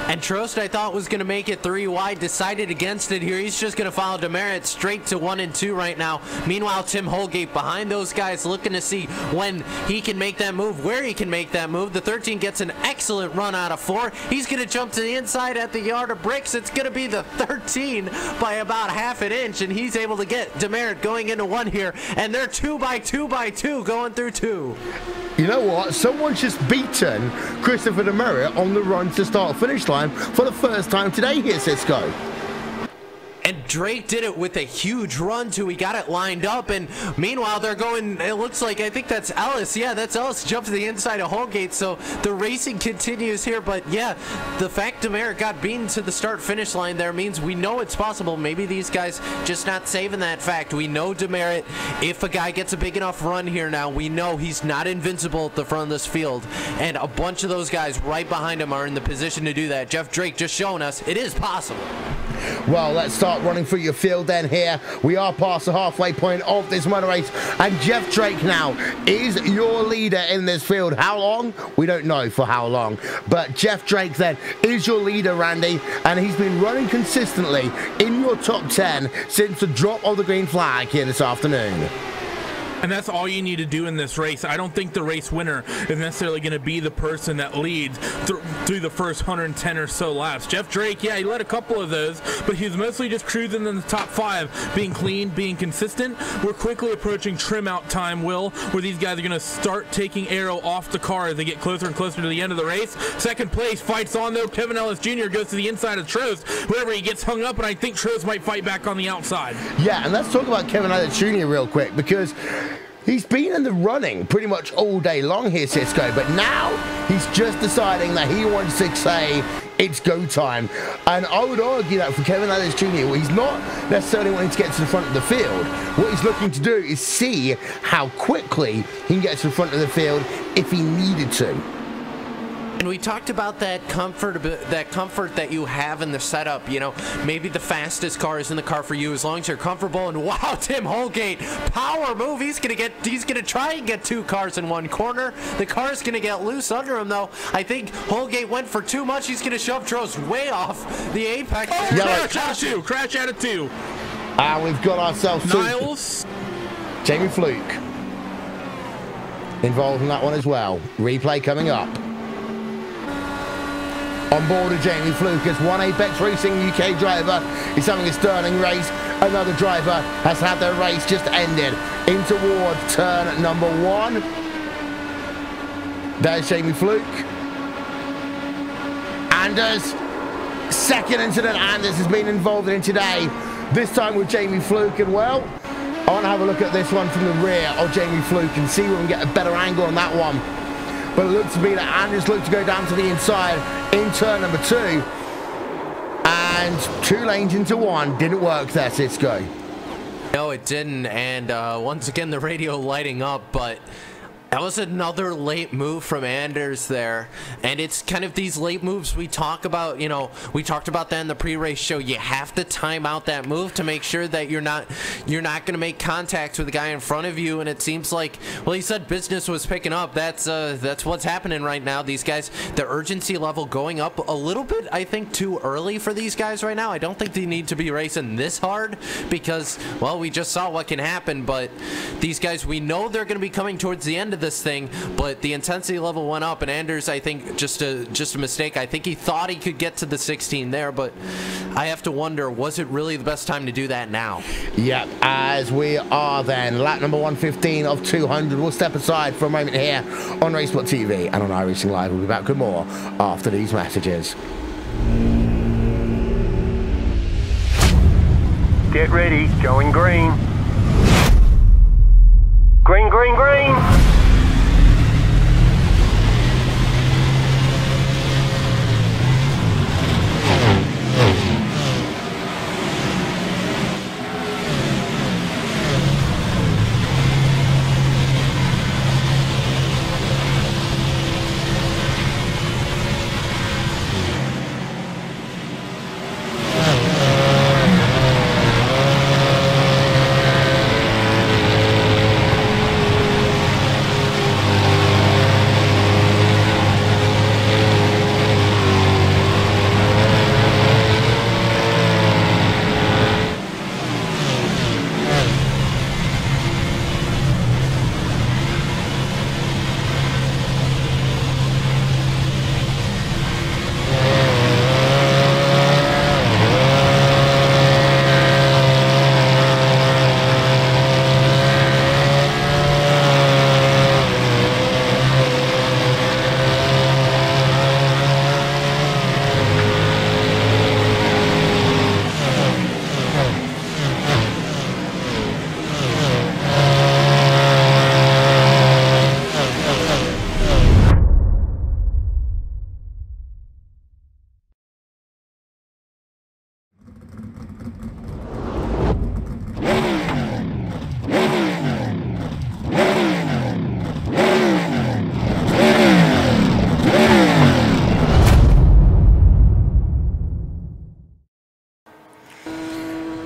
And Trost, I thought, was going to make it 3 wide, decided against it here. He's just going to follow Demerit straight to 1 and 2 right now. Meanwhile, Tim Holgate behind those guys, looking to see when he can make that move, where he can make that move. The 13 gets an excellent run out of 4. He's going to jump to the inside at the yard of bricks. It's going to be the 13 by about half an inch, and he's able to get Demerit going into 1 here. And they're 2 by 2 by 2 going through 2. You know what? Someone's just beaten Christopher Demerit on the run to start-finish line for the first time today here, Cisco. And Drake did it with a huge run, too. He got it lined up, and meanwhile, they're going, it looks like, I think that's Ellis. Yeah, that's Ellis. Jumped to the inside of Holgate, so the racing continues here. But, yeah, the fact Demerit got beaten to the start-finish line there means we know it's possible. Maybe these guys just not saving that fact. We know Demerit, if a guy gets a big enough run here now, we know he's not invincible at the front of this field. And a bunch of those guys right behind him are in the position to do that. Jeff Drake just showing us it is possible. Well, let's start running through your field then here. We are past the halfway point of this motor race, and Jeff Drake now is your leader in this field. How long? We don't know for how long, but Jeff Drake then is your leader, Randy, and he's been running consistently in your top 10 since the drop of the green flag here this afternoon. And that's all you need to do in this race. I don't think the race winner is necessarily going to be the person that leads through the first 110 or so laps. Jeff Drake, yeah, he led a couple of those, but he was mostly just cruising in the top 5, being clean, being consistent. We're quickly approaching trim out time, Will, where these guys are going to start taking aero off the car as they get closer and closer to the end of the race. Second place fights on, though. Kevin Ellis Jr. goes to the inside of Trost. Wherever he gets hung up, and I think Trost might fight back on the outside. Yeah, and let's talk about Kevin Ellis Jr. real quick, because He's been in the running pretty much all day long here, Cisco, but now he's just deciding that he wants to say it's go time. And I would argue that for Kevin Ellis Jr., he's not necessarily wanting to get to the front of the field. What he's looking to do is see how quickly he can get to the front of the field if he needed to. And we talked about that comfort that you have in the setup. You know, maybe the fastest car is in the car for you as long as you're comfortable. And wow, Tim Holgate, power move. He's gonna try and get 2 cars in one corner. The car's gonna get loose under him though. I think Holgate went for too much. He's gonna shove Trost way off the apex. Oh, crash out of 2. And we've got ourselves Niles. Jamie Fluke involved in that one as well. Replay coming up. On board of Jamie Fluke as one Apex Racing UK driver is having a sterling race. Another driver has had their race just ended in towards turn number 1. There's Jamie Fluke. Anders, second incident Anders has been involved in today. This time with Jamie Fluke, and well, I want to have a look at this one from the rear of Jamie Fluke and see if we can get a better angle on that one. But it looks to be that Anders looked to go down to the inside in turn number 2. And 2 lanes into 1. Didn't work there, Cisco. No, it didn't. And once again, the radio lighting up, but that was another late move from Anders there. And it's kind of these late moves we talk about, you know, we talked about that in the pre-race show. You have to time out that move to make sure that you're not going to make contact with the guy in front of you. And it seems like, well, he said business was picking up. That's what's happening right now. These guys, the urgency level going up a little bit, I think, too early for these guys right now. I don't think they need to be racing this hard because, well, we just saw what can happen. But these guys, we know they're going to be coming towards the end of this thing, but the intensity level went up, and Anders, I think, just a mistake. I think he thought he could get to the 16 there, but I have to wonder, was it really the best time to do that now? Yep, as we are then lap number 115 of 200. We'll step aside for a moment here on RaceSpotTV and on iRacingLive. We'll be back with more after these messages. Get ready, going green. Green, green, green.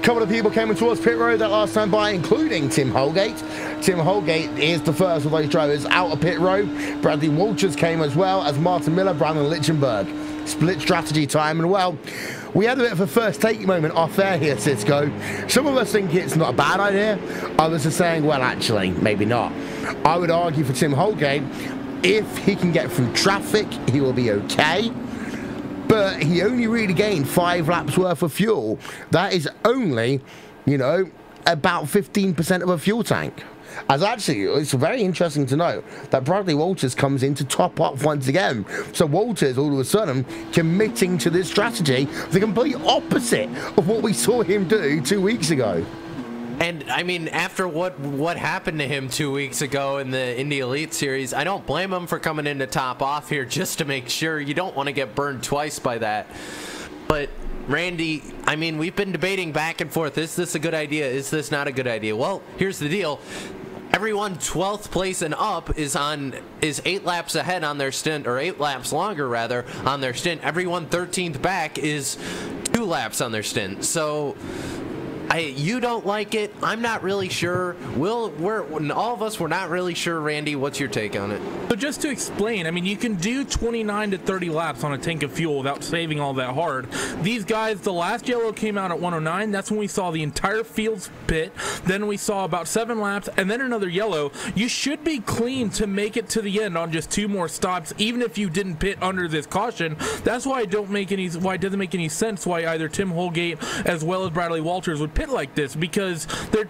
Couple of people came towards pit road that last time by, including Tim Holgate. Tim Holgate is the first of those drivers out of pit road. Bradley Walters came as well as Martin Miller, Brandon Lichtenberg. Split strategy time, and well, we had a bit of a first take moment off air here, Cisco. Some of us think it's not a bad idea. Others are saying, well, actually, maybe not. I would argue for Tim Holgate, if he can get through traffic, he will be okay. But he only really gained 5 laps worth of fuel. That is only, you know, about 15% of a fuel tank. As actually, it's very interesting to know that Bradley Walters comes in to top up once again. So Walters, all of a sudden, committing to this strategy, the complete opposite of what we saw him do 2 weeks ago. And I mean, after what happened to him 2 weeks ago in the Indy Elite Series, I don't blame him for coming in to top off here just to make sure. You don't want to get burned twice by that. But Randy, I mean, we've been debating back and forth. Is this a good idea? Is this not a good idea? Well, here's the deal. Everyone 12th place and up is 8 laps ahead on their stint, or 8 laps longer rather on their stint. Everyone 13th back is 2 laps on their stint. So you don't like it. I'm not really sure. All of us, we're not really sure. Randy, what's your take on it? So just to explain, I mean, you can do 29 to 30 laps on a tank of fuel without saving all that hard. These guys, the last yellow came out at 109. That's when we saw the entire field's pit. Then we saw about 7 laps, and then another yellow. You should be clean to make it to the end on just 2 more stops, even if you didn't pit under this caution. That's why it doesn't make any sense why either Tim Holgate as well as Bradley Walters would pit like this, because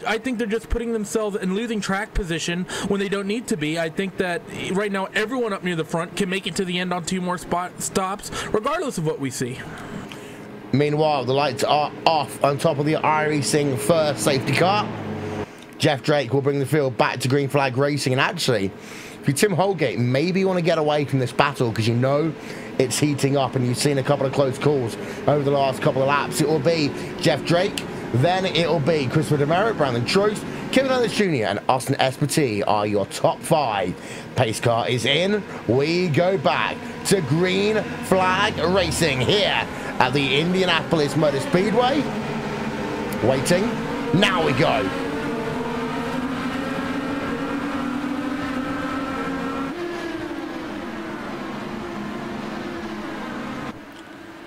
I think they're just putting themselves in losing track position when they don't need to be. I think that right now everyone up near the front can make it to the end on 2 more stops regardless of what we see. Meanwhile, the lights are off on top of the iRacing first safety car. Jeff Drake will bring the field back to green flag racing, and actually, if you're Tim Holgate, maybe you want to get away from this battle because you know it's heating up and you've seen a couple of close calls over the last couple of laps. It will be Jeff Drake, then it'll be Christopher Demerit, Brandon Trost, Kevin Ellis Jr. and Austin Espartee are your top 5. Pace car is in. We go back to green flag racing here at the Indianapolis Motor Speedway. Waiting. Now we go.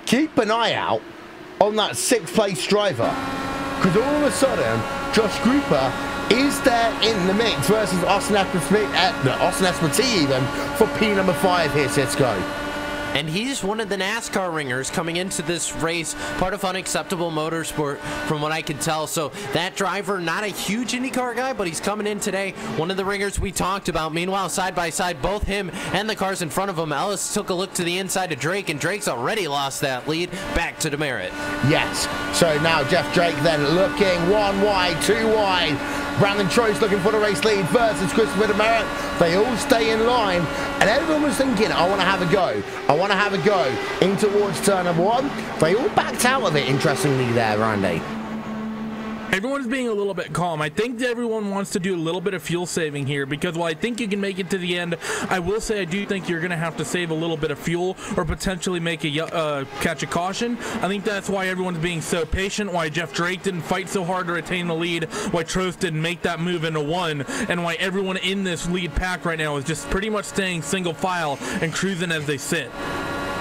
Keep an eye out on that 6th place driver, because all of a sudden Josh Grouper is there in the mix versus Austin Espartee even for P number 5 here, Cisco. And he's one of the NASCAR ringers coming into this race, part of Unacceptable Motorsport from what I can tell. So that driver, not a huge IndyCar guy, but he's coming in today, one of the ringers we talked about. Meanwhile, side by side, both him and the cars in front of him. Ellis took a look to the inside of Drake, and Drake's already lost that lead back to Demerit. Yes, so now Jeff Drake then looking 1 wide, 2 wide. Brandon Trost looking for the race lead versus Christopher Demerit. They all stay in line, and everyone was thinking, I want to have a go. I want to have a go in towards turn number 1. They all backed out of it, interestingly, there, Randy. Everyone's being a little bit calm. I think that everyone wants to do a little bit of fuel saving here because while I think you can make it to the end, I will say I do think you're going to have to save a little bit of fuel or potentially make a catch a caution. I think that's why everyone's being so patient, why Jeff Drake didn't fight so hard to retain the lead, why Trost didn't make that move into 1, and why everyone in this lead pack right now is just pretty much staying single file and cruising as they sit.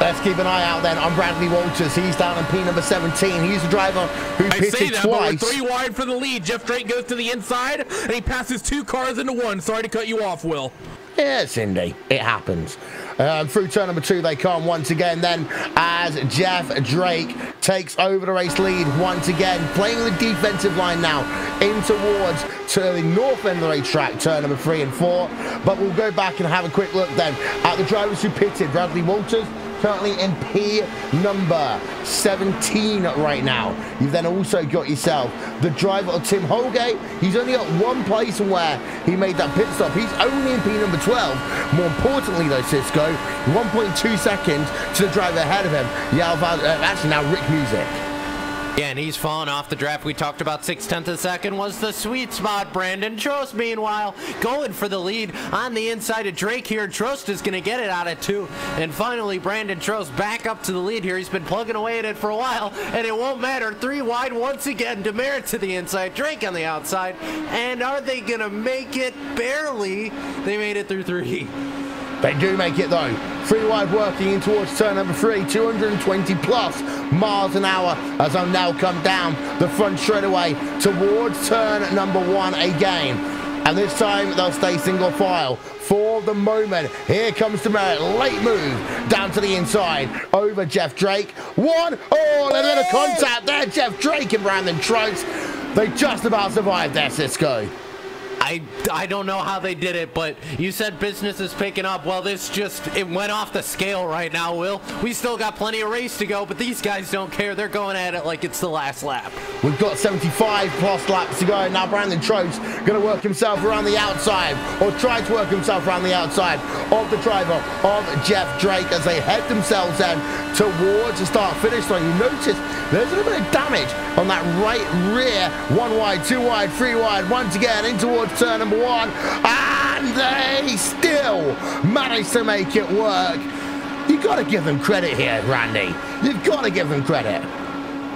Let's keep an eye out then on Bradley Walters. He's down in P number 17. He's the driver who pitted twice. But we're 3 wide for the lead. Jeff Drake goes to the inside, and he passes 2 cars into 1. Sorry to cut you off, Will. Yeah, it's Indy. It happens. Through turn number 2, they come once again then as Jeff Drake takes over the race lead once again, playing the defensive line now in towards to the north end of the racetrack, turn number 3 and 4. But we'll go back and have a quick look then at the drivers who pitted. Bradley Walters currently in P number 17 right now. You've then also got yourself the driver of Tim Holgate. He's only got 1 place from where he made that pit stop. He's only in P number 12. More importantly though, Cisco, 1.2 seconds to the driver ahead of him. Actually now Rick Music. Yeah, and he's fallen off the draft. We talked about 0.6 of a second was the sweet spot. Brandon Trost, meanwhile, going for the lead on the inside of Drake here. Trost is going to get it out of 2. And finally, Brandon Trost back up to the lead here. He's been plugging away at it for a while, and it won't matter. 3 wide once again. Demerit to the inside, Drake on the outside. And are they going to make it? Barely. They made it through 3. They do make it though. 3 wide working in towards turn number 3, 220 plus miles an hour as they'll now come down the front straightaway towards turn number 1 again. And this time they'll stay single file for the moment. Here comes Demerit, late move down to the inside over Jeff Drake. 1, oh, a little contact there. Jeff Drake and Brandon Trost. They just about survived there, Cisco. I don't know how they did it, but you said business is picking up. Well, it went off the scale right now, Will. We still got plenty of race to go, but these guys don't care. They're going at it like it's the last lap. We've got 75 plus laps to go. Now Brandon Trost going to work himself around the outside, or try to work himself around the outside of the driver of Jeff Drake as they head themselves then towards the start-finish line. You notice there's a little bit of damage on that right rear. 1 wide, 2 wide, 3 wide, once again in towards turn number 1, and they still managed to make it work. You've got to give them credit here, Randy. You've got to give them credit.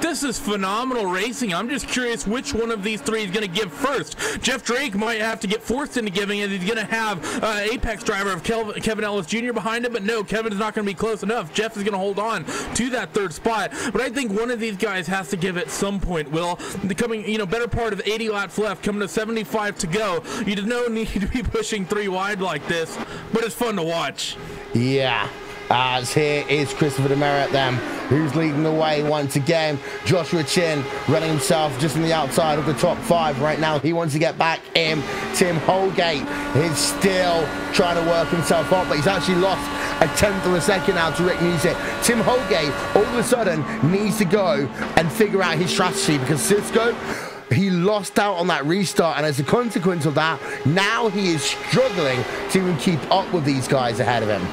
This is phenomenal racing. I'm just curious which one of these three is going to give first. Jeff Drake might have to get forced into giving it. He's going to have Apex driver of Kevin Ellis Jr. behind him, but no, Kevin is not going to be close enough. Jeff is going to hold on to that third spot, but I think one of these guys has to give at some point, Will. The coming, better part of 80 laps left, coming to 75 to go. You do no need to be pushing 3 wide like this, but it's fun to watch. Yeah. As here is Christopher Demerit then, who's leading the way once again. Joshua Chin running himself just on the outside of the top 5 right now. He wants to get back in. Tim Holgate is still trying to work himself up, but he's actually lost a 1/10 of a second now to Rick Music. Tim Holgate all of a sudden needs to go and figure out his strategy, because Cisco, he lost out on that restart, and as a consequence of that, now he is struggling to even keep up with these guys ahead of him.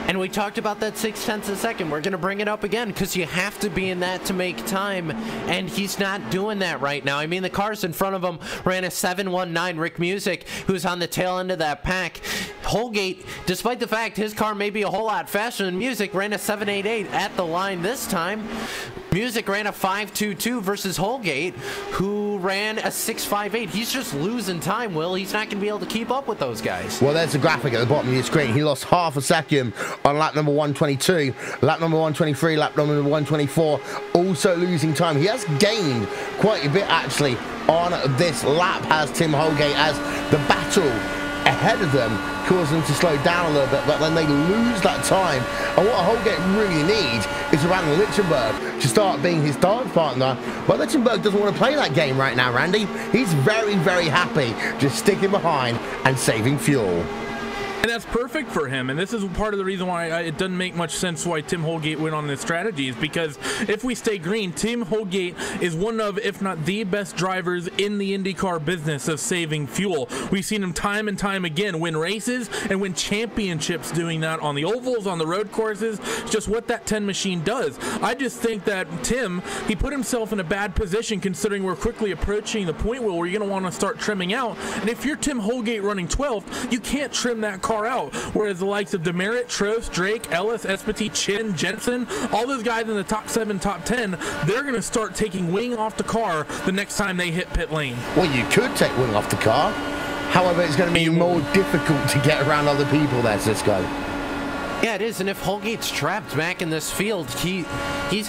And we talked about that 0.6 of a second. We're going to bring it up again because you have to be in that to make time, and he's not doing that right now. I mean, the cars in front of him ran a 7.19. Rick Music, who's on the tail end of that pack. Holgate, despite the fact his car may be a whole lot faster than Music, ran a 7.88 at the line this time. Music ran a 5.22 versus Holgate, who ran a 6.58. He's just losing time, Will. He's not going to be able to keep up with those guys. Well, there's a graphic at the bottom of your screen. He lost half a second on lap number 122, lap number 123, lap number 124, also losing time. He has gained quite a bit, actually, on this lap, has Tim Holgate, as the battle ahead of them caused them to slow down a little bit, but then they lose that time. And what Holgate really needs is Randy Lichtenberg to start being his dance partner, but Lichtenberg doesn't want to play that game right now, Randy. He's very, very happy just sticking behind and saving fuel. And that's perfect for him, and this is part of the reason why it doesn't make much sense why Tim Holgate went on this strategy, is because if we stay green, Tim Holgate is one of, if not the best drivers in the IndyCar business of saving fuel. We've seen him time and time again win races and win championships doing that on the ovals, on the road courses. It's just what that 10 machine does. I just think that Tim, he put himself in a bad position considering we're quickly approaching the point where you're going to want to start trimming out, and if you're Tim Holgate running 12th, you can't trim that car out, whereas the likes of Demerit, Trost, Drake, Ellis, Espity, Chin, Jensen, all those guys in the top 7, top 10, they're going to start taking wing off the car the next time they hit pit lane. Well, you could take wing off the car, however it's going to be more difficult to get around other people there, Cisco. Yeah, it is, and if Holgate's trapped back in this field, he's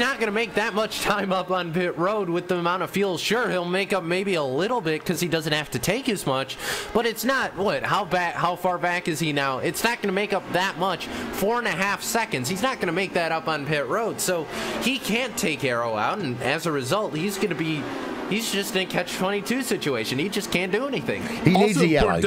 not going to make that much time up on pit road with the amount of fuel. Sure, he'll make up maybe a little bit because he doesn't have to take as much, but it's not, how far back is he now? It's not going to make up that much. 4.5 seconds. He's not going to make that up on pit road, so he can't take Arrow out, and as a result, he's just in a catch-22 situation. He just can't do anything. He needs a yellow.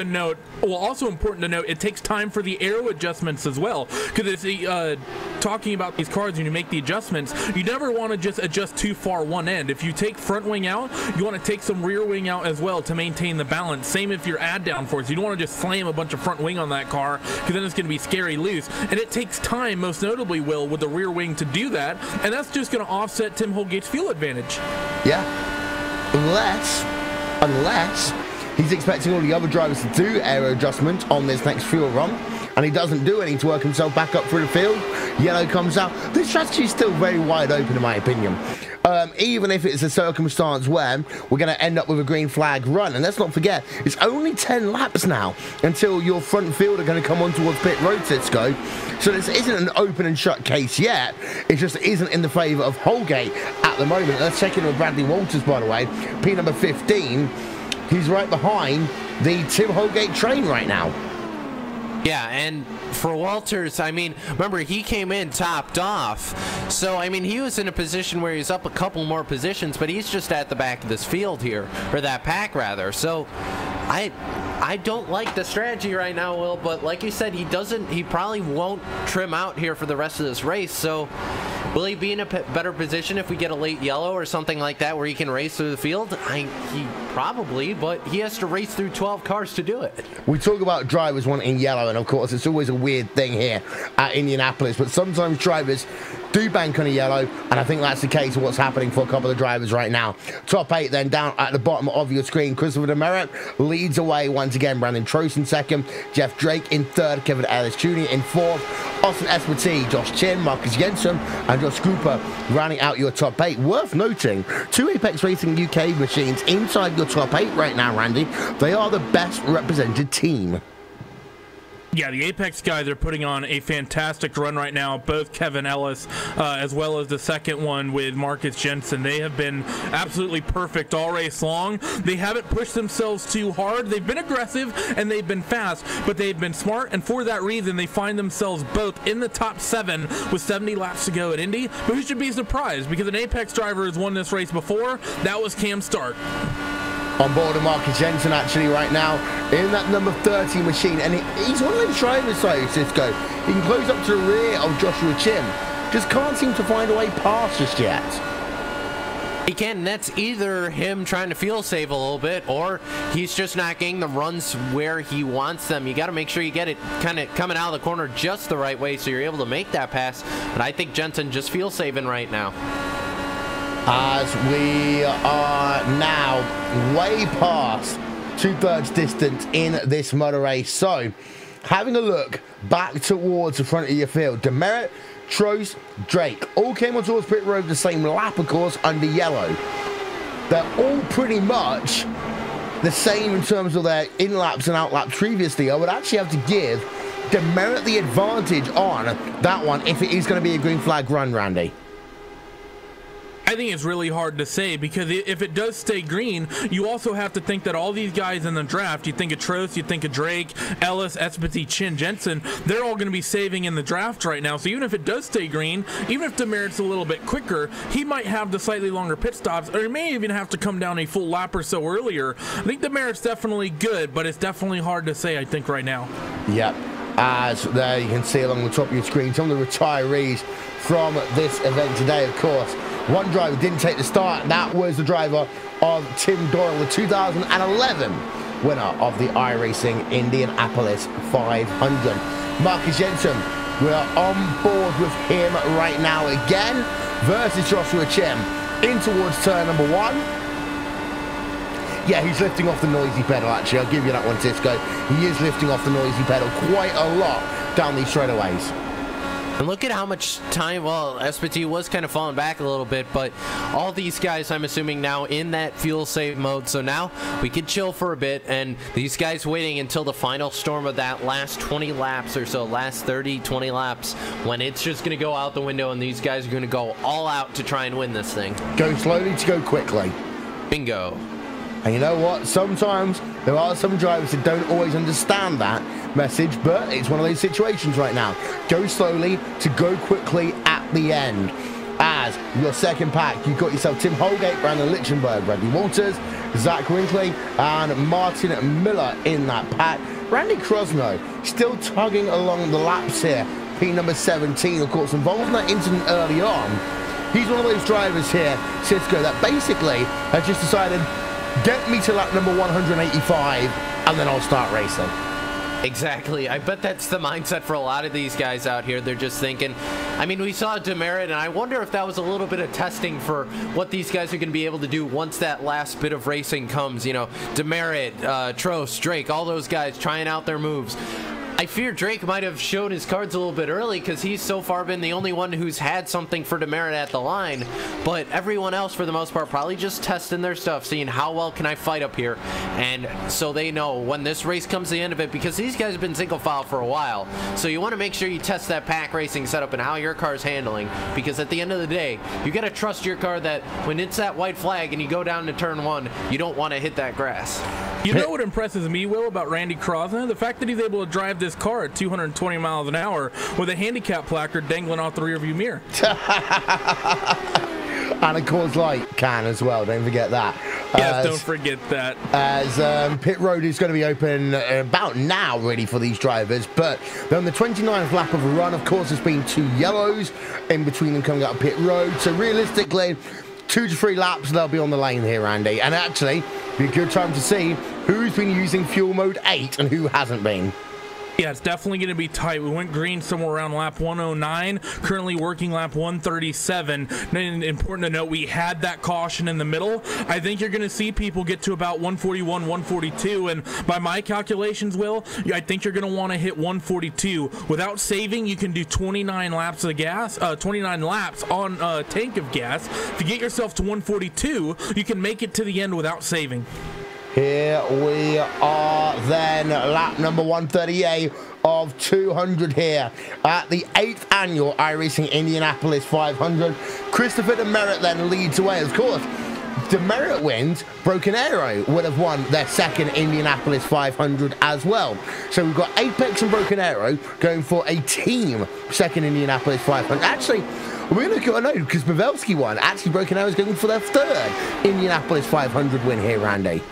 Also important to note, it takes time for the aero adjustments as well. Because it's talking about these cars, when you make the adjustments, you never want to just adjust too far one end. If you take front wing out, you want to take some rear wing out as well to maintain the balance. Same if you're add downforce. You don't want to just slam a bunch of front wing on that car, because then it's going to be scary loose. And it takes time, most notably, Will, with the rear wing to do that. And that's just going to offset Tim Holgate's fuel advantage. Yeah. Unless he's expecting all the other drivers to do aero adjustment on this next fuel run, and he doesn't do any to work himself back up through the field. Yellow comes out. This strategy is still very wide open in my opinion. Even if it's a circumstance where we're going to end up with a green flag run. And let's not forget, it's only 10 laps now until your front field are going to come on towards pit road, Cisco. So this isn't an open and shut case yet. It just isn't in the favour of Holgate at the moment. Let's check in with Bradley Walters, by the way. P number 15. He's right behind the Tim Holgate train right now. Yeah, and for Walters, I mean, remember, he came in topped off. So, I mean, he was in a position where he's up a couple more positions, but he's just at the back of this field here, or that pack, rather. So, I don't like the strategy right now, Will, but like you said, he probably won't trim out here for the rest of this race, so will he be in a better position if we get a late yellow or something like that where he can race through the field? He probably, but he has to race through 12 cars to do it. We talk about drivers wanting yellow, and of course it's always a weird thing here at Indianapolis, but sometimes drivers do bank on a yellow, and I think that's the case of what's happening for a couple of drivers right now. Top 8 then down at the bottom of your screen. Christopher Demerit leads away once again. Brandon Trost in second, Jeff Drake in third, Kevin Ellis Jr. in fourth, Austin Espartee, Josh Chin, Marcus Jensen, and Josh Cooper rounding out your top 8. Worth noting, 2 Apex Racing UK machines inside your top 8 right now, Randy. They are the best represented team. Yeah, the Apex guys are putting on a fantastic run right now, both Kevin Ellis as well as the second one with Marcus Jensen. They have been absolutely perfect all race long. They haven't pushed themselves too hard. They've been aggressive and they've been fast, but they've been smart, and for that reason, they find themselves both in the top 7 with 70 laps to go at Indy. But we should be surprised because an Apex driver has won this race before. That was Cam Stark. On board of Marcus Jensen actually right now in that number 30 machine, and he's one of those drivers, so Cisco. He can close up to the rear of Joshua Chin. Just can't seem to find a way past just yet. He can, and that's either him trying to fuel save a little bit, or he's just not getting the runs where he wants them. You got to make sure you get it kind of coming out of the corner just the right way so you're able to make that pass. But I think Jensen just fuel saving right now. As we are now way past 2/3 distance in this motor race. So, having a look back towards the front of your field, Demerit, Trost, Drake all came on towards pit road the same lap, of course, under yellow. They're all pretty much the same in terms of their in-laps and out-laps previously. I would actually have to give Demerit the advantage on that one if it is going to be a green flag run, Randy. I think it's really hard to say, because if it does stay green, you also have to think that all these guys in the draft, you think of Trost, you think of Drake, Ellis, Espartee, Chin, Jensen, they're all going to be saving in the draft right now. So even if it does stay green, even if Demerit's a little bit quicker, he might have the slightly longer pit stops, or he may even have to come down a full lap or so earlier. I think Demerit's definitely good, but it's definitely hard to say, I think, right now. Yep. As there you can see along the top of your screen, some of the retirees from this event today, of course. One driver didn't take the start, and that was the driver of Tim Doyle, the 2011 winner of the iRacing Indianapolis 500. Marcus Jensen, we are on board with him right now again versus Joshua Chin in towards turn number 1. Yeah, he's lifting off the noisy pedal, actually. I'll give you that one, Cisco. He is lifting off the noisy pedal quite a lot down these straightaways. And look at how much time, well, Espartee was kind of falling back a little bit, but all these guys, I'm assuming, now in that fuel save mode. So now we can chill for a bit, and these guys waiting until the final storm of that last 20 laps or so, last 30, 20 laps, when it's just going to go out the window and these guys are going to go all out to try and win this thing. Go slowly to go quickly. Bingo. And you know what? Sometimes there are some drivers that don't always understand that message, but it's one of those situations right now. Go slowly to go quickly at the end. As your second pack, you've got yourself Tim Holgate, Brandon Lichtenberg, Bradley Walters, Zach Winkley, and Martin Miller in that pack. Randy Krosno still tugging along the laps here. P number 17, of course, involved in that incident early on. He's one of those drivers here, Cisco, that basically has just decided, get me to lap number 185, and then I'll start racing. Exactly. I bet that's the mindset for a lot of these guys out here. They're just thinking, I mean, we saw Demerit, and I wonder if that was a little bit of testing for what these guys are going to be able to do once that last bit of racing comes. You know, Demerit, Trost, Drake, all those guys trying out their moves. I fear Drake might have shown his cards a little bit early because he's so far been the only one who's had something for Demerit at the line, but everyone else for the most part probably just testing their stuff, seeing how well can I fight up here, and so they know when this race comes to the end of it, because these guys have been single file for a while, so you want to make sure you test that pack racing setup and how your car's handling, because at the end of the day, you got to trust your car that when it's that white flag and you go down to turn 1, you don't want to hit that grass. You know what impresses me, Will, about Randy Krosno? The fact that he's able to drive this car at 220 miles an hour with a handicap placard dangling off the rearview mirror. And a Coors Light can as well, don't forget that. Yes, don't forget that. As pit road is going to be open about now, really, for these drivers. But they're on the 29th lap of a run. Of course, there's been 2 yellows in between them coming out of pit road. So realistically, 2 to 3 laps, they'll be on the lane here, Andy. And actually, be a good time to see who's been using fuel mode 8 and who hasn't been. Yeah, it's definitely going to be tight. We went green somewhere around lap 109, currently working lap 137. And important to note, we had that caution in the middle. I think you're going to see people get to about 141, 142, and by my calculations, Will, I think you're going to want to hit 142. Without saving, you can do 29 laps of gas, 29 laps on a tank of gas. If you get yourself to 142, you can make it to the end without saving. Here we are then, lap number 138 of 200 here at the 8th annual iRacing Indianapolis 500. Christopher Demerit then leads away. Of course, Demerit wins, Broken Arrow would have won their 2nd Indianapolis 500 as well. So we've got Apex and Broken Arrow going for a team 2nd Indianapolis 500. Actually, we're going to go, no, because Pavelski won. Actually, Broken Arrow is going for their 3rd Indianapolis 500 win here, Randy.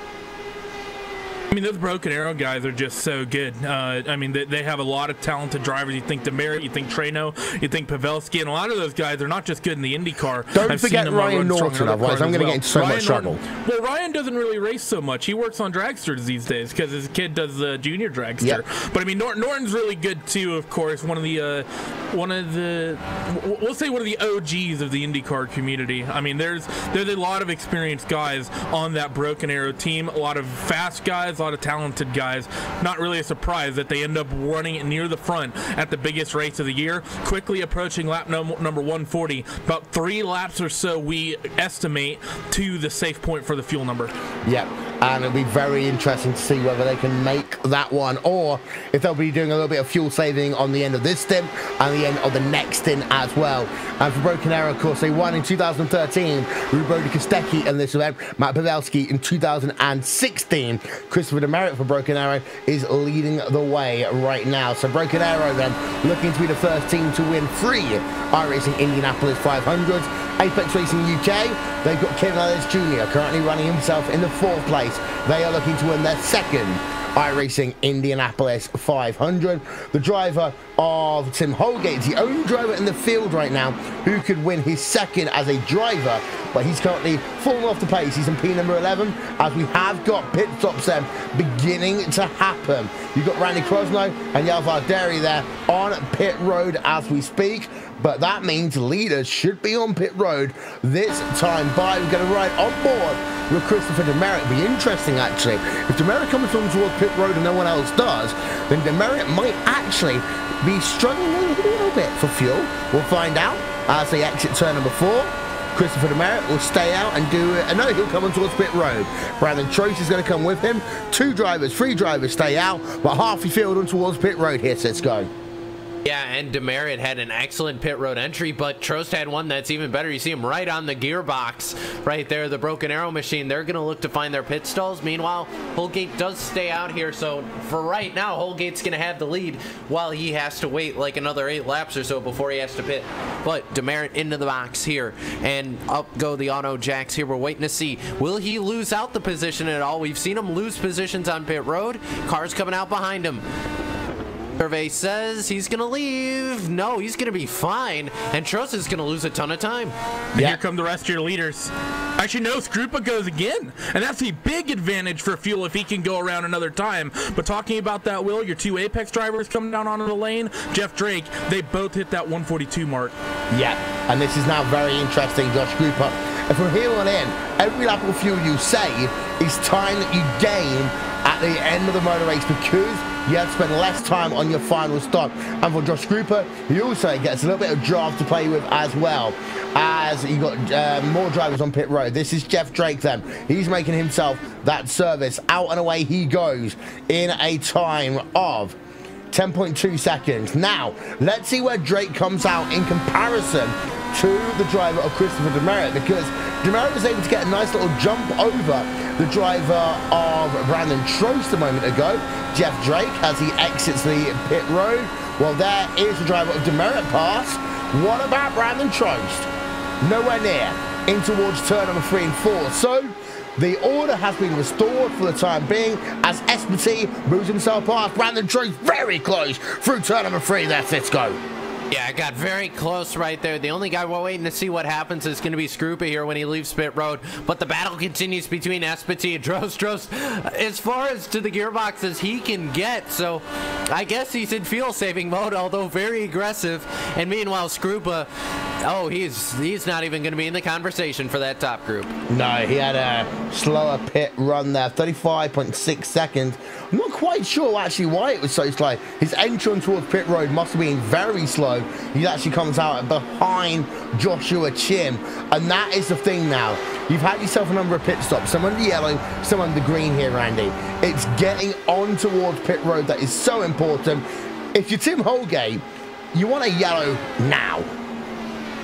I mean, those Broken Arrow guys are just so good. I mean, they have a lot of talented drivers. You think Demerit, you think Treno, you think Pavelski, and a lot of those guys are not just good in the IndyCar. Don't forget Ryan Norton, otherwise I'm going to get into so much trouble. Well, Ryan doesn't really race so much. He works on dragsters these days because his kid does the junior dragster. Yep. But I mean, Norton's really good too. Of course, one of the we'll say one of the OGs of the IndyCar community. I mean, there's a lot of experienced guys on that Broken Arrow team. A lot of fast guys. A lot of talented guys. Not really a surprise that they end up running near the front at the biggest race of the year. Quickly approaching lap number 140. About 3 laps or so we estimate to the safe point for the fuel number. Yep. And it'll be very interesting to see whether they can make that one, or if they'll be doing a little bit of fuel saving on the end of this stint and the end of the next stint as well. And for Broken Arrow, of course, they won in 2013. Rubody Kostecki in this event, Matt Pavelski in 2016. Christopher Demerit for Broken Arrow is leading the way right now. So Broken Arrow then looking to be the first team to win 3 iRacing Indianapolis 500s. Apex Racing UK, they've got Kevin Ellis Jr. currently running himself in the 4th place. They are looking to win their 2nd iRacing Indianapolis 500. The driver of Tim Holgate is the only driver in the field right now who could win his 2nd as a driver, but he's currently fallen off the pace. He's in P number 11, as we have got pit stops then beginning to happen. You've got Randy Krosno and Yalvar Derry there on pit road as we speak. But that means leaders should be on pit road this time by. We're going to ride on board with Christopher Demerit. It'll be interesting, actually. If Demerit comes from towards pit road and no one else does, then Demerit might actually be struggling a little bit for fuel. We'll find out as they exit turn number 4. Christopher Demerit will stay out and do it. No, he'll come on towards pit road. Brandon Trost is going to come with him. 2 drivers, 3 drivers stay out, but half your field on towards pit road here, so let's go. Yeah, and Demerit had an excellent pit road entry, but Trost had one that's even better. You see him right on the gearbox right there, the Broken Arrow machine. They're going to look to find their pit stalls. Meanwhile, Holgate does stay out here, so for right now, Holgate's going to have the lead while he has to wait like another 8 laps or so before he has to pit. But Demerit into the box here, and up go the auto jacks here. We're waiting to see, will he lose out the position at all? We've seen him lose positions on pit road. Cars coming out behind him. Survey says he's going to leave. No, he's going to be fine. And Trost is going to lose a ton of time. And here come the rest of your leaders. Actually, no, Skrupa goes again. And that's a big advantage for fuel if he can go around another time. But talking about that, Will, your 2 Apex drivers coming down onto the lane, Jeff Drake, they both hit that 142 mark. Yeah, and this is now very interesting, Josh Skrupa. And from here on in, every lap of fuel you save is time that you gain at the end of the motor race, because you have to spend less time on your final stop. And for Josh Skrupa, he also gets a little bit of draft to play with as well, as you got more drivers on pit road. This is Jeff Drake then. He's making himself that service. Out and away he goes in a time of 10.2 seconds. Now, let's see where Drake comes out in comparison to the driver of Christopher Demerit, because Demerit was able to get a nice little jump over the driver of Brandon Trost a moment ago, Jeff Drake, as he exits the pit road. Well, there is the driver of Demerit pass. What about Brandon Trost? Nowhere near in towards turn number 3 and 4. So The order has been restored for the time being as SPT moves himself past Brandon Truex very close through turn number 3 there, Fitzco. Yeah, it got very close right there. The only guy we're waiting to see what happens is going to be Scroopa here when he leaves pit road. But the battle continues between SPT and Drost as far as to the gearbox as he can get. So I guess he's in fuel saving mode, although very aggressive. And meanwhile, Scroopa, oh, he's not even going to be in the conversation for that top group. No, he had a slower pit run there, 35.6 seconds. I'm not quite sure actually why it was so slow. His entrance towards pit road must have been very slow. He actually comes out behind Joshua Chin, and that is the thing now. You've had yourself a number of pit stops, some under yellow, some under green here, Randy. It's getting on towards pit road that is so important. If you're Tim Holgate, you want a yellow now.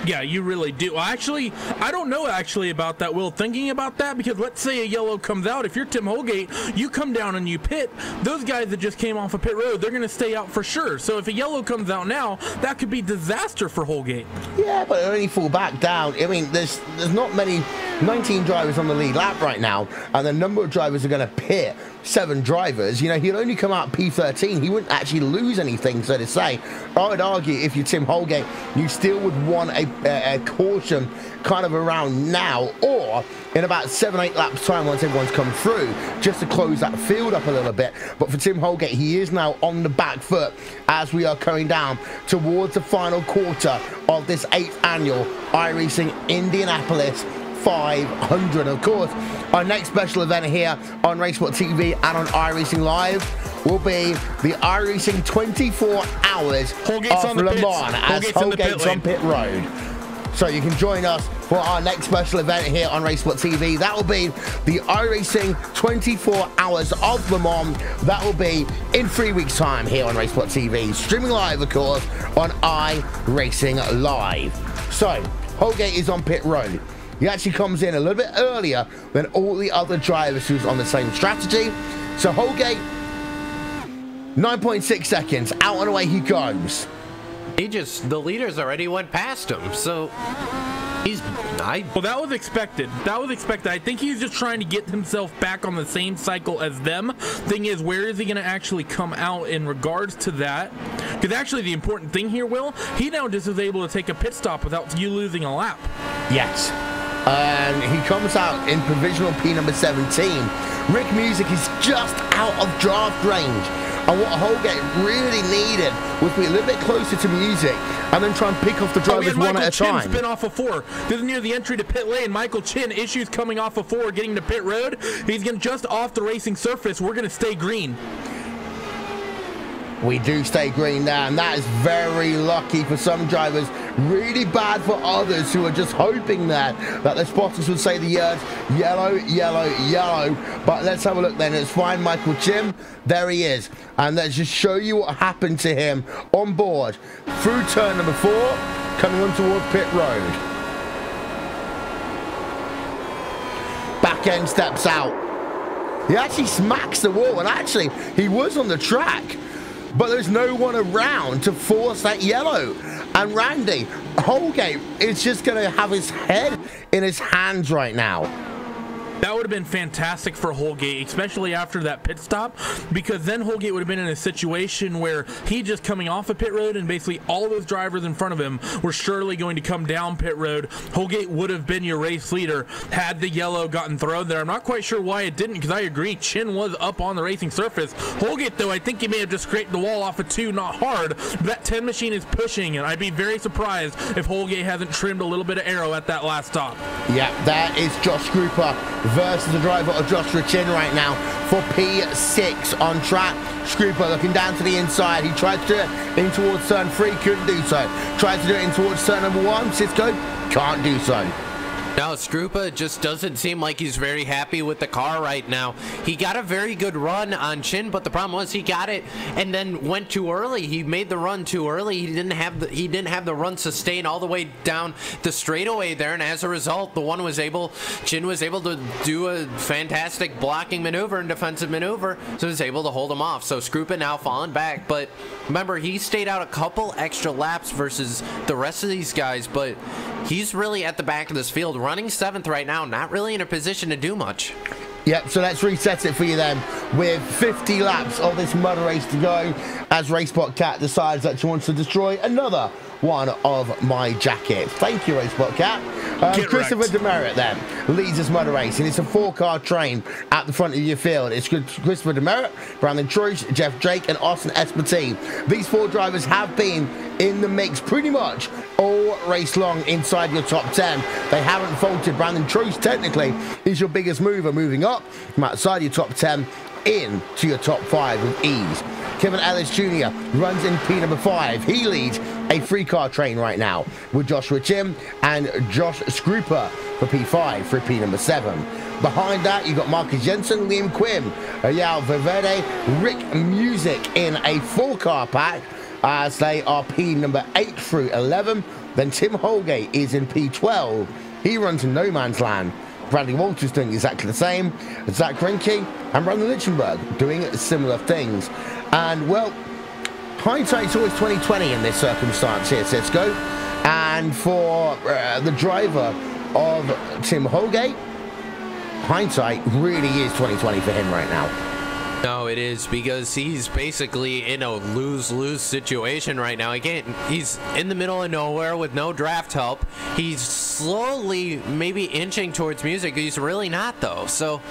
Yeah, you really do. Well, actually, I don't know actually about that, Will, thinking about that, because let's say a yellow comes out. If you're Tim Holgate, you come down and you pit. Those guys that just came off of pit road, they're going to stay out for sure. So if a yellow comes out now, that could be disaster for Holgate. Yeah, but it'll only fall back down. I mean, there's not many, 19 drivers on the lead lap right now, and the number of drivers are going to pit 7 drivers. You know, he'll only come out P13. He wouldn't actually lose anything, so to say. I would argue if you're Tim Holgate, you still would want a caution kind of around now, or in about 7-8 laps time once everyone's come through, just to close that field up a little bit. But for Tim Holgate, he is now on the back foot as we are coming down towards the final quarter of this 8th annual iRacing Indianapolis 500. Of course, our next special event here on RaceSpotTV and on iRacingLive will be the iRacing 24 Hours Holgate's of Le Mans as Holgate's on pit road. So you can join us for our next special event here on RaceSpotTV. That will be the iRacing 24 Hours of Le Mans. That will be in 3 weeks' time here on RaceSpotTV. Streaming live, of course, on iRacingLive. So, Holgate is on pit road. He actually comes in a little bit earlier than all the other drivers who's on the same strategy. So Holgate, 9.6 seconds, out and away he goes. The leaders already went past him, so well, that was expected. That was expected. I think he's just trying to get himself back on the same cycle as them. Thing is, where is he going to actually come out in regards to that? Because actually the important thing here, Will, he now just is able to take a pit stop without you losing a lap. Yes. And he comes out in provisional P number 17. Rick Music is just out of draft range. And what Holgate really needed was be a little bit closer to Music and then try and pick off the drivers one at a time. Michael Chin spin off of 4. This is near the entry to pit lane. Michael Chin, issues coming off of 4, getting to pit road. He's getting just off the racing surface. We're going to stay green. We do stay green there, and that is very lucky for some drivers, really bad for others who are just hoping that the spotters would say the words yellow, yellow, yellow. But let's have a look then. Let's find Michael Chin. There he is. And let's just show you what happened to him on board through turn number 4, coming on towards pit road. Back end steps out. He actually smacks the wall, and actually he was on the track, but there's no one around to force that yellow. And Randy, Holgate is just going to have his head in his hands right now. That would have been fantastic for Holgate, especially after that pit stop, because then Holgate would have been in a situation where he just coming off of pit road and basically all those drivers in front of him were surely going to come down pit road. Holgate would have been your race leader had the yellow gotten thrown there. I'm not quite sure why it didn't, because I agree, Chin was up on the racing surface. Holgate, though, I think he may have just scraped the wall off of 2, not hard. That 10 machine is pushing, and I'd be very surprised if Holgate hasn't trimmed a little bit of arrow at that last stop. Yeah, that is Josh Scroopa versus the driver of Joshua Chin right now for P6 on track. Scroopa looking down to the inside. He tried to do it in towards turn 3, couldn't do so. Tried to do it in towards turn number 1, Cisco can't do so. Now, Scroopa just doesn't seem like he's very happy with the car right now. He got a very good run on Chin, but the problem was he got it and then went too early. He made the run too early. He didn't have the run sustain all the way down the straightaway there, and as a result, Chin was able to do a fantastic blocking maneuver and defensive maneuver, so he was able to hold him off. So Scroopa now falling back, but remember, he stayed out a couple extra laps versus the rest of these guys, but he's really at the back of this field, running 7th right now, not really in a position to do much. Yep, so let's reset it for you then with 50 laps of this mud race to go as RaceSpot Cat decides that she wants to destroy another one of my jackets. Thank you, RaceSpot Cat. Christopher Demerit then leads this mud race, and it's a 4-car train at the front of your field. It's Christopher Demerit, Brandon Truish, Jeff Drake, and Austin Espartine. These 4 drivers have been in the mix pretty much all race long inside your top 10. They haven't faltered. Brandon Truish technically is your biggest mover, moving up from outside your top 10 into your top 5 with ease. Kevin Ellis Jr. runs in P number 5. He leads a 3-car train right now with Joshua Chim and Josh Scruper for P5 for P number 7. Behind that, you've got Marcus Jensen, Liam Quinn, Ayal Valverde, Rick Music in a 4-car pack as they are P number 8 through 11. Then Tim Holgate is in P12. He runs in no man's land. Bradley Walters doing exactly the same. Zach Greinke and Brandon Lichtenberg doing similar things. And, well, hindsight's always 20/20 in this circumstance here, Cisco. And for the driver of Tim Holgate, hindsight really is 20/20 for him right now. No, it is, because he's basically in a lose-lose situation right now. Again, he's in the middle of nowhere with no draft help. He's slowly maybe inching towards music. He's really not, though. So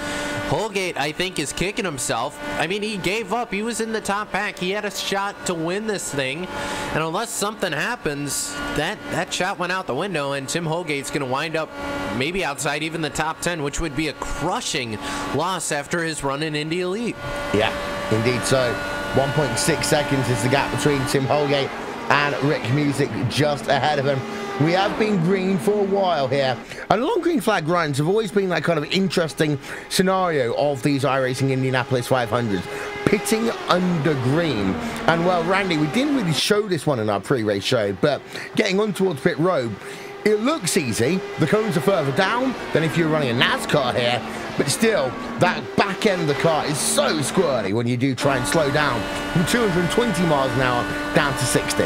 Holgate, I think, is kicking himself. I mean, he gave up. He was in the top pack. He had a shot to win this thing. And unless something happens, that shot went out the window, and Tim Holgate's going to wind up maybe outside even the top 10, which would be a crushing loss after his run in Indy Elite. Yeah, indeed so. 1.6 seconds is the gap between Tim Holgate and Rick Music, just ahead of him. We have been green for a while here, and long green flag runs have always been that kind of interesting scenario of these iRacing Indianapolis 500s, pitting under green. And, well, Randy, we didn't really show this one in our pre-race show, but getting on towards pit road, it looks easy. The cones are further down than if you're running a NASCAR here, but still, that back end of the car is so squirty when you do try and slow down from 220 miles an hour down to 60.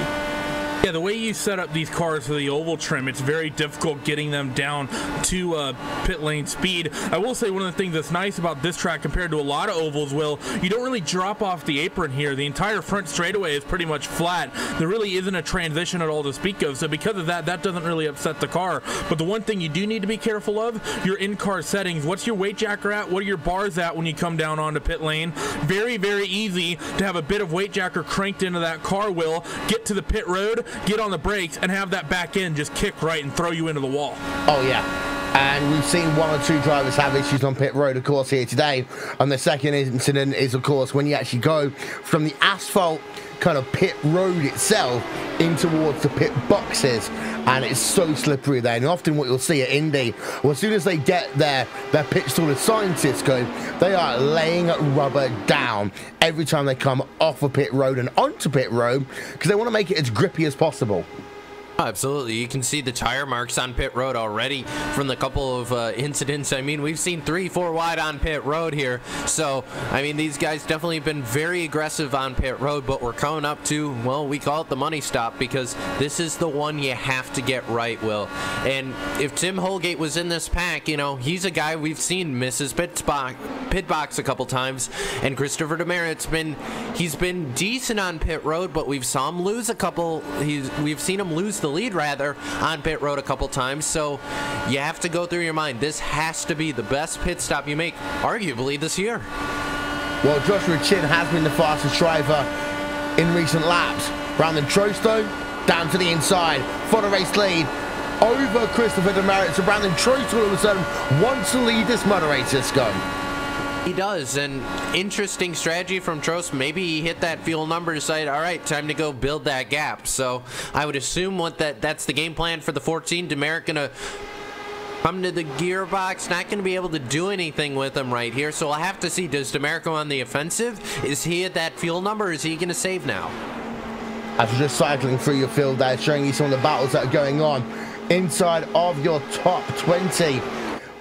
Yeah, the way you set up these cars for the oval trim, it's very difficult getting them down to pit lane speed. I will say one of the things that's nice about this track compared to a lot of ovals, Will, you don't really drop off the apron here. The entire front straightaway is pretty much flat. There really isn't a transition at all to speak of, so because of that, that doesn't really upset the car. But the one thing you do need to be careful of, your in-car settings. What's your weight jacker at? What are your bars at when you come down onto pit lane? Very, very easy to have a bit of weight jacker cranked into that car, Will, get to the pit road, get on the brakes, and have that back end just kick right and throw you into the wall. Oh, yeah. And we've seen 1 or 2 drivers have issues on pit road, of course, here today. And the second incident is, of course, when you actually go from the asphalt kind of pit road itself in towards the pit boxes, and it's so slippery there. And often what you'll see at Indy, well, as soon as they get their pit stall assigned, Cisco, they are laying rubber down every time they come off of pit road and onto pit road, because they want to make it as grippy as possible. Absolutely. You can see the tire marks on pit road already from the couple of incidents. I mean, we've seen 3-4 wide on pit road here. So, I mean, these guys definitely have been very aggressive on pit road, but we're coming up to, well, we call it the money stop, because this is the one you have to get right, Will. And if Tim Holgate was in this pack, you know, he's a guy we've seen miss his pit box a couple times, and Christopher Demerit's he's been decent on pit road, but we've saw him lose a couple. We've seen him lose the lead rather on pit road a couple times, so you have to go through your mind, this has to be the best pit stop you make arguably this year. Well, Joshua Chin has been the fastest driver in recent laps. Brandon Trosto down to the inside for the race lead over Christopher Demerit. So Brandon Trosto all of a sudden wants to lead this motor race, Cisco. He does, and interesting strategy from Trost. Maybe he hit that fuel number, decided, all right, time to go build that gap. So I would assume that's the game plan for the 14. Demerit gonna come to the gearbox, not going to be able to do anything with him right here. So I'll have to see, does Demerit go on the offensive? Is he at that fuel number, or is he going to save now? After just cycling through your field there, showing you some of the battles that are going on inside of your top 20.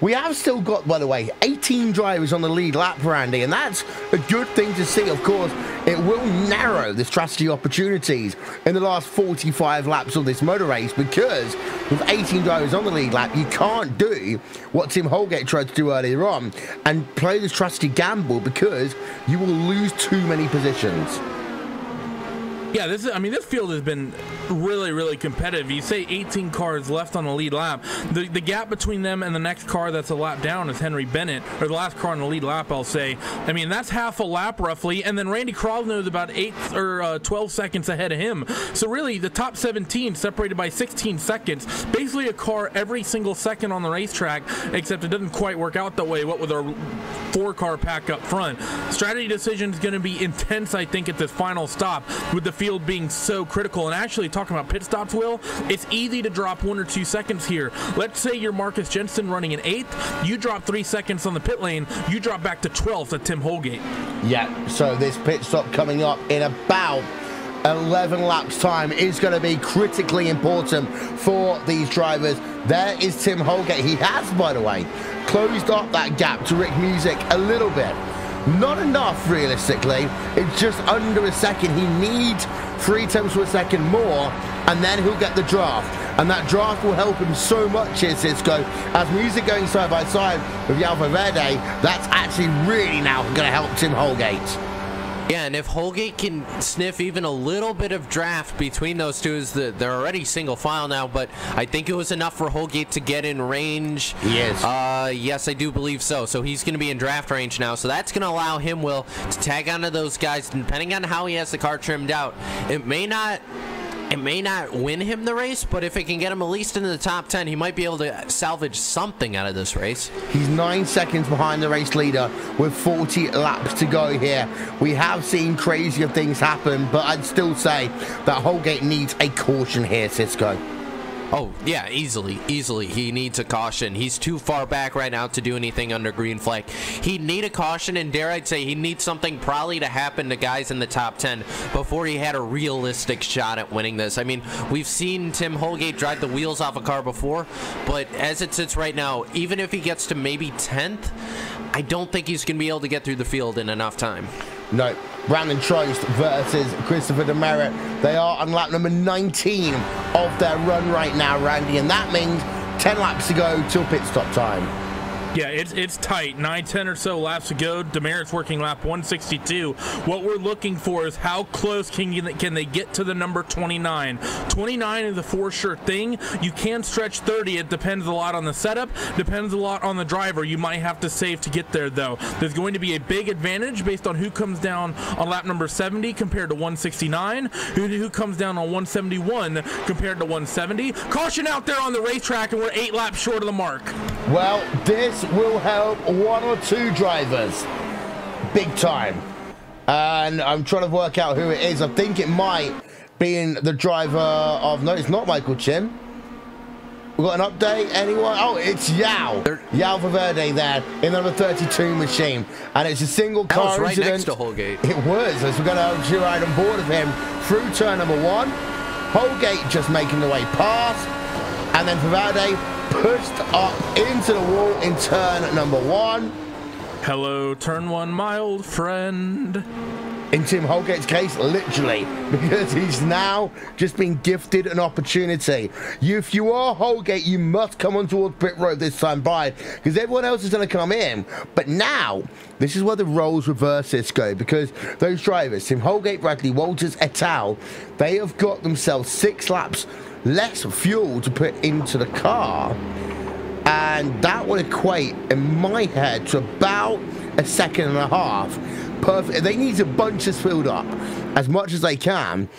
We have still got, by the way, 18 drivers on the lead lap, Randy, and that's a good thing to see. Of course, it will narrow the strategy opportunities in the last 45 laps of this motor race, because with 18 drivers on the lead lap, you can't do what Tim Holgate tried to do earlier on and play the strategy gamble, because you will lose too many positions. Yeah, this field has been really, really competitive. You say 18 cars left on the lead lap. The gap between them and the next car that's a lap down is Henry Bennett, or the last car on the lead lap, I'll say. I mean, that's half a lap roughly, and then Randy Krosno is about 12 seconds ahead of him. So really, the top 17 separated by 16 seconds. Basically a car every single second on the racetrack, except it doesn't quite work out that way, what with our 4-car pack up front. Strategy decision is going to be intense, I think, at this final stop, with the field being so critical. And actually, talking about pit stops, Will, it's easy to drop 1 or 2 seconds here. Let's say you're Marcus Jensen running in 8th, you drop 3 seconds on the pit lane, you drop back to 12th at Tim Holgate. Yeah, so this pit stop coming up in about 11 laps time is going to be critically important for these drivers. There is Tim Holgate. He has, by the way, closed up that gap to Rick Music a little bit. Not enough, realistically. It's just under a second. He needs 0.3 of a second more, and then he'll get the draft. And that draft will help him so much here, Cisco. As Music going side by side with Yalva Verde, that's actually really now going to help Tim Holgate. Yeah, and if Holgate can sniff even a little bit of draft between those two, they're already single file now, but I think it was enough for Holgate to get in range. Yes. Yes, I do believe so. So he's going to be in draft range now. So that's going to allow him, Will, to tag onto those guys. Depending on how he has the car trimmed out, it may not win him the race, but if it can get him at least into the top 10, he might be able to salvage something out of this race. He's 9 seconds behind the race leader with 40 laps to go here. We have seen crazier things happen, but I'd still say that Holgate needs a caution here, Cisco. Oh, yeah, easily. He needs a caution. He's too far back right now to do anything under green flag. He'd need a caution, and dare I say, he needs something probably to happen to guys in the top 10 before he had a realistic shot at winning this. I mean, we've seen Tim Holgate drive the wheels off a car before, but as it sits right now, even if he gets to maybe 10th, I don't think he's going to be able to get through the field in enough time. No. Brandon Trost versus Christopher Demerit. They are on lap number 19 of their run right now, Randy, and that means 10 laps to go till pit stop time. Yeah, it's tight. 9-10 or so laps to go. Demerit's working lap 162. What we're looking for is how close can they get to the number 29. 29 is a for sure thing. You can stretch 30. It depends a lot on the setup, depends a lot on the driver. You might have to save to get there, though. There's going to be a big advantage based on who comes down on lap number 70 compared to 169, who comes down on 171 compared to 170. Caution out there on the racetrack, and we're 8 laps short of the mark. Well, this will help 1 or 2 drivers big time, and I'm trying to work out who it is. I think it might be the driver of, no, it's not Michael Chim. We got an update, anyone? Oh, it's Yao Verde there in the number 32 machine, and it's a single car that was right incident. Next to Holgate. It was, as we're going to ride on board of him through turn number 1. Holgate just making the way past, and then Verde pushed up into the wall in turn number 1. Hello, turn 1, my old friend. In Tim Holgate's case, literally, because he's now just been gifted an opportunity. If you are Holgate, you must come on towards pit road this time by, because everyone else is going to come in. But now, this is where the roles reverse, Cisco, because those drivers, Tim Holgate, Bradley Walters, et al., they have got themselves 6 laps less fuel to put into the car, and that would equate in my head to about a second and a half. Perfect. They need to bunch this field up as much as they can,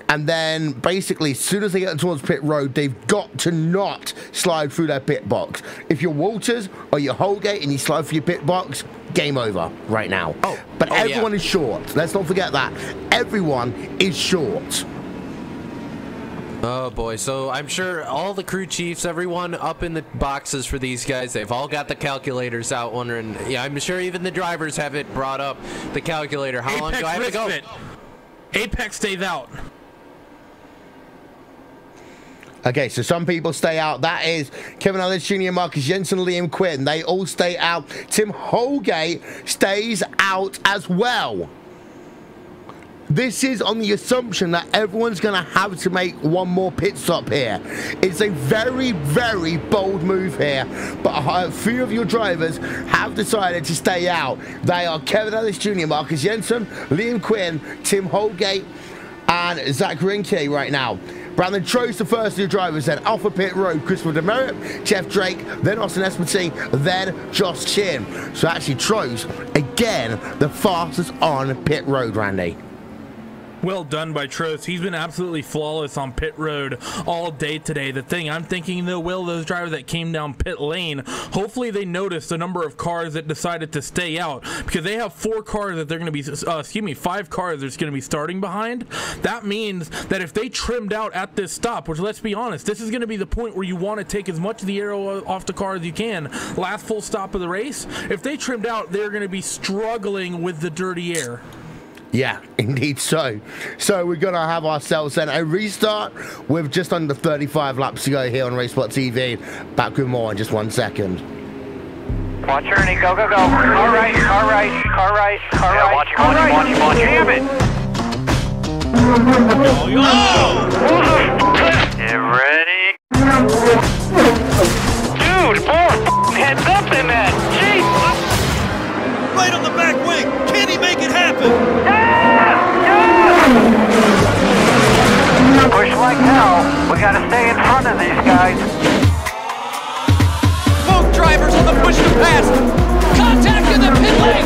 and then basically as soon as they get towards pit road, they've got to not slide through their pit box. If you're Walters or you're Holgate and you slide through your pit box, game over right now. But everyone is short. Let's not forget that. Everyone is short. Oh boy, so I'm sure all the crew chiefs, everyone up in the boxes for these guys, they've all got the calculators out wondering, yeah, I'm sure even the drivers have it brought up, the calculator. How long do I have to go? Apex stays out. Okay, so some people stay out. That is Kevin Ellis Jr., Marcus Jensen, Liam Quinn. They all stay out. Tim Holgate stays out as well. This is on the assumption that everyone's going to have to make one more pit stop here. It's a very, very bold move here, but a few of your drivers have decided to stay out. They are Kevin Ellis Jr., Marcus Jensen, Liam Quinn, Tim Holgate, and Zach Rinke right now. Brandon Trost, the first of your drivers, then off of pit road, Christopher Demerit, Jeff Drake, then Austin Espenty, then Josh Chin. So actually Trost, again, the fastest on pit road, Randy. Well done by Trost. He's been absolutely flawless on pit road all day today. The thing I'm thinking, though, Will, those drivers that came down pit lane, hopefully they noticed the number of cars that decided to stay out, because they have 4 cars that they're going to be, 5 cars that's going to be starting behind. That means that if they trimmed out at this stop, which, let's be honest, this is going to be the point where you want to take as much of the air off the car as you can, last full stop of the race. If they trimmed out, they're going to be struggling with the dirty air. Yeah, indeed so. So we're going to have ourselves then a restart with just under 35 laps to go here on RaceSpotTV. Back with more in just 1 second. Watch Ernie, go, go, go. Car right, car right, car right, car right. Watch him, watch him, watch him. Damn it! Get ready. Dude, more heads up in that. Jeez. Right on the back wing. Can he make it happen? Push like hell. We gotta stay in front of these guys. Both drivers on the push to pass. Contact in the pit lane.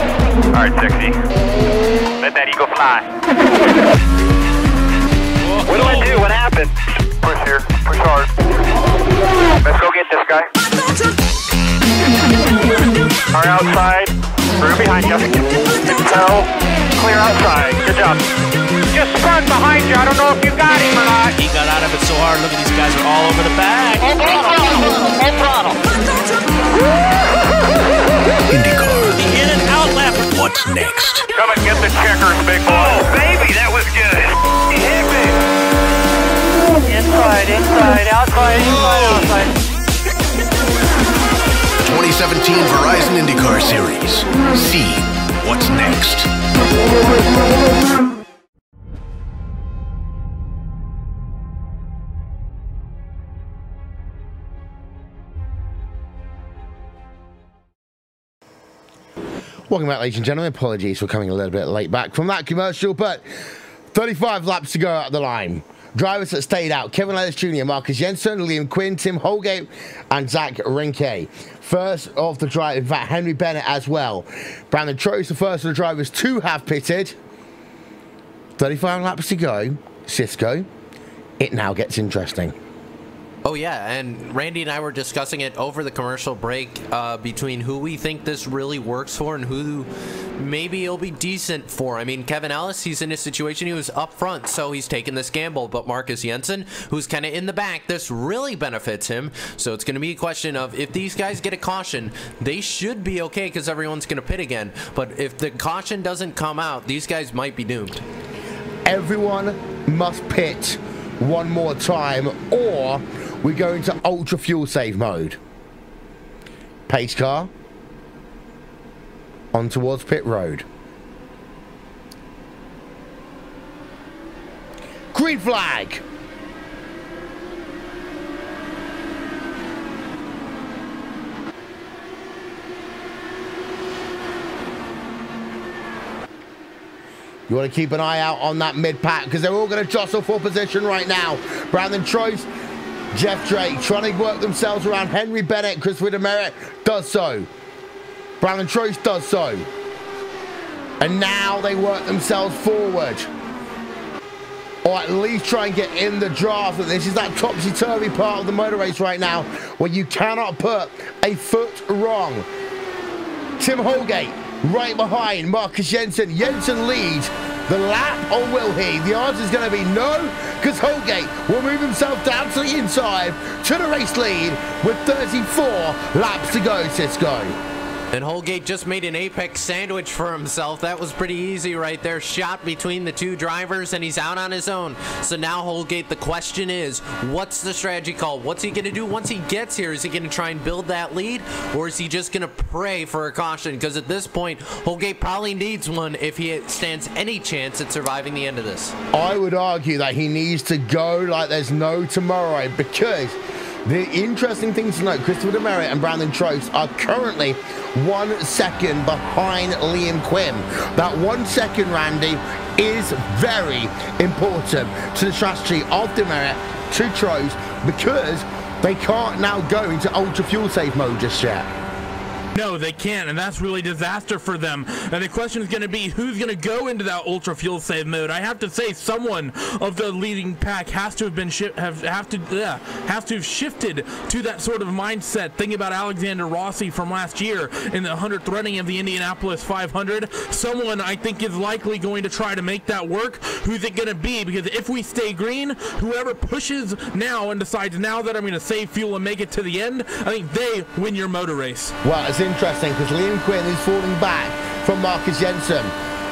All right, 60. Let that eagle fly. What do I do? What happened? Push here. Push hard. Let's go get this guy. Car outside. We're behind you. Tell. Clear outside. Good job. Just spun behind you. I don't know if you got him or not. He got out of it so hard. Look at these guys are all over the back. Full throttle. IndyCar. In and out lap. What's next? Come and get the checkers, big boy. Oh, baby, that was good. He hit me. Inside, inside, outside, inside, outside. 2017 Verizon IndyCar Series. See what's next. Welcome back, ladies and gentlemen. Apologies for coming a little bit late back from that commercial, but 35 laps to go out the line. Drivers that stayed out: Kevin Ellis Jr., Marcus Jensen, Liam Quinn, Tim Holgate, and Zach Rinke. First of the drive, in fact, Henry Bennett as well. Brandon Trost, the first of the drivers to have pitted. 35 laps to go. Cisco, it now gets interesting. Oh yeah, and Randy and I were discussing it over the commercial break between who we think this really works for and who maybe it'll be decent for. I mean, Kevin Ellis, he's in a situation, he was up front, so he's taking this gamble. But Marcus Jensen, who's kind of in the back, this really benefits him. So it's going to be a question of if these guys get a caution, they should be okay because everyone's going to pit again. But if the caution doesn't come out, these guys might be doomed. Everyone must pit one more time, or we go into ultra fuel save mode. Pace car on towards pit road. Green flag. You want to keep an eye out on that mid-pack because they're all going to jostle for position right now. Brandon Trost, Jeff Drake trying to work themselves around Henry Bennett. Christopher Demerit does so. Brandon Trost does so. And now they work themselves forward. Or at least try and get in the draft. This is that topsy-turvy part of the motor race right now where you cannot put a foot wrong. Tim Holgate right behind Marcus Jensen. Jensen leads the lap, or will he? The answer is going to be no, because Holgate will move himself down to the inside to the race lead with 34 laps to go, Cisco. And Holgate just made an apex sandwich for himself. That was pretty easy right there. Shot between the two drivers, and he's out on his own. So now Holgate, the question is, what's the strategy call? What's he going to do once he gets here? Is he going to try and build that lead, or is he just going to pray for a caution? Because at this point, Holgate probably needs one if he stands any chance at surviving the end of this. I would argue that he needs to go like there's no tomorrow, because the interesting thing to note, Christopher Demerit and Brandon Trost are currently 1 second behind Liam Quinn. That 1 second, Randy, is very important to the strategy of Demerit to Trost, because they can't now go into ultra fuel save mode just yet. No, they can't, and that's really disaster for them. And the question is going to be, who's going to go into that ultra fuel save mode? I have to say, someone of the leading pack has to have been have to have shifted to that sort of mindset. Thinking about Alexander Rossi from last year in the 100th running of the Indianapolis 500. Someone I think is likely going to try to make that work. Who's it going to be? Because if we stay green, whoever pushes now and decides now that I'm going to save fuel and make it to the end, I think they win your motor race. Well, it's interesting because Liam Quinn is falling back from Marcus Jensen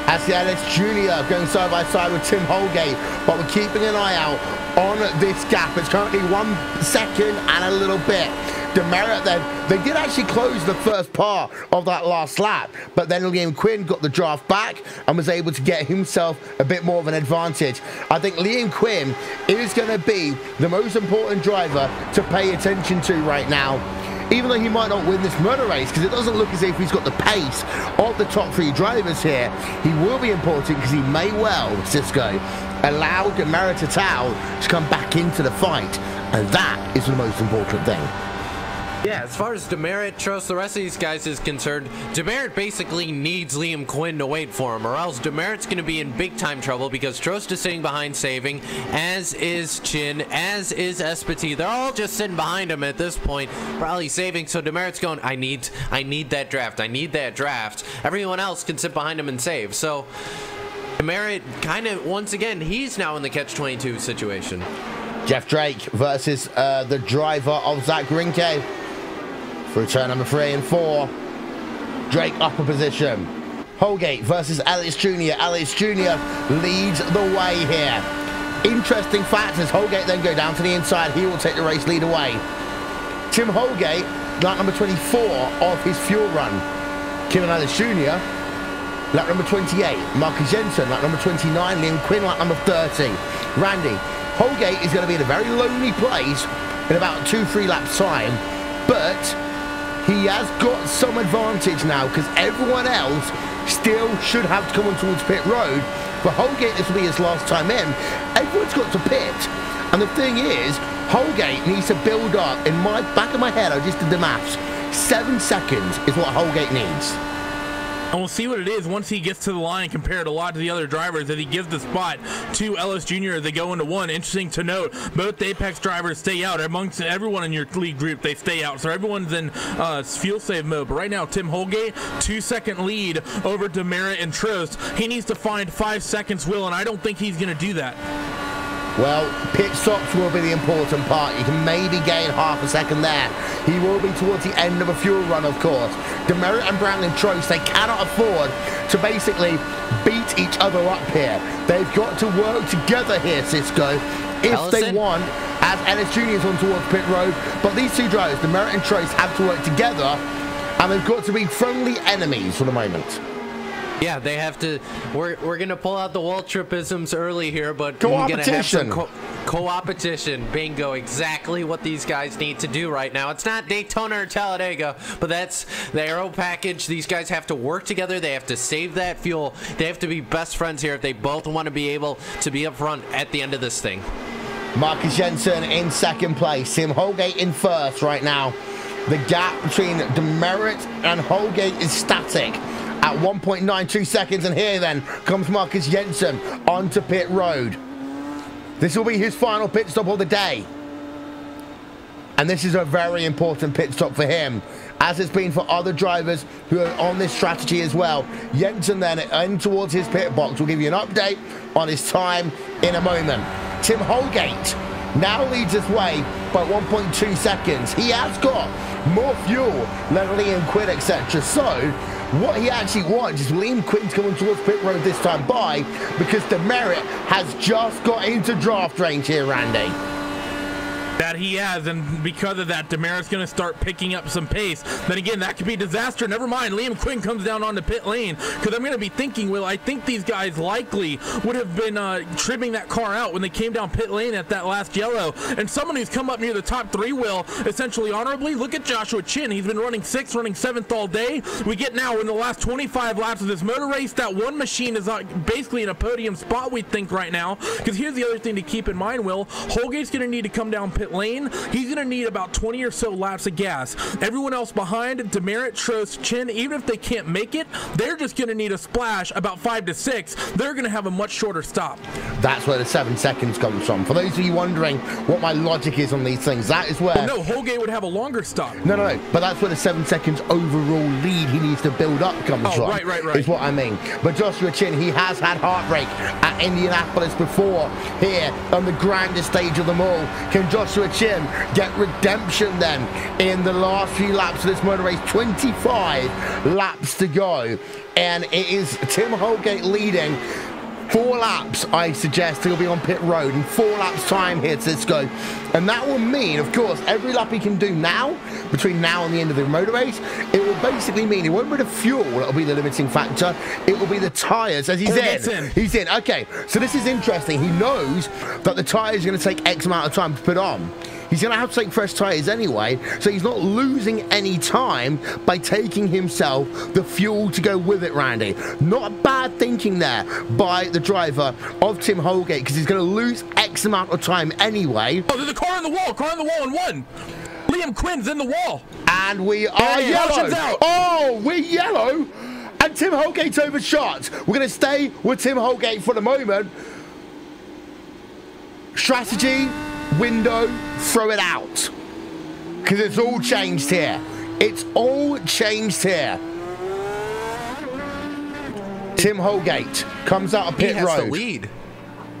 as the Alex Jr. going side by side with Tim Holgate, but we're keeping an eye out on this gap. It's currently 1 second and a little bit. Demerit then, they did actually close the first part of that last lap, but then Liam Quinn got the draft back and was able to get himself a bit more of an advantage. I think Liam Quinn is going to be the most important driver to pay attention to right now. Even though he might not win this motor race, because it doesn't look as if he's got the pace of the top 3 drivers here, he will be important because he may well, Cisco, allow Demerit to come back into the fight, and that is the most important thing. Yeah, as far as Demerit, Trost, the rest of these guys is concerned, Demerit basically needs Liam Quinn to wait for him, or else Demerit's going to be in big time trouble, because Trost is sitting behind saving, as is Chin, as is Espati. They're all just sitting behind him at this point, probably saving. So Demerit's going, I need that draft. I need that draft. Everyone else can sit behind him and save. So Demerit kind of, once again, he's now in the catch-22 situation. Jeff Drake versus the driver of Zach Rinke. For turn number 3 and 4. Drake upper position. Holgate versus Alex Jr. Alex Jr. leads the way here. Interesting fact as Holgate then go down to the inside. He will take the race lead away. Tim Holgate, lap number 24 of his fuel run. Kim and Alex Jr. lap number 28. Marcus Jensen, lap number 29. Liam Quinn, lap number 30. Randy, Holgate is going to be in a very lonely place in about 2-3 laps time, but he has got some advantage now because everyone else still should have to come on towards pit road. For Holgate, this will be his last time in. Everyone's got to pit. And the thing is, Holgate needs to build up. In my back of my head, I just did the maths. 7 seconds is what Holgate needs. And we'll see what it is once he gets to the line compared a lot to the other drivers as he gives the spot to Ellis Jr. as they go into 1. Interesting to note, both Apex drivers stay out. Amongst everyone in your lead group, they stay out. So everyone's in fuel save mode. But right now, Tim Holgate, 2-second lead over Demerit and Trost. He needs to find 5 seconds, Will, and I don't think he's going to do that. Well, pit stops will be the important part. You can maybe gain half a second there. He will be towards the end of a fuel run, of course. Demerit and Brandon Trost, they cannot afford to basically beat each other up here. They've got to work together here, Cisco, if they want, as Ellis Jr. is on towards pit road. But these two drivers, Demerit and Trost, have to work together, and they've got to be friendly enemies for the moment. Yeah, they have to. We're gonna pull out the Waltripisms early here, but we're gonna have some co-opetition. Bingo, exactly what these guys need to do right now. It's not Daytona or Talladega, but that's the aero package. These guys have to work together. They have to save that fuel. They have to be best friends here if they both want to be able to be up front at the end of this thing. Marcus Jensen in second place. Tim Holgate in first right now. The gap between Demerit and Holgate is static at 1.92 seconds, and here then comes Marcus Jensen onto pit road. This will be his final pit stop of the day, and this is a very important pit stop for him, as it's been for other drivers who are on this strategy as well. Jensen then in towards his pit box. We'll give you an update on his time in a moment. Tim Holgate now leads his way by 1.2 seconds. He has got more fuel than Liam Quinn, etc. So what he actually wants is Liam Quinn's coming towards pit road this time by, because Demerit has just got into draft range here, Randy. That he has, and because of that, Demerit's going to start picking up some pace. Then again, that could be disaster. Never mind, Liam Quinn comes down onto pit lane, because I'm going to be thinking, well, I think these guys likely would have been trimming that car out when they came down pit lane at that last yellow. And someone who's come up near the top 3 will essentially honorably look at Joshua Chin. He's been running 6th, running 7th all day. We get now in the last 25 laps of this motor race, that one machine is basically in a podium spot, we think, right now. Because here's the other thing to keep in mind, Will. Holgate's going to need to come down pit lane. He's going to need about 20 or so laps of gas. Everyone else behind, Demerit, Trost, Chin, even if they can't make it, they're just going to need a splash about 5 to 6. They're going to have a much shorter stop. That's where the 7 seconds comes from. For those of you wondering what my logic is on these things, that is where... Well, no, Holgate would have a longer stop. No, but that's where the 7 seconds overall lead he needs to build up comes from. Right. Is what I mean. But Joshua Chin, he has had heartbreak at Indianapolis before. Here on the grandest stage of them all, can Joshua Chin get redemption then in the last few laps of this motor race? 25 laps to go, and it is Tim Holgate leading. 4 laps, I suggest he'll be on pit road in 4 laps time here to this go. And that will mean, of course, every lap he can do now, between now and the end of the motor race, it will basically mean it won't be the fuel that'll be the limiting factor, it will be the tyres as he's in. He's in. Okay, so this is interesting. He knows that the tyres are going to take X amount of time to put on. He's going to have to take fresh tyres anyway, so he's not losing any time by taking himself the fuel to go with it, Randy. Not bad thinking there by the driver of Tim Holgate, because he's going to lose X amount of time anyway. Oh, there's a car on the wall, in 1. Liam Quinn's in the wall. And we are yellow. Oh, we're yellow. And Tim Holgate's overshot. We're going to stay with Tim Holgate for the moment. Strategy, window, throw it out. Because it's all changed here. It's all changed here. Tim Holgate comes out of pit road. He has the lead.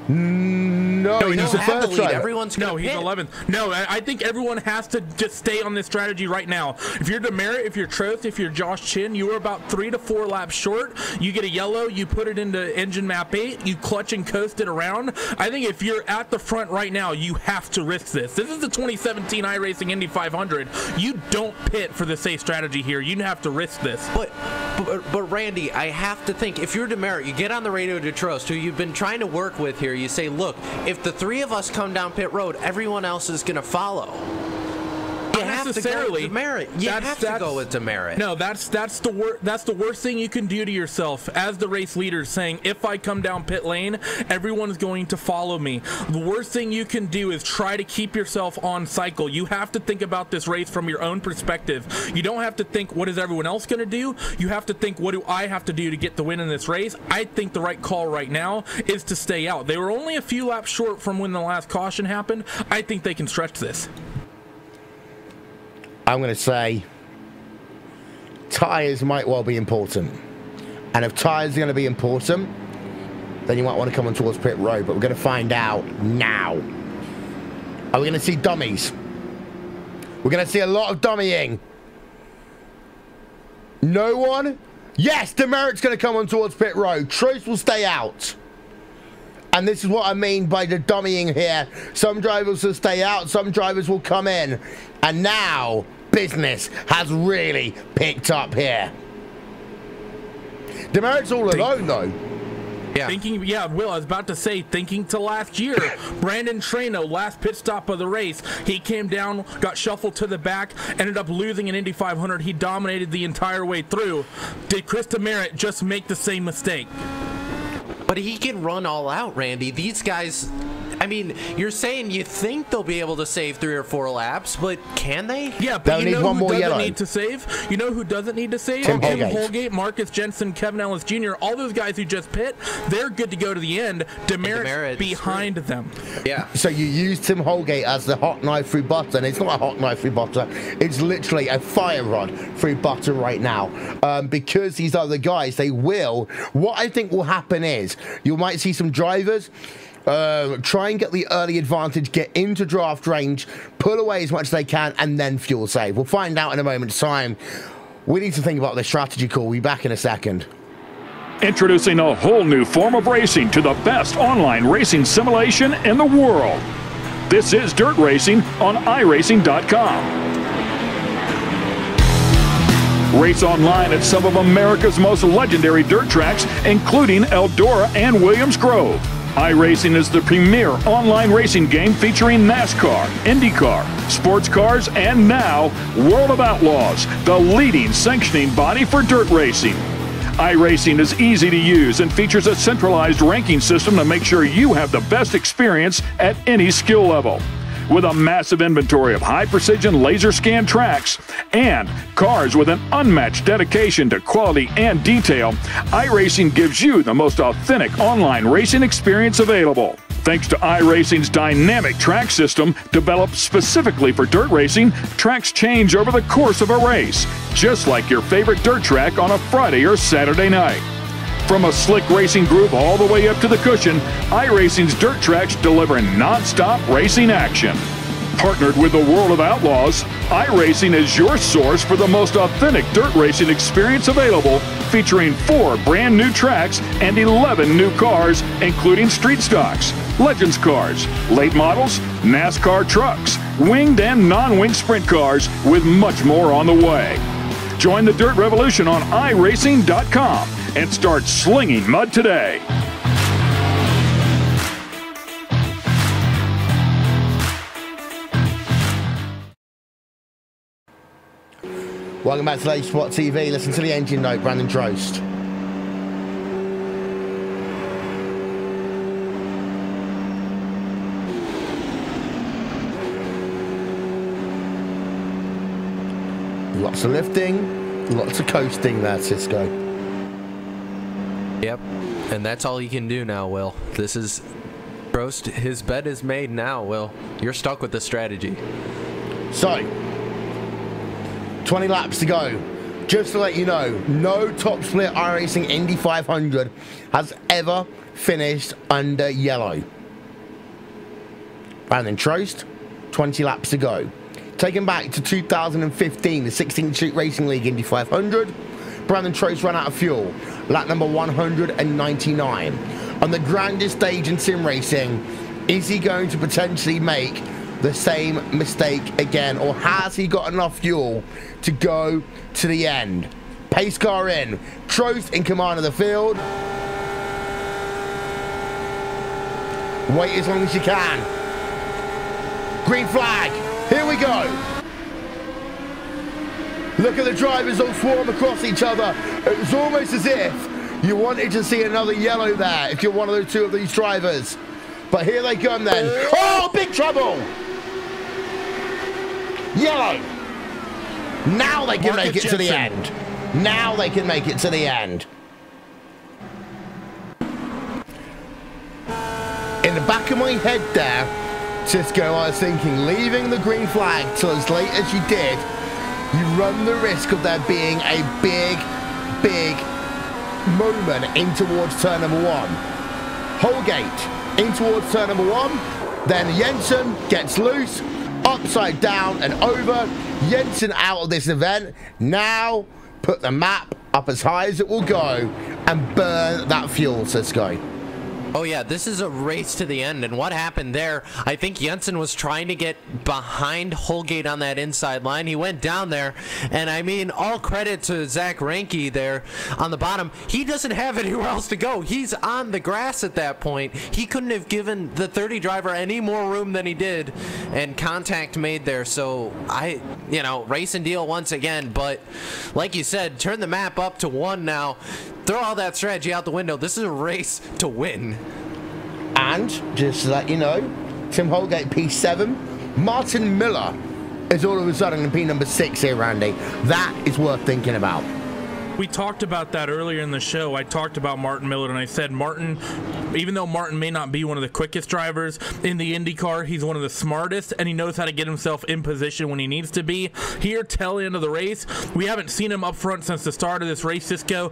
No, he's the first driver. Everyone's no, he's 11th. No, I think everyone has to just stay on this strategy right now. If you're Demerit, if you're Trost, if you're Josh Chin, you are about 3 to 4 laps short. You get a yellow, you put it into engine map 8, you clutch and coast it around. I think if you're at the front right now, you have to risk this. This is the 2017 iRacing Indy 500. You don't pit for the safe strategy here. You have to risk this. But Randy, I have to think, if you're Demerit, you get on the radio to Trost, who you've been trying to work with here. You say, look, if the 3 of us come down pit road, everyone else is going to follow. You have to go with Demerit. You have to go with Demerit. No, that's the worst thing you can do to yourself as the race leader, saying, if I come down pit lane, everyone's going to follow me. The worst thing you can do is try to keep yourself on cycle. You have to think about this race from your own perspective. You don't have to think, what is everyone else going to do? You have to think, what do I have to do to get the win in this race? I think the right call right now is to stay out. They were only a few laps short from when the last caution happened. I think they can stretch this. I'm going to say tyres might well be important. And if tyres are going to be important, then you might want to come on towards pit road. But we're going to find out now. Are we going to see dummies? We're going to see a lot of dummying. No one? Yes, Demerit's going to come on towards pit road. Trost will stay out. And this is what I mean by the dummying here. Some drivers will stay out, some drivers will come in. And now, business has really picked up here. Demerit's all alone, though. Yeah. Will, I was about to say, thinking to last year, Brandon Traino, last pit stop of the race, he came down, got shuffled to the back, ended up losing an Indy 500. He dominated the entire way through. Did Chris Demerit just make the same mistake? But he can run all out, Randy. These guys, I mean, you're saying you think they'll be able to save 3 or 4 laps, but can they? Yeah, but you know who doesn't need to save? You know who doesn't need to save? Tim Holgate, Marcus Jensen, Kevin Ellis Jr., all those guys who just pit, they're good to go to the end. Demerit's behind them. Yeah. So you use Tim Holgate as the hot knife through butter, and it's not a hot knife through butter. It's literally a fire rod through butter right now. Because these other guys, they will. What I think will happen is you might see some drivers Try and get the early advantage, get into draft range, pull away as much as they can, and then fuel save. We'll find out in a moment's time. We need to think about this strategy call. We'll be back in a second. Introducing a whole new form of racing to the best online racing simulation in the world. This is Dirt Racing on iRacing.com. Race online at some of America's most legendary dirt tracks, including Eldora and Williams Grove. iRacing is the premier online racing game featuring NASCAR, IndyCar, sports cars, and now World of Outlaws, the leading sanctioning body for dirt racing. iRacing is easy to use and features a centralized ranking system to make sure you have the best experience at any skill level. With a massive inventory of high-precision laser scan tracks and cars with an unmatched dedication to quality and detail, iRacing gives you the most authentic online racing experience available. Thanks to iRacing's dynamic track system, developed specifically for dirt racing, tracks change over the course of a race, just like your favorite dirt track on a Friday or Saturday night. From a slick racing groove all the way up to the cushion, iRacing's dirt tracks deliver non-stop racing action. Partnered with the World of Outlaws, iRacing is your source for the most authentic dirt racing experience available, featuring 4 brand new tracks and 11 new cars, including street stocks, Legends cars, late models, NASCAR trucks, winged and non-winged sprint cars, with much more on the way. Join the Dirt Revolution on iRacing.com and start slinging mud today. Welcome back to RaceSpotTV. Listen to the engine note, Brandon Trost. Lots of lifting, lots of coasting there, Cisco. Yep, and that's all he can do now, Will. This is Trost. His bed is made now, Will. You're stuck with the strategy. So, 20 laps to go. Just to let you know, no top split iRacing Indy 500 has ever finished under yellow. Brandon Trost, 20 laps to go. Taken back to 2015, the 16th Street Racing League Indy 500, Brandon Trost ran out of fuel, lap number 199. On the grandest stage in sim racing, is he going to potentially make the same mistake again, or has he got enough fuel to go to the end? Pace car in, Trost in command of the field. Wait as long as you can. Green flag. Here we go. Look at the drivers all swarm across each other. It was almost as if you wanted to see another yellow there if you're one of the two of these drivers. But here they come then. Oh, big trouble. Yellow. Now they can make it to the end. Now they can make it to the end. In the back of my head there, Cisco, I was thinking, leaving the green flag till as late as you did, you run the risk of there being a big moment in towards turn number 1. Holgate in towards turn number 1. Then Jensen gets loose, upside down and over. Jensen out of this event. Now put the map up as high as it will go and burn that fuel, Cisco. Oh yeah, this is a race to the end, and what happened there, I think Jensen was trying to get behind Holgate on that inside line. He went down there, and I mean, all credit to Zach Ranke there on the bottom. He doesn't have anywhere else to go. He's on the grass at that point. He couldn't have given the 30 driver any more room than he did, and contact made there. So race and deal once again, but like you said, turn the map up to 1 now. Throw all that strategy out the window. This is a race to win. And, just to let you know, Tim Holgate P7, Martin Miller is all of a sudden in P number 6 here, Randy. That is worth thinking about. We talked about that earlier in the show. I talked about Martin Miller, and I said Martin, even though Martin may not be one of the quickest drivers in the IndyCar, he's one of the smartest, and he knows how to get himself in position when he needs to be. Here, tail end of the race, we haven't seen him up front since the start of this race, Cisco,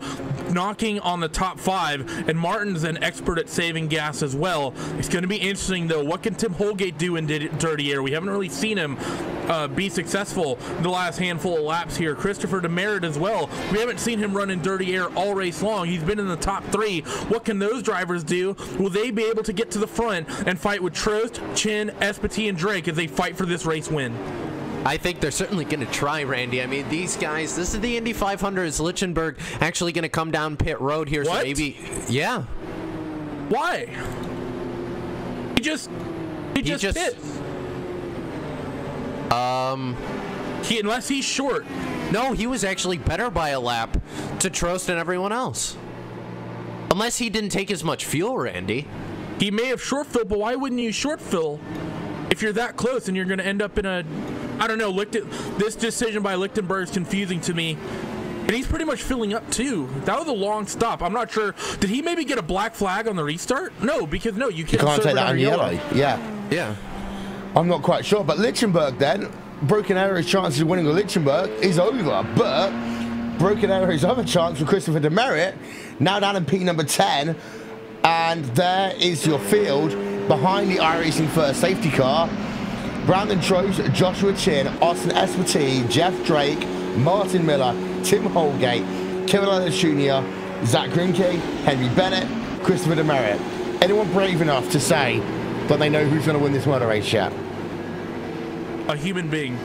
knocking on the top 5, and Martin's an expert at saving gas as well. It's going to be interesting, though. What can Tim Holgate do in dirty air? We haven't really seen him be successful the last handful of laps here. Christopher Demerit as well. We haven't seen him run in dirty air all race long. He's been in the top 3. What can those drivers do? Will they be able to get to the front and fight with Trost, Chin, Espity, and Drake as they fight for this race win? I think they're certainly going to try, Randy. I mean, these guys, this is the Indy 500. Is Lichtenberg actually going to come down pit road here? What? So maybe, yeah. Why? He just pit. Unless he's short. No, he was actually better by a lap to Trost and everyone else. Unless he didn't take as much fuel, Randy. He may have short fill, but why wouldn't you short fill if you're that close and you're going to end up in a, I don't know, this decision by Lichtenberg is confusing to me. And he's pretty much filling up too. That was a long stop. I'm not sure. Did he maybe get a black flag on the restart? No, because no, you can't take that on yellow. Yeah. I'm not quite sure, but Lichtenberg then, Broken Arrow's chances of winning with Lichtenberg is over, but Broken Arrow's other chance for Christopher Demerit, now down in P number 10, and there is your field behind the iRacing first safety car. Brandon Trost, Joshua Chin, Austin Espity, Jeff Drake, Martin Miller, Tim Holgate, Kevin Ellis Jr., Zach Grimke, Henry Bennett, Christopher Demerit. Anyone brave enough to say that they know who's going to win this motor race yet? A human being.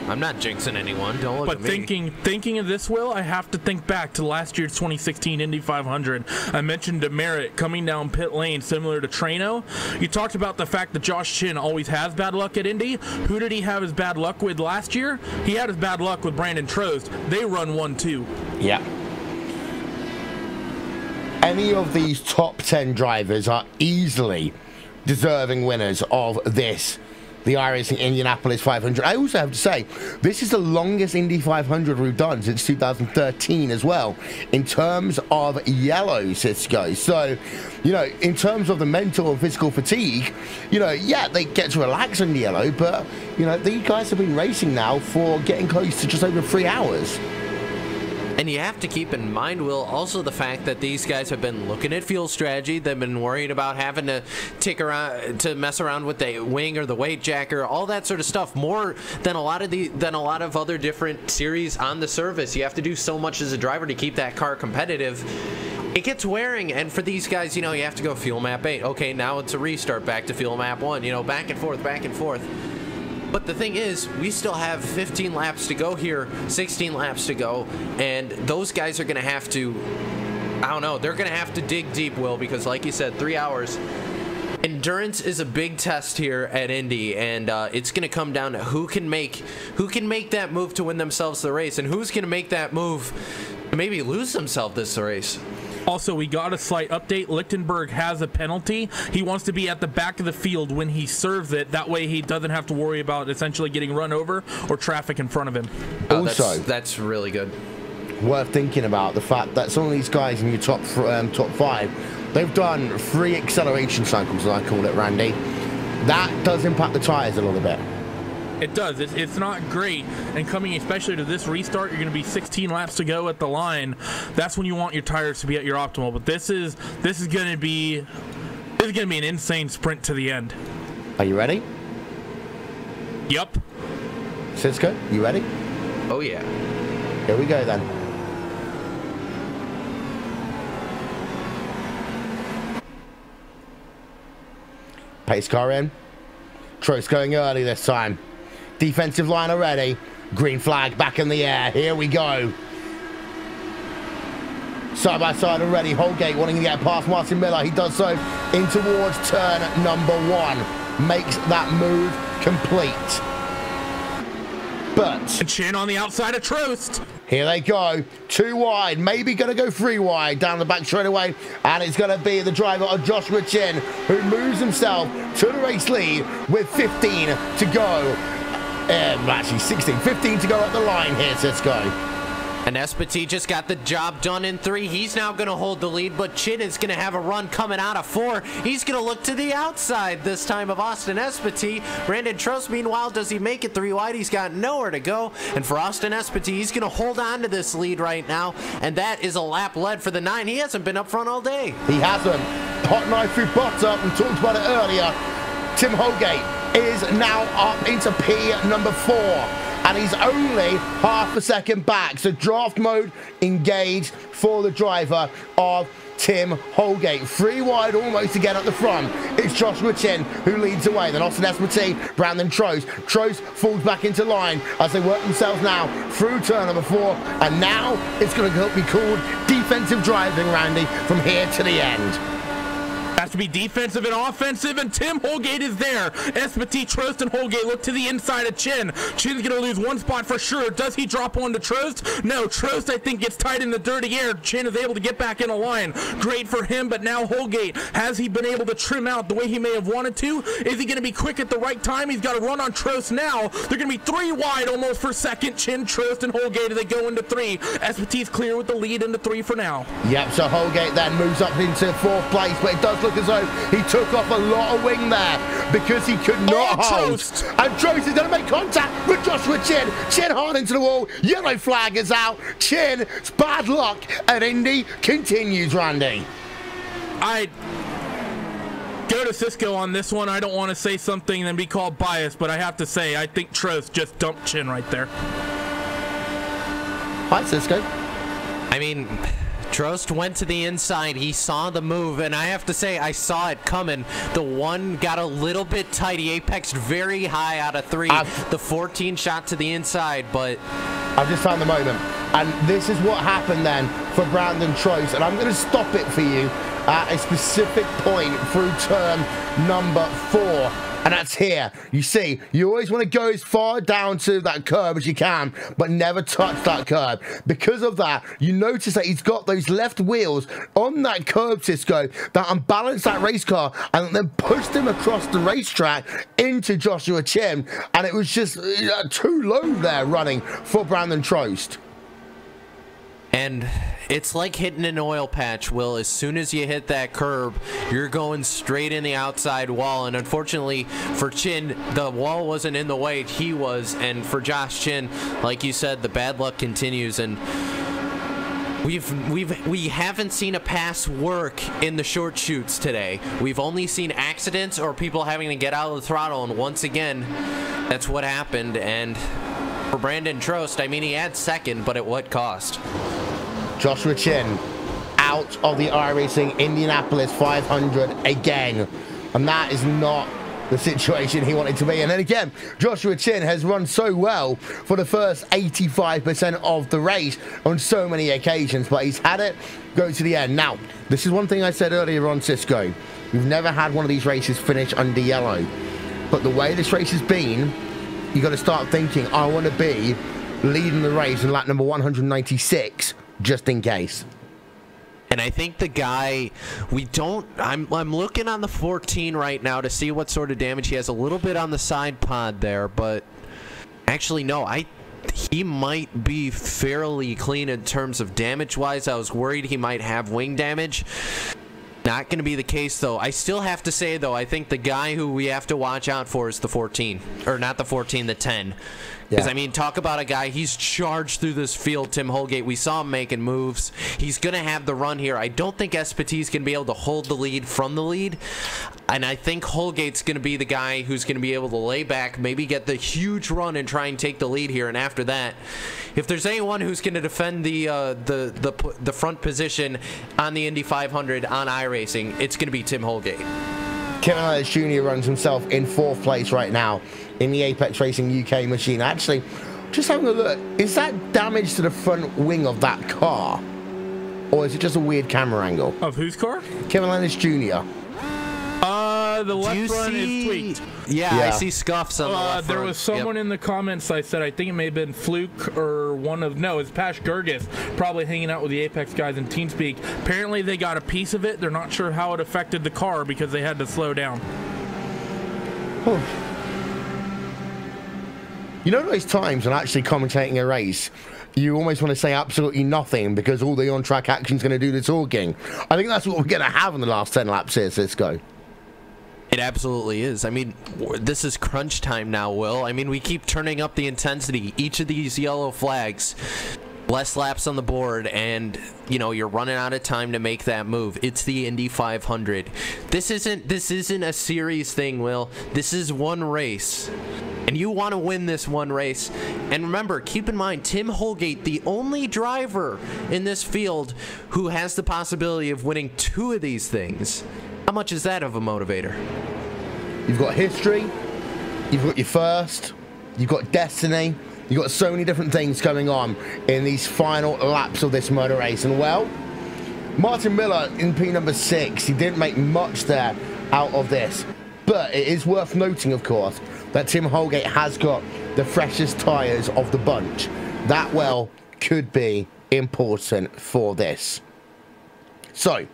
I'm not jinxing anyone. Don't look at me. But thinking of this, Will, I have to think back to last year's 2016 Indy 500. I mentioned Demerit coming down pit lane similar to Trano. You talked about the fact that Josh Chin always has bad luck at Indy. Who did he have his bad luck with last year? He had his bad luck with Brandon Trost. They run 1-2. Yeah. Any of these top 10 drivers are easily deserving winners of this, the iRacing Indianapolis 500. I also have to say, this is the longest Indy 500 we've done since 2013 as well, in terms of yellow, Cisco. So, you know, in terms of the mental and physical fatigue, you know, yeah, they get to relax in the yellow, but, you know, these guys have been racing now for getting close to just over 3 hours. And you have to keep in mind, Will, also the fact that these guys have been looking at fuel strategy. They've been worried about having to mess around with the wing or the weight jacker, all that sort of stuff. More than a lot of other different series on the surface. You have to do so much as a driver to keep that car competitive. It gets wearing, and for these guys, you know, you have to go fuel map 8. Okay, now it's a restart, back to fuel map 1. You know, back and forth, back and forth. But the thing is, we still have 15 laps to go here, 16 laps to go, and those guys are going to have to, I don't know, they're going to have to dig deep, Will, because like you said, 3 hours. Endurance is a big test here at Indy, and it's going to come down to who can make that move to win themselves the race, and who's going to make that move to maybe lose themselves this race. Also, we got a slight update. Lichtenberg has a penalty. He wants to be at the back of the field when he serves it. That way he doesn't have to worry about essentially getting run over or traffic in front of him. Also, that's really good. Worth thinking about the fact that some of these guys in your top 5, they've done 3 acceleration cycles, as I call it, Randy. That does impact the tires a little bit. It does. It's not great. And coming especially to this restart, you're going to be 16 laps to go at the line. That's when you want your tires to be at your optimal. But this is going to be an insane sprint to the end. Are you ready? Yep. Cisco, you ready? Oh yeah. Here we go then. Pace car in. Trost going early this time. Defensive line already. Green flag back in the air. Here we go. Side by side already. Holgate wanting to get past Martin Miller. He does so in towards turn number 1. Makes that move complete. But Chin on the outside of Trost. Here they go. 2 wide. Maybe going to go 3 wide down the back straight away. And it's going to be the driver of Joshua Chin, who moves himself to the race lead with 15 to go. Actually, 16. 15 to go at the line here, Cisco. And Espati just got the job done in 3. He's now going to hold the lead, but Chin is going to have a run coming out of 4. He's going to look to the outside this time of Austin Espati. Brandon Trost, meanwhile, does he make it 3 wide? He's got nowhere to go. And for Austin Espati, he's going to hold on to this lead right now. And that is a lap led for the 9. He hasn't been up front all day. He hasn't. Hot knife through bottom. We talked about it earlier. Tim Holgate is now up into P number 4. And he's only half a second back. So draft mode engaged for the driver of Tim Holgate. 3 wide almost to get at the front. It's Joshua Chin who leads away. Then Austin Espati, Brandon Trost. Trost falls back into line as they work themselves now through turn number 4. And now it's going to be called defensive driving, Randy, from here to the end. Has to be defensive and offensive, and Tim Holgate is there. Espati, Trost, and Holgate look to the inside of Chin. Chin's going to lose 1 spot for sure. Does he drop one to Trost? No, Trost, I think, gets tied in the dirty air. Chin is able to get back in a line. Great for him, but now Holgate, has he been able to trim out the way he may have wanted to? Is he going to be quick at the right time? He's got to run on Trost now. They're going to be 3 wide almost for second. Chin, Trost, and Holgate as they go into 3. Espati's clear with the lead into 3 for now. Yep, so Holgate then moves up into 4th place, but it does look as though he took off a lot of wing there because he could not hold. Trost. And Trost is going to make contact with Joshua Chin. Chin hard into the wall. Yellow flag is out. Chin's bad luck at Indy continues, Randy. I go to Cisco on this one. I don't want to say something and be called biased, but I have to say I think Trost just dumped Chin right there. Hi, Cisco. I mean, Trost went to the inside. He saw the move, and I have to say, I saw it coming. The 1 got a little bit tight. He apexed very high out of 3. The 14 shot to the inside, but I've just found the moment. And this is what happened then for Brandon Trost. And I'm going to stop it for you at a specific point through turn number 4. And that's here. You see, you always want to go as far down to that curb as you can, but never touch that curb. Because of that, you notice that he's got those left wheels on that curb, Cisco, that unbalanced that race car and then pushed him across the racetrack into Joshua Chin. And it was just too low there running for Brandon Trost. And it's like hitting an oil patch, Will. As soon as you hit that curb, you're going straight in the outside wall. And unfortunately for Chin, the wall wasn't in the way. He was. And for Josh Chin, like you said, the bad luck continues. And we haven't seen a pass work in the short shoots today. We've only seen accidents or people having to get out of the throttle. And once again, that's what happened. And for Brandon Trost, I mean, he had second, but at what cost? Joshua Chin out of the iRacing Indianapolis 500 again. And that is not the situation he wanted to be in. And again, Joshua Chin has run so well for the first 85% of the race on so many occasions, but he's had it go to the end. Now, this is one thing I said earlier on, Cisco. We've never had one of these races finish under yellow. But the way this race has been, you got to start thinking, I want to be leading the race in lap number 196, just in case. And I think the guy, I'm looking on the 14 right now to see what sort of damage he has. A little bit on the side pod there, but actually no, he might be fairly clean in terms of damage-wise. I was worried he might have wing damage. Not going to be the case, though. I still have to say, though, I think the guy who we have to watch out for is the 14. Or not the 14, the 10. Because, I mean, talk about a guy, he's charged through this field, Tim Holgate. We saw him making moves. He's going to have the run here. I don't think Espati's going to be able to hold the lead from the lead. And I think Holgate's going to be the guy who's going to be able to lay back, maybe get the huge run and try and take the lead here. And after that, if there's anyone who's going to defend the front position on the Indy 500 on iRacing, it's going to be Tim Holgate. Kevin Ellis Jr. runs himself in 4th place right now in the Apex Racing UK machine. Actually, just having a look, is that damage to the front wing of that car? Or is it just a weird camera angle? Of whose car? Kevin Ellis Jr. The left front is tweaked. Yeah, I see scuffs on the left There front. was someone in the comments I said, I think it may have been Fluke or it's Pash Gergis, probably hanging out with the Apex guys in TeamSpeak. Apparently they got a piece of it. They're not sure how it affected the car because they had to slow down. You know those times when actually commentating a race, you almost want to say absolutely nothing because all the on-track action is going to do the talking. I think that's what we're going to have in the last 10 laps here, Cisco. It absolutely is. I mean, this is crunch time now, Will. I mean, we keep turning up the intensity. Each of these yellow flags, less laps on the board, and, you know, you're running out of time to make that move. It's the Indy 500. This isn't a series thing, Will. This is one race. And you want to win this one race. And remember, keep in mind, Tim Holgate, the only driver in this field who has the possibility of winning 2 of these things. How much is that of a motivator? You've got history, you've got your first, you've got destiny, you've got so many different things going on in these final laps of this motor race. And well, Martin Miller in P number 6, he didn't make much there out of this. But it is worth noting, of course, that Tim Holgate has got the freshest tyres of the bunch. That, well, could be important for this. So,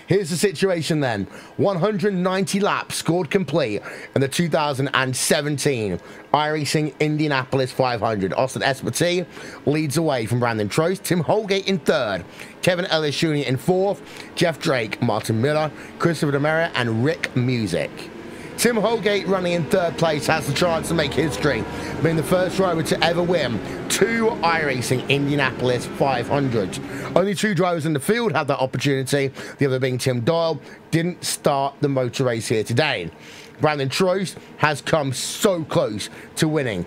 here's the situation then. 190 laps scored complete in the 2017 iRacing Indianapolis 500. Austin Espartee leads away from Brandon Trost. Tim Holgate in 3rd. Kevin Ellis Jr. in 4th. Jeff Drake, Martin Miller, Christopher Demera, and Rick Music. Tim Holgate running in 3rd place has the chance to make history, being the first driver to ever win 2 iRacing Indianapolis 500s. Only 2 drivers in the field had that opportunity, the other being Tim Doyle. Didn't start the motor race here today. Brandon Trost has come so close to winning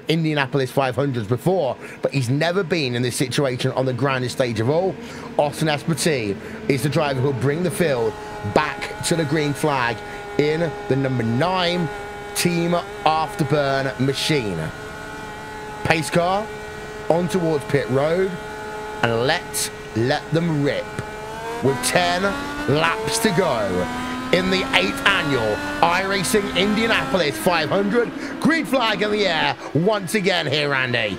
Indianapolis 500s before, but he's never been in this situation on the grandest stage of all. Austin Espartee is the driver who'll bring the field back to the green flag in the number 9 Team Afterburn machine. Pace car on towards pit road, and let's let them rip with 10 laps to go in the 8th annual iRacing Indianapolis 500. Green flag in the air once again here, Andy.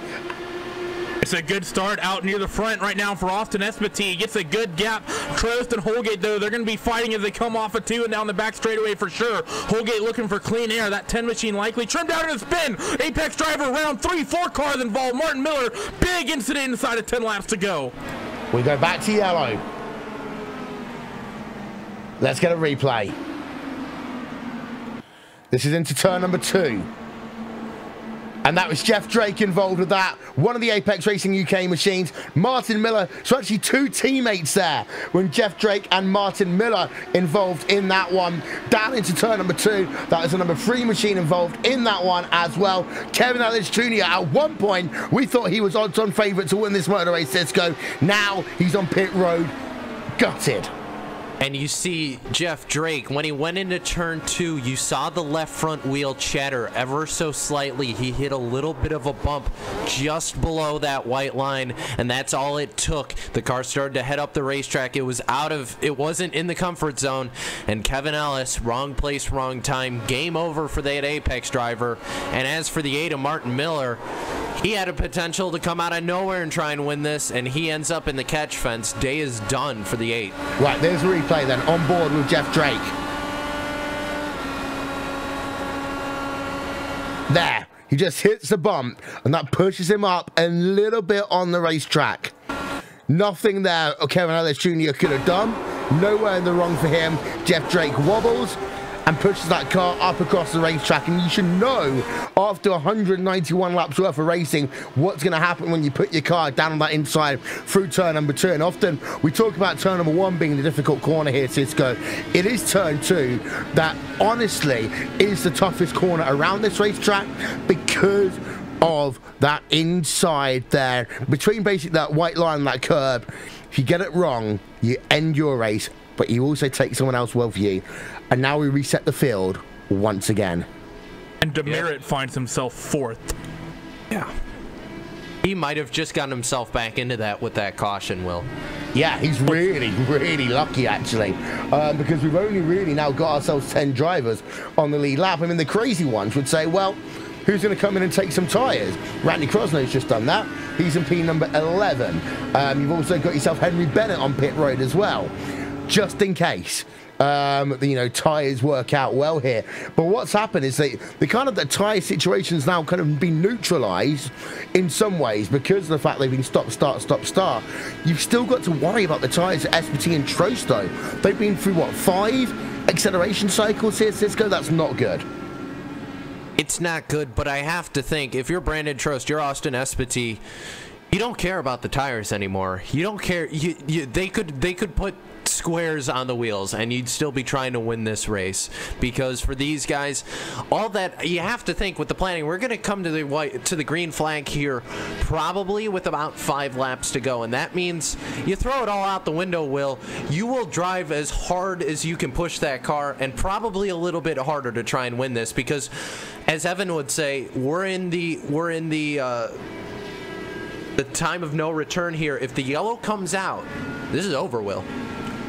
It's a good start out near the front right now for Austin Espartee. Gets a good gap. Trost and Holgate, though, they're going to be fighting as they come off a 2 and down the back straightaway for sure. Holgate looking for clean air. That 10 machine likely trimmed out in a spin. Apex driver round 3, 4 cars involved. Martin Miller, big incident inside of 10 laps to go. We go back to yellow. Let's get a replay. This is into turn number 2. And that was Jeff Drake involved with that. One of the Apex Racing UK machines. Martin Miller. So actually 2 teammates there when Jeff Drake and Martin Miller involved in that one. Down into turn number 2. That is a number 3 machine involved in that one as well. Kevin Ellis Jr. At one point, we thought he was odds-on favourite to win this motor race, Cisco. Now he's on pit road. Gutted. And you see Jeff Drake, when he went into turn 2, you saw the left front wheel chatter ever so slightly. He hit a little bit of a bump just below that white line, and that's all it took. The car started to head up the racetrack. It wasn't in the comfort zone, and Kevin Ellis, wrong place, wrong time. Game over for that Apex driver. And as for the 8 of Martin Miller, he had a potential to come out of nowhere and try and win this, and he ends up in the catch fence. Day is done for the 8. Right, there's a replay then, on board with Jeff Drake. There, he just hits the bump, and that pushes him up a little bit on the racetrack. Nothing there Kevin Ellis Jr. could have done. Nowhere in the wrong for him. Jeff Drake wobbles and pushes that car up across the racetrack, and you should know after 191 laps worth of racing what's going to happen when you put your car down on that inside through turn number 2. And often we talk about turn number 1 being the difficult corner here, Cisco. It is turn 2 that honestly is the toughest corner around this racetrack because of that inside there between basically that white line and that curb. If you get it wrong, you end your race, but you also take someone else well for you. And now we reset the field once again. And Demerit finds himself 4th. Yeah. He might have just gotten himself back into that with that caution, Will. Yeah, he's really, really lucky, actually. Because we've only really now got ourselves 10 drivers on the lead lap. I mean, the crazy ones would say, well, who's going to come in and take some tyres? Randy Crosnow's just done that. He's in P number 11. You've also got yourself Henry Bennett on pit road as well. Just in case tyres work out well here. But what's happened is the tyre situation's now kind of been neutralised in some ways because of the fact they've been stop, start. You've still got to worry about the tyres at SPT and Trost, though. They've been through, what, 5 acceleration cycles here, Cisco? That's not good. It's not good, but I have to think, if you're Brandon Trost, you're Austin Espity, you don't care about the tires anymore. You don't care. They could put squares on the wheels and you'd still be trying to win this race, because for these guys, all that you have to think with the planning, we're going to come to the green flag here probably with about 5 laps to go, and that means you throw it all out the window, Will. You will drive as hard as you can push that car, and probably a little bit harder to try and win this, because as Evan would say, we're in the time of no return here. If the yellow comes out, this is over, Will.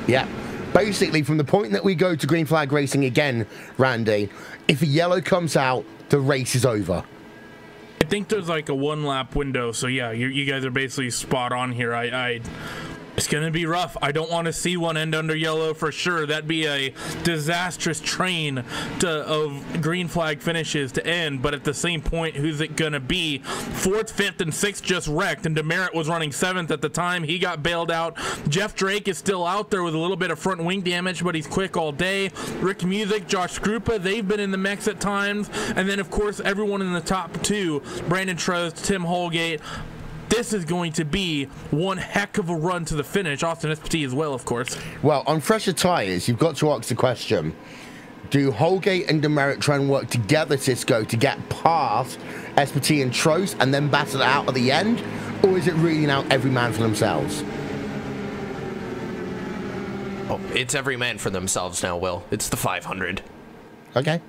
Yeah. Basically, from the point that we go to green flag racing again, Randy, if a yellow comes out, the race is over. I think there's like a 1-lap window, so yeah, you guys are basically spot on here. It's going to be rough. I don't want to see one end under yellow for sure. That'd be a disastrous train of green flag finishes to end. But at the same point, who's it going to be? 4th, 5th, and 6th just wrecked, and Demerit was running 7th at the time. He got bailed out. Jeff Drake is still out there with a little bit of front wing damage, but he's quick all day. Rick Music, Josh Skrupa, they've been in the mix at times. And then, of course, everyone in the top 2, Brandon Trost, Tim Holgate. This is going to be one heck of a run to the finish. Austin SPT as well, of course. Well, on fresher tyres, you've got to ask the question, do Holgate and Demerit try and work together, Cisco, to get past SPT and Trost and then battle it out at the end? Or is it really now every man for themselves? Oh, it's every man for themselves now, Will. It's the 500. Okay.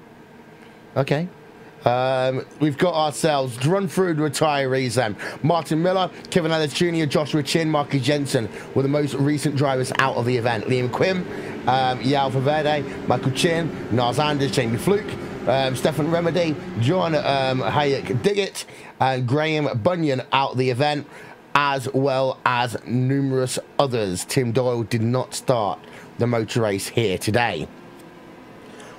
We've got ourselves to run through the retirees then. Martin Miller, Kevin Ellis Jr., Joshua Chin, Marcus Jensen were the most recent drivers out of the event. Liam Quim, Yao Faverde, Michael Chin, Nars Anders, Jamie Fluke, Stefan Remedy, John Hayek Diggett, and Graham Bunyan out of the event, as well as numerous others. Tim Doyle did not start the motor race here today.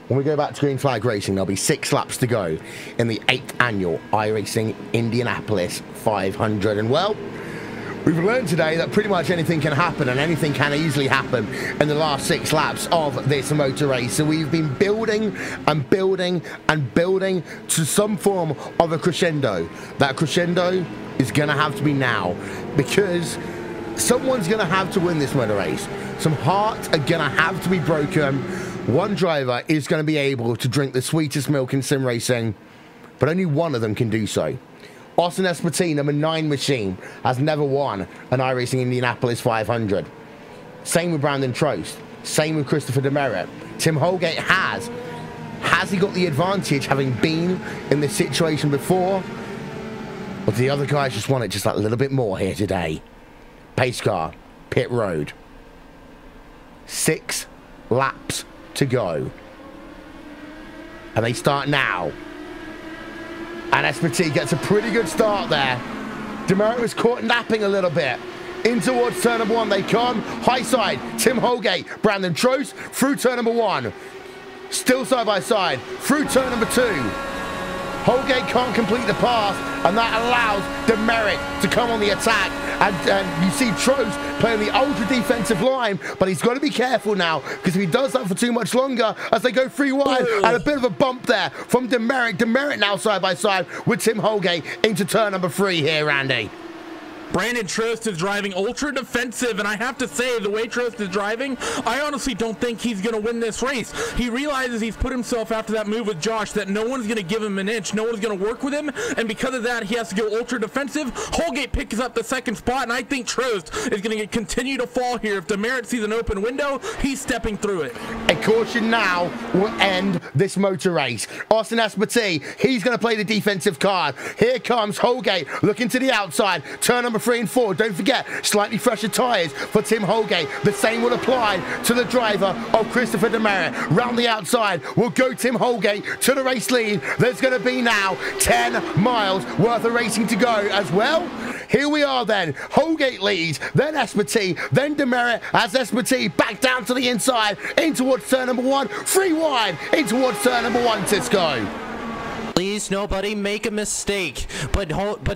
When we go back to green flag racing, there'll be 6 laps to go in the 8th annual iRacing Indianapolis 500. And well, we've learned today that pretty much anything can happen, and anything can easily happen in the last 6 laps of this motor race. So we've been building and building and building to some form of a crescendo. That crescendo is going to have to be now, because someone's going to have to win this motor race. Some hearts are going to have to be broken. One driver is going to be able to drink the sweetest milk in sim racing, but only one of them can do so. Austin Espity, number 9 machine, has never won an iRacing Indianapolis 500. Same with Brandon Trost. Same with Christopher Demerit. Tim Holgate has. Has he got the advantage having been in this situation before? Or do the other guys just want it just like a little bit more here today? Pace car, pit road. 6 laps to go, and they start now, and Espity gets a pretty good start there. Demerit was caught napping a little bit. In towards turn number 1 they come. High side, Tim Holgate, Brandon Trost through turn number 1. Still side by side through turn number 2. Holgate can't complete the pass, and that allows Demerit to come on the attack. And you see Trost playing the ultra defensive line, but he's got to be careful now, because if he does that for too much longer, as they go 3 wide, and a bit of a bump there from Demerit. Demerit now side by side with Tim Holgate into turn number 3 here, Randy. Brandon Trost is driving ultra defensive, and I have to say, the way Trost is driving, I honestly don't think he's going to win this race. He realizes he's put himself after that move with Josh that no one's going to give him an inch, no one's going to work with him, and because of that, he has to go ultra defensive. Holgate picks up the 2nd spot, and I think Trost is going to continue to fall here. If Demerit sees an open window, he's stepping through it. A caution now will end this motor race. Austin Espity, he's going to play the defensive card. Here comes Holgate looking to the outside. Turn number 3 and 4. Don't forget, slightly fresher tyres for Tim Holgate. The same will apply to the driver of Christopher Demerit. Round the outside will go Tim Holgate to the race lead. There's going to be now 10 miles worth of racing to go as well. here we are then. Holgate leads, then Espity, then Demerit as Espity back down to the inside, in towards turn number 1, 3 wide, in towards turn number 1, Cisco. Please, nobody make a mistake. But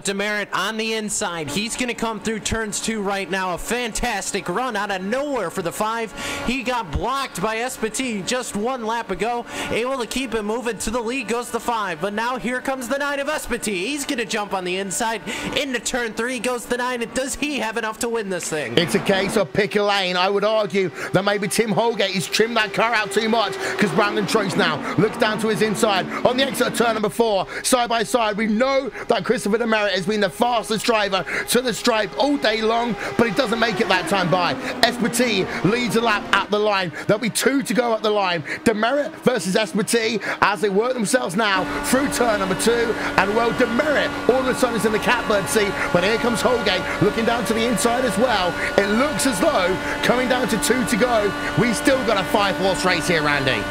Demerit on the inside. He's going to come through turns 2 right now. A fantastic run out of nowhere for the 5. He got blocked by Espity just 1 lap ago. Able to keep it moving. To the lead goes the 5. But now here comes the 9 of Espity. He's going to jump on the inside. Into turn 3 goes the 9. And does he have enough to win this thing? It's a case of pick a lane. I would argue that maybe Tim Holgate has trimmed that car out too much, because Brandon Trost now looks down to his inside on the exit of turn number 4, side by side. We know that Christopher Demerit has been the fastest driver to the stripe all day long, but he doesn't make it that time by. Espity leads a lap at the line. There'll be 2 to go at the line. Demerit versus Espity as they work themselves now through turn number 2, and well, Demerit all of a sudden is in the catbird seat, but here comes Holgate looking down to the inside as well. It looks as though coming down to 2 to go, we still got a 5-horse race here, Randy.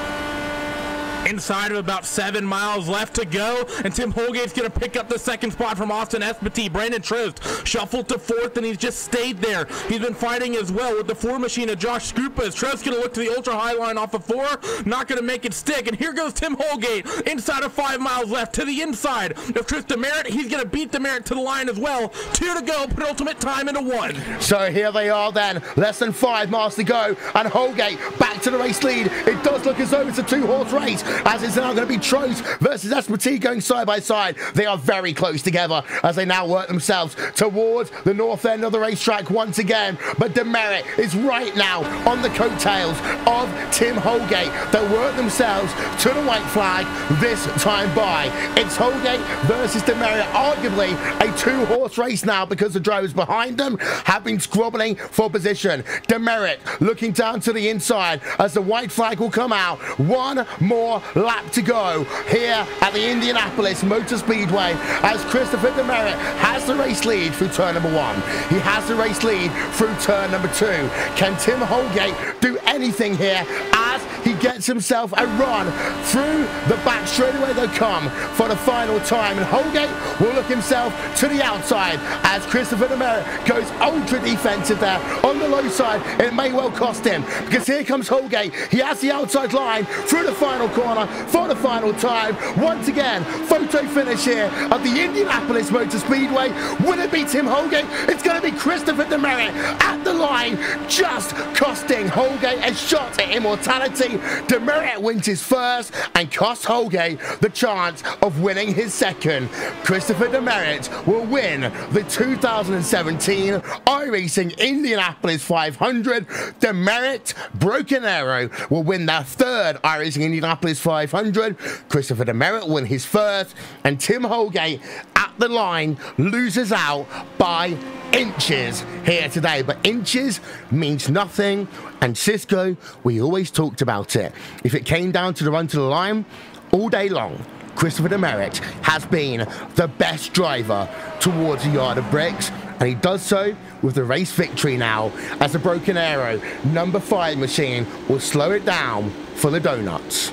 Inside of about 7 miles left to go, and Tim Holgate's going to pick up the 2nd spot from Austin Espity. Brandon Trost shuffled to 4th, and he's just stayed there. He's been fighting as well with the 4 machine of Josh Scrupa. Is Trost going to look to the ultra-high line off of 4? Not going to make it stick, and here goes Tim Holgate inside of 5 miles left to the inside of Chris Demerit. He's going to beat Demerit to the line as well. 2 to go, penultimate time into 1. So here they are then, less than 5 miles to go, and Holgate back to the race lead. It does look as though it's a 2-horse race, as it's now going to be Trost versus Espity going side by side. They are very close together as they now work themselves towards the north end of the racetrack once again. But Demerit is right now on the coattails of Tim Holgate. They work themselves to the white flag this time by. It's Holgate versus Demerit, arguably a 2-horse race now, because the drivers behind them have been scrabbling for position. Demerit looking down to the inside as the white flag will come out. 1 more lap to go here at the Indianapolis Motor Speedway as Christopher Demerit has the race lead through turn number 1. He has the race lead through turn number 2. Can Tim Holgate do anything here as he gets himself a run through the back straightaway? They'll come for the final time, and Holgate will look himself to the outside as Christopher Demerit goes ultra defensive there on the low side. It may well cost him, because here comes Holgate. He has the outside line through the final corner for the final time. Once again, photo finish here at the Indianapolis Motor Speedway. Will it be Tim Holgate? It's going to be Christopher Demerit at the line, just costing Holgate a shot at immortality. Demerit wins his first and costs Holgate the chance of winning his second. Christopher Demerit will win the 2017 iRacing Indianapolis 500. Demerit Broken Arrow will win their 3rd iRacing Indianapolis 500. Christopher Demerit will win his 1st, and Tim Holgate at the line loses out by inches here today. But inches means nothing, and Cisco, we always talked about it. If it came down to the run to the line all day long, Christopher Demerit has been the best driver towards the yard of bricks, and he does so with the race victory now, as the Broken Arrow number 5 machine will slow it down for the donuts.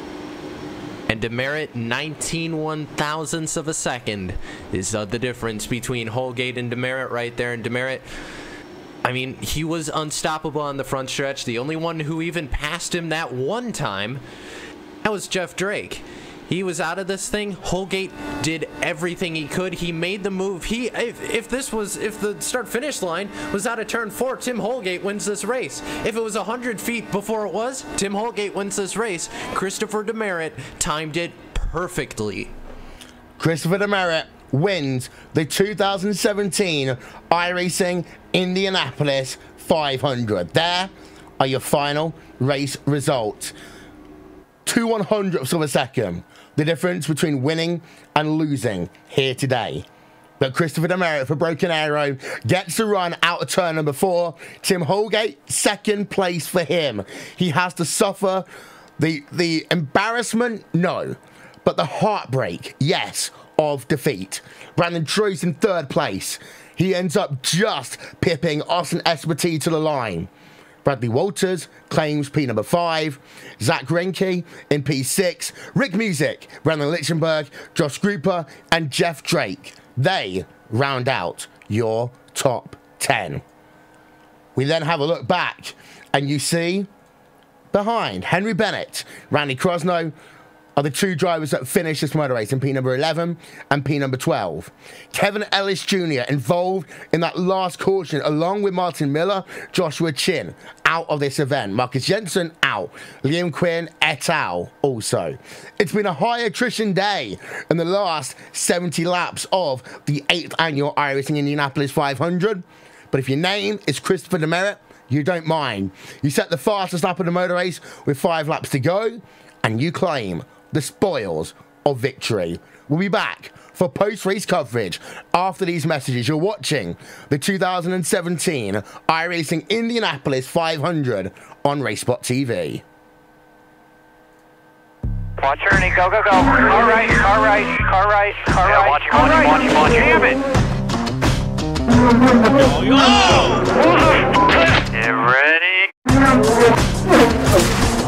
And Demerit, 19 1/1000ths of a second is the difference between Holgate and Demerit right there. And Demerit, I mean, he was unstoppable on the front stretch. The only one who even passed him that one time, that was Jeff Drake. He was out of this thing. Holgate did everything he could. He made the move. If the start-finish line was out of turn 4, Tim Holgate wins this race. If it was 100 feet before it was, Tim Holgate wins this race. Christopher Demerit timed it perfectly. Christopher Demerit wins the 2017 iRacing Indianapolis 500. There are your final race results. 2 100ths of a second. The difference between winning and losing here today. But Christopher Demerit for Broken Arrow gets the run out of turn number 4. Tim Holgate, 2nd place for him. He has to suffer the embarrassment, no, but the heartbreak, yes, of defeat. Brandon Trost in 3rd place. He ends up just pipping Austin Espity to the line. Bradley Walters claims P number 5, Zach Renke in P6, Rick Music, Brandon Lichtenberg, Josh Gruper, and Jeff Drake. They round out your top 10. We then have a look back, and you see behind Henry Bennett, Randy Crosno are the two drivers that finished this motor race in P number 11 and P number 12. Kevin Ellis Jr. involved in that last caution along with Martin Miller, Joshua Chin out of this event. Marcus Jensen out. Liam Quinn et al. Also. It's been a high attrition day in the last 70 laps of the 8th annual iRacing Indianapolis 500. But if your name is Christopher Demerit, you don't mind. You set the fastest lap of the motor race with 5 laps to go, and you claim the spoils of victory. We'll be back for post-race coverage after these messages. You're watching the 2017 iRacing Indianapolis 500 on RaceSpotTV. Watch Ernie, go, go, go. Car right, car right, car right, car right. Watch, car right. Watch, damn it. Get ready.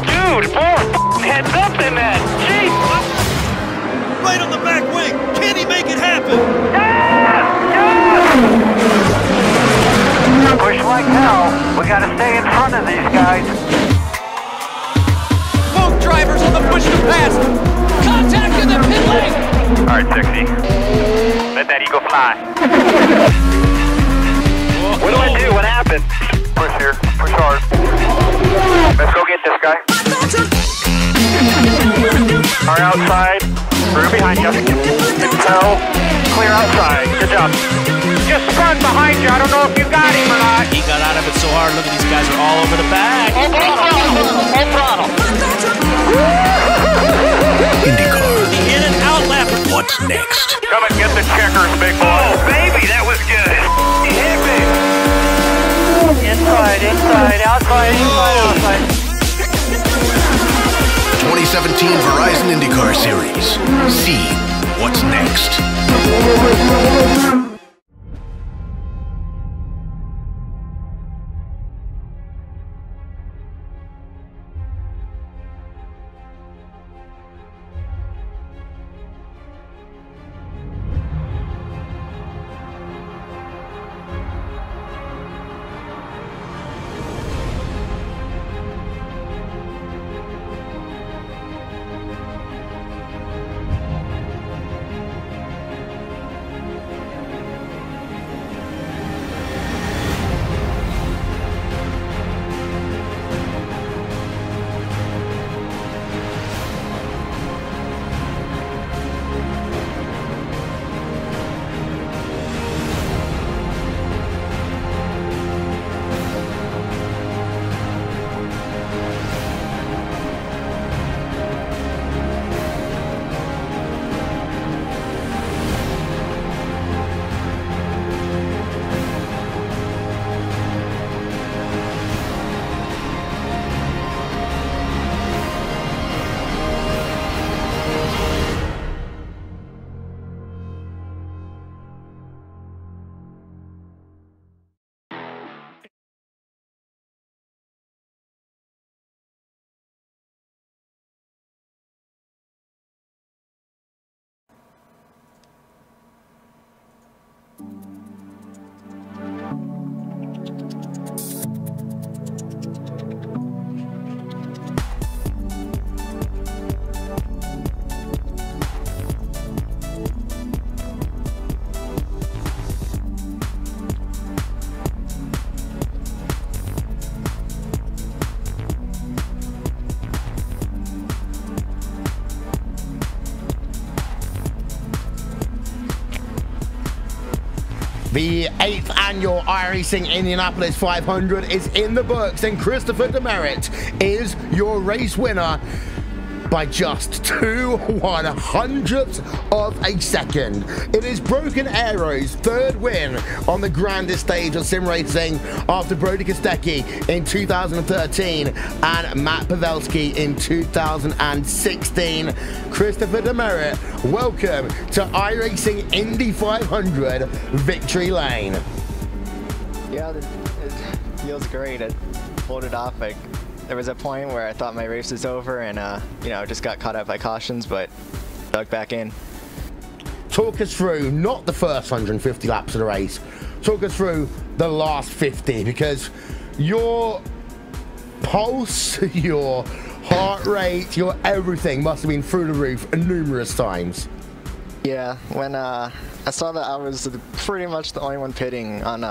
Dude, more heads up in that. Jeez. Right on the back wing. Can he make it happen? Yeah! Push like hell. We gotta stay in front of these guys. Both drivers on the push to pass. Contact in the pit lane. All right, sexy. Let that eagle fly. What do I do? What happened? Push here. Push hard. Let's go get this guy. Car outside. Through behind you. Tell. Clear outside. Good job. Just spun behind you. I don't know if you got him or not. He got out of it so hard. Look at these guys are all over the back. Full throttle. IndyCar. In and out lap. What's next? Come and get the checkers, big boy. Oh, baby, that was good. He hit me. Inside, inside, outside, inside, outside. 2017 Verizon IndyCar Series. See what's next. The 8th annual iRacing Indianapolis 500 is in the books, and Christopher Demerit is your race winner by just 2/100ths of a second. It is Broken Arrow's 3rd win on the grandest stage of sim racing after Brody Kostecki in 2013 and Matt Pavelski in 2016. Christopher Demerit, welcome to iRacing Indy 500 Victory Lane. Yeah, it feels great. It pulled it off. There was a point where I thought my race was over and, you know, just got caught up by cautions, but dug back in. Talk us through not the first 150 laps of the race. talk us through the last 50, because your pulse, your heart rate, your everything must have been through the roof numerous times. Yeah, when I saw that I was pretty much the only one pitting on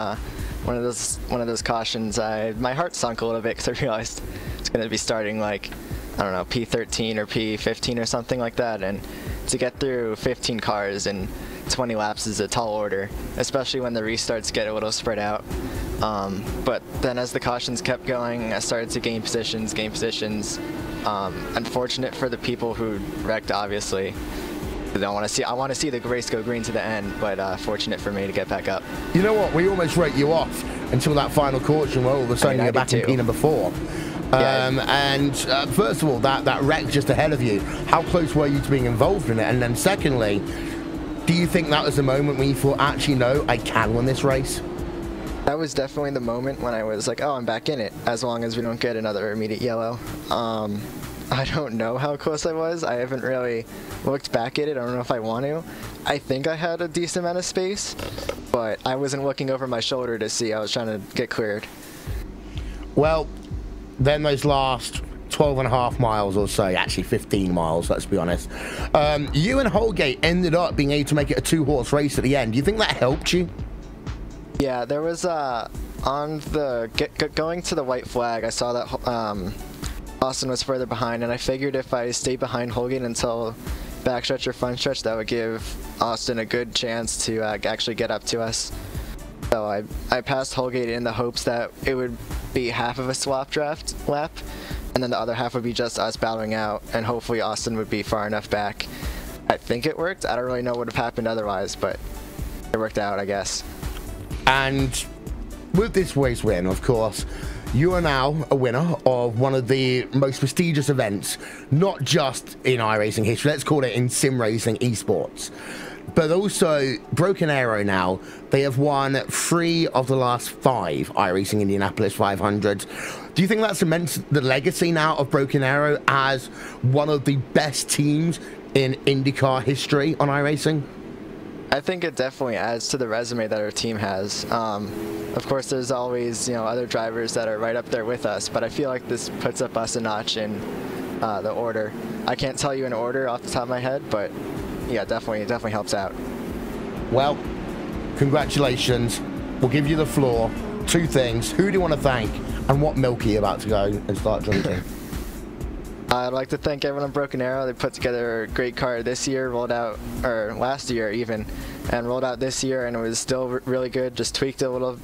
one of those cautions, my heart sunk a little bit because I realized it's going to be starting like, I don't know, P13 or P15 or something like that, and to get through 15 cars in 20 laps is a tall order, especially when the restarts get a little spread out. But then as the cautions kept going, I started to gain positions. Unfortunate for the people who wrecked, obviously. I want to see the race go green to the end, but fortunate for me to get back up. You know what? We almost wrote you off until that final caution where all of a sudden you're back in P number 4. First of all, that wreck just ahead of you, how close were you to being involved in it? And then secondly, do you think that was the moment when you thought, actually, no, I can win this race? That was definitely the moment when I was like, oh, I'm back in it, as long as we don't get another immediate yellow. I don't know how close I was. I haven't really looked back at it. I don't know if I want to. I think I had a decent amount of space, but I wasn't looking over my shoulder to see. I was trying to get cleared. Well, then those last 12.5 miles or so, actually 15 miles, let's be honest. You and Holgate ended up being able to make it a 2-horse race at the end. Do you think that helped you? Yeah, there was on the going to the white flag, I saw that Austin was further behind, and I figured if I stayed behind Holgate until backstretch or front stretch, that would give Austin a good chance to actually get up to us. So I passed Holgate in the hopes that it would be half of a swap draft lap, and then the other half would be just us battling out, and hopefully Austin would be far enough back. I think it worked. I don't really know what would have happened otherwise, but it worked out, I guess. And with this race win, of course, you are now a winner of one of the most prestigious events, not just in iRacing history, let's call it in sim racing esports, but also Broken Arrow now. They have won 3 of the last 5 iRacing Indianapolis 500. Do you think that cements the legacy now of Broken Arrow as one of the best teams in IndyCar history on iRacing? I think it definitely adds to the resume that our team has. Of course, there's always, other drivers that are right up there with us, but I feel like this puts up us a notch in the order. I can't tell you an order off the top of my head, but yeah, it definitely helps out. Well, congratulations. We'll give you the floor. 2 things. Who do you want to thank, and what milk are you about to go and start drinking? I'd like to thank everyone on Broken Arrow. They put together a great car this year, last year even, and rolled out this year, and it was still really good. Just tweaked a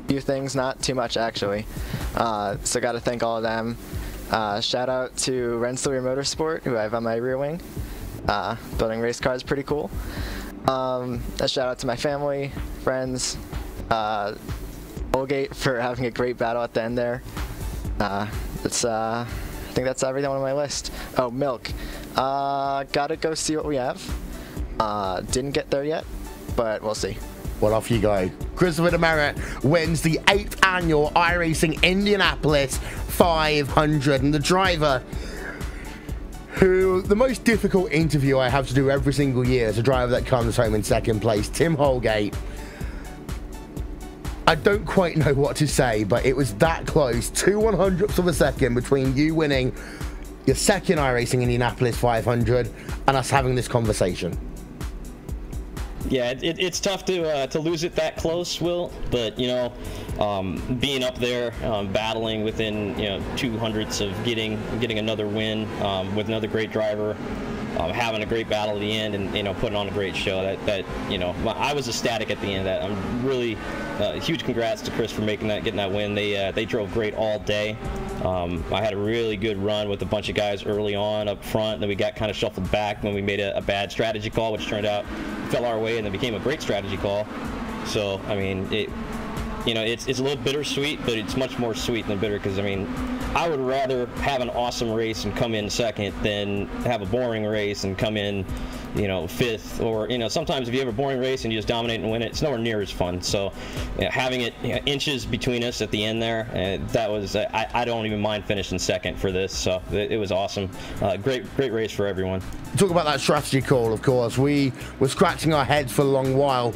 few things, not too much actually. So got to thank all of them. Shout out to Rensselaer Motorsport, who I have on my rear wing. Building race cars, pretty cool. A shout out to my family, friends, Holgate for having a great battle at the end there. I think that's everything on my list. Oh, milk. Gotta go see what we have. Didn't get there yet, but we'll see. Well, off you go. Christopher Demerit wins the 8th annual iRacing Indianapolis 500, and the driver who, the most difficult interview I have to do every single year is a driver that comes home in 2nd place, Tim Holgate. I don't quite know what to say, but it was that close, 2/100ths of a second between you winning your 2nd iRacing Indianapolis 500 and us having this conversation. Yeah, it's tough to lose it that close, Will. But being up there, battling within 2/100ths of getting another win with another great driver. Having a great battle at the end, and putting on a great show. I was ecstatic at the end of that. I'm really huge congrats to Chris for getting that win. They drove great all day. I had a really good run with a bunch of guys early on up front. Then we got kind of shuffled back when we made a bad strategy call, which turned out fell our way, and then became a great strategy call. So I mean, it's a little bittersweet, but it's much more sweet than bitter, because I would rather have an awesome race and come in 2nd than have a boring race and come in 5th, or sometimes if you have a boring race and you just dominate and win it, it's nowhere near as fun. So having it inches between us at the end there, that was I don't even mind finishing 2nd for this. So it was awesome. Great race for everyone. Talk about that strategy call. Of course, we were scratching our heads for a long while.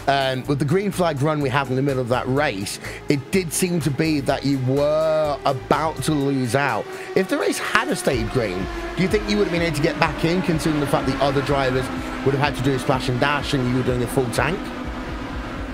And with the green flag run we had in the middle of that race, it did seem to be that you were about to lose out. If the race had stayed green, do you think you would have been able to get back in, considering the fact the other drivers would have had to do a splash and dash and you were doing a full tank?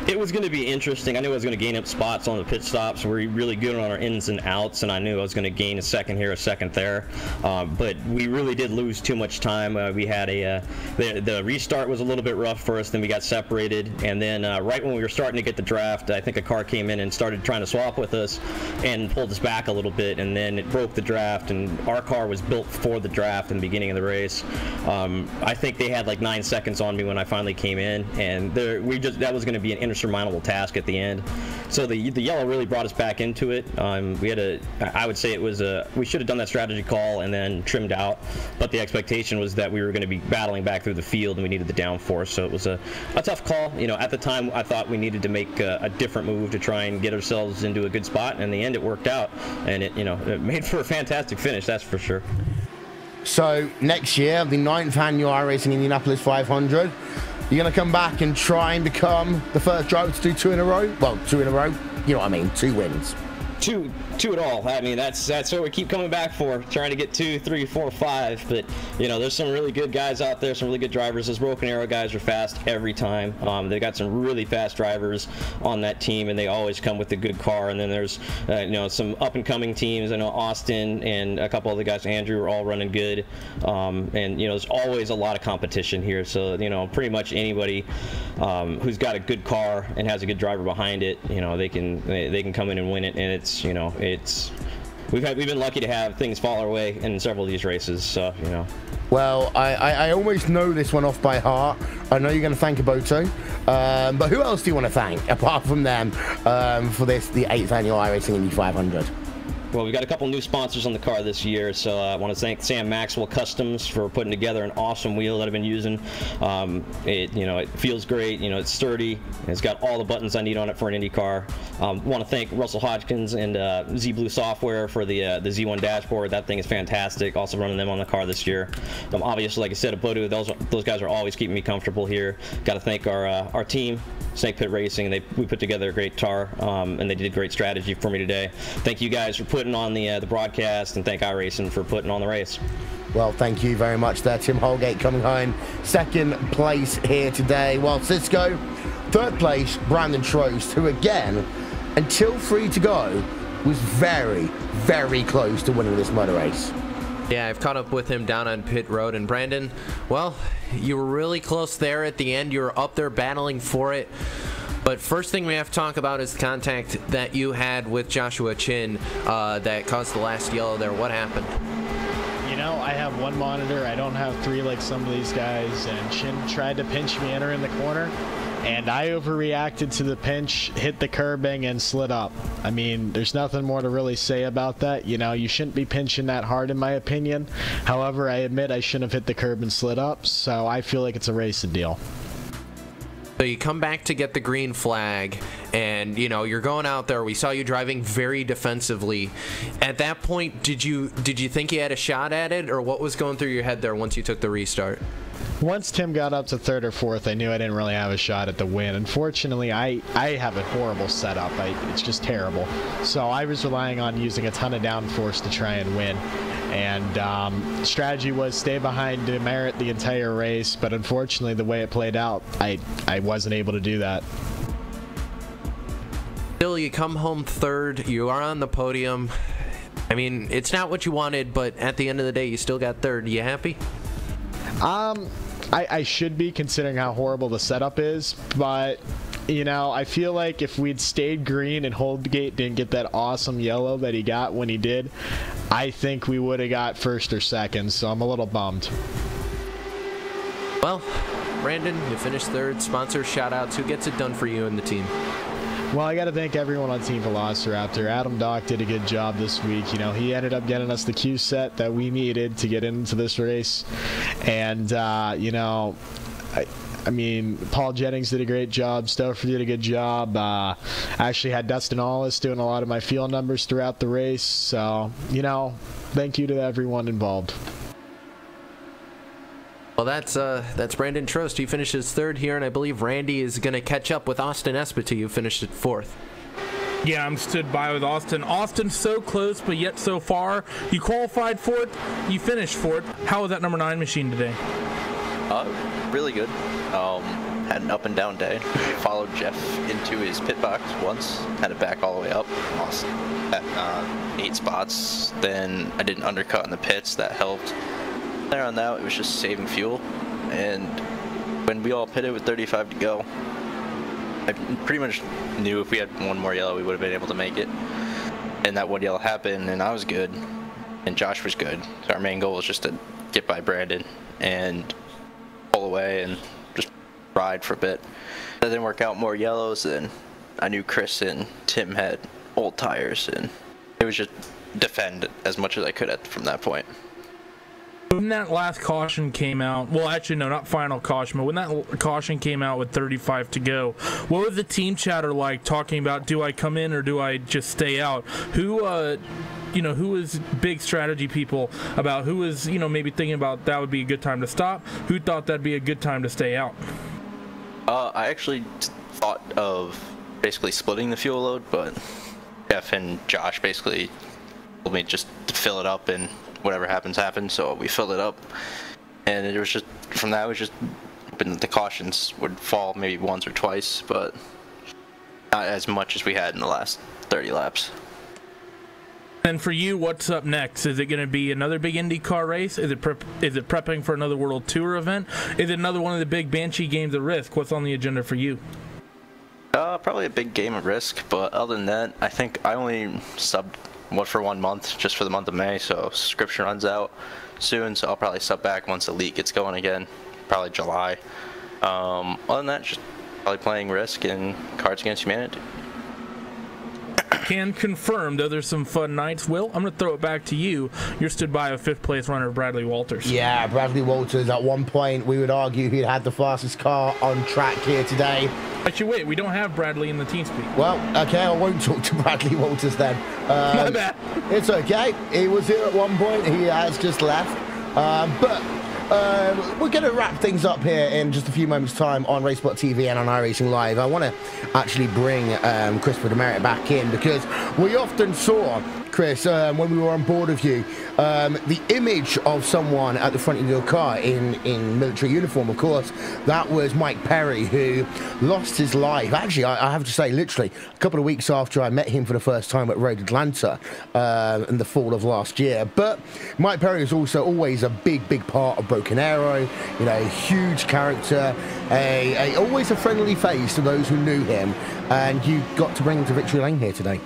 It was going to be interesting. I knew I was going to gain up spots on the pit stops. We're really good on our ins and outs, and I knew I was going to gain a second here, a second there. But we really did lose too much time. We had the restart was a little bit rough for us. Then we got separated, and then right when we were starting to get the draft, I think a car came in and started trying to swap with us and pulled us back a little bit, and then it broke the draft. And our car was built for the draft in the beginning of the race. I think they had like 9 seconds on me when I finally came in, and that was going to be an insurmountable task at the end. So the yellow really brought us back into it. I would say it was we should have done that strategy call and then trimmed out, but the expectation was that we were going to be battling back through the field and we needed the downforce. So it was a tough call. You know, at the time I thought we needed to make a different move to try and get ourselves into a good spot, and in the end it worked out, and it made for a fantastic finish, that's for sure. So next year, the 9th annual iRacing Indianapolis 500, you're going to come back and try and become the first driver to do 2 in a row? Well, 2 in a row, you know what I mean, 2 wins. Two at all. I mean, that's what we keep coming back for, trying to get 2, 3, 4, 5. But there's some really good guys out there, some really good drivers. Those Broken Arrow guys are fast every time. They got some really fast drivers on that team, and they always come with a good car. And then there's some up and coming teams. I know Austin and a couple other guys, Andrew, are all running good. And there's always a lot of competition here. So pretty much anybody who's got a good car and has a good driver behind it, they can come in and win it. And we've been lucky to have things fall our way in several of these races, so Well, I almost know this one off by heart. I know you're going to thank Aboto, but who else do you want to thank apart from them for the 8th annual iRacing Indy 500? Well, we've got a couple new sponsors on the car this year, so I want to thank Sam Maxwell Customs for putting together an awesome wheel that I've been using. It feels great. It's sturdy. It's got all the buttons I need on it for an Indy car. Want to thank Russell Hodgkins and Z Blue Software for the Z1 dashboard. That thing is fantastic. Also running them on the car this year. Obviously, like I said, Aboto, those guys are always keeping me comfortable here. Got to thank our team, Snake Pit Racing. We put together a great car, and they did great strategy for me today. Thank you guys for putting on the broadcast, and thank iRacing for putting on the race. Well, thank you very much there, Tim Holgate, coming home 2nd place here today, while Cisco 3rd place, Brandon Trost, who again, until 3 to go, was very, very close to winning this motor race. Yeah, I've caught up with him down on pit road, and Brandon, well, you were really close there at the end. You were up there battling for it. But first thing we have to talk about is the contact that you had with Joshua Chin that caused the last yellow there. What happened? I have 1 monitor. I don't have 3 like some of these guys. And Chin tried to pinch me entering the corner, and I overreacted to the pinch, hit the curbing, and slid up. I mean, there's nothing more to really say about that. You shouldn't be pinching that hard, in my opinion. However, I admit I shouldn't have hit the curb and slid up, so I feel like it's a racing deal. So you come back to get the green flag, and you're going out there. We saw you driving very defensively. At that point, did you think you had a shot at it, or what was going through your head there once you took the restart? Once Tim got up to 3rd or 4th, I knew I didn't really have a shot at the win. Unfortunately, I have a horrible setup. It's just terrible. So I was relying on using a ton of downforce to try and win. And strategy was stay behind Demerit the entire race, but unfortunately the way it played out, I wasn't able to do that. Still, you come home 3rd, you are on the podium. I mean, it's not what you wanted, but at the end of the day, you still got 3rd. You happy? I should be, considering how horrible the setup is, but I feel like if we'd stayed green and Holgate didn't get that awesome yellow that he got when he did, I think we would have got 1st or 2nd, so I'm a little bummed. Well, Brandon, you finished 3rd. Sponsor shout-outs. Who gets it done for you and the team? Well, I got to thank everyone on Team Velociraptor. Adam Dock did a good job this week. He ended up getting us the Q set that we needed to get into this race. And, I mean, Paul Jennings did a great job. Stouffer did a good job. Actually had Dustin Allis doing a lot of my field numbers throughout the race. So, thank you to everyone involved. Well, that's Brandon Trost. He finishes third here, and I believe Randy is going to catch up with Austin Espity, who finished at fourth. Yeah, I'm stood by with Austin. Austin so close, but yet so far. You qualified fourth, you finished fourth. How was that number 9 machine today? Really good. Had an up and down day. Followed Jeff into his pit box once, had it back all the way up, lost at 8 spots. Then I did an undercut in the pits, that helped. There on that, it was just saving fuel. And when we all pitted with 35 to go, I pretty much knew if we had one more yellow, we would have been able to make it. And that one yellow happened, and I was good, and Josh was good. So our main goal was just to get by Brandon and pull away and just ride for a bit. That didn't work out, more yellows, and I knew Chris and Tim had old tires, and it was just defend as much as I could from that point. When that last caution came out, well, actually, no, not final caution, but when that caution came out with 35 to go, what was the team chatter like talking about, do I come in or do I just stay out? Who was big strategy people about who was, maybe thinking about that would be a good time to stop? Who thought that'd be a good time to stay out? I actually thought of basically splitting the fuel load, but Jeff and Josh basically told me just to fill it up and whatever happens, so we filled it up. And it was just, from that, it was just hoping that the cautions would fall maybe once or twice, but not as much as we had in the last 30 laps. And for you, what's up next? Is it going to be another big IndyCar race? Is it prepping for another World Tour event? Is it another one of the big Banshee games of Risk? What's on the agenda for you? Probably a big game of Risk, but other than that, I think I only subbed for 1 month, just for the month of May, so subscription runs out soon, so I'll probably sub back once the league gets going again, probably July. Other than that, just probably playing Risk and Cards Against Humanity. Can confirm, though there's some fun nights. Will, I'm going to throw it back to you. You're stood by a 5th place runner, Bradley Walters. Yeah, Bradley Walters, at one point, we would argue he'd had the fastest car on track here today. Actually, wait, we don't have Bradley in the team speak. Well, okay, I won't talk to Bradley Walters then. My bad. It's okay. He was here at one point. He has just left. But we're going to wrap things up here in just a few moments' time on RaceSpotTV and on iRacingLive. I want to actually bring Christopher Demerit back in, because we often saw, Chris, when we were on board with you, the image of someone at the front of your car in military uniform. Of course, that was Mike Perry, who lost his life. Actually, I have to say, literally, a couple of weeks after I met him for the first time at Road Atlanta in the fall of last year. But Mike Perry is also always a big part of Broken Arrow. A huge character, always a friendly face to those who knew him, and you got to bring him to victory lane here today.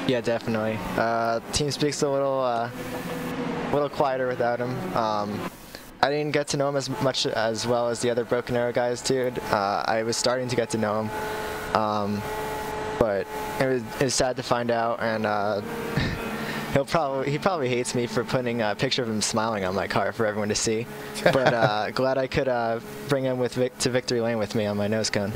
Yeah, definitely. TeamSpeak's a little quieter without him. I didn't get to know him as much as well as the other Broken Arrow guys did. I was starting to get to know him, but it was sad to find out, and he probably hates me for putting a picture of him smiling on my car for everyone to see. But glad I could bring him to victory lane with me on my nose cone.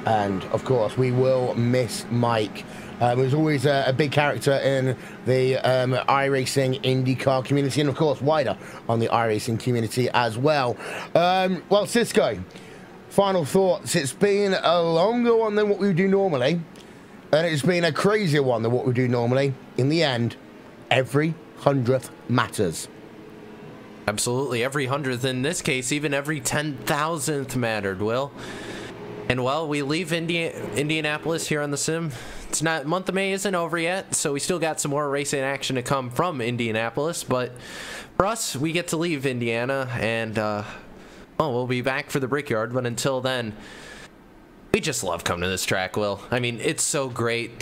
And of course, we will miss Mike. He was always a big character in the iRacing IndyCar community, and of course wider on the iRacing community as well. Well, Cisco, final thoughts. It's been a longer one than what we do normally, and it's been a crazier one than what we do normally. In the end, every 100th matters. Absolutely, every 100th. In this case, even every 10,000th mattered, Will. And well, we leave Indianapolis here on the sim. It's not, month of May isn't over yet, so we still got some more racing action to come from Indianapolis. But for us, we get to leave Indiana, and we'll be back for the Brickyard. But until then, we just love coming to this track, Will. I mean, it's so great.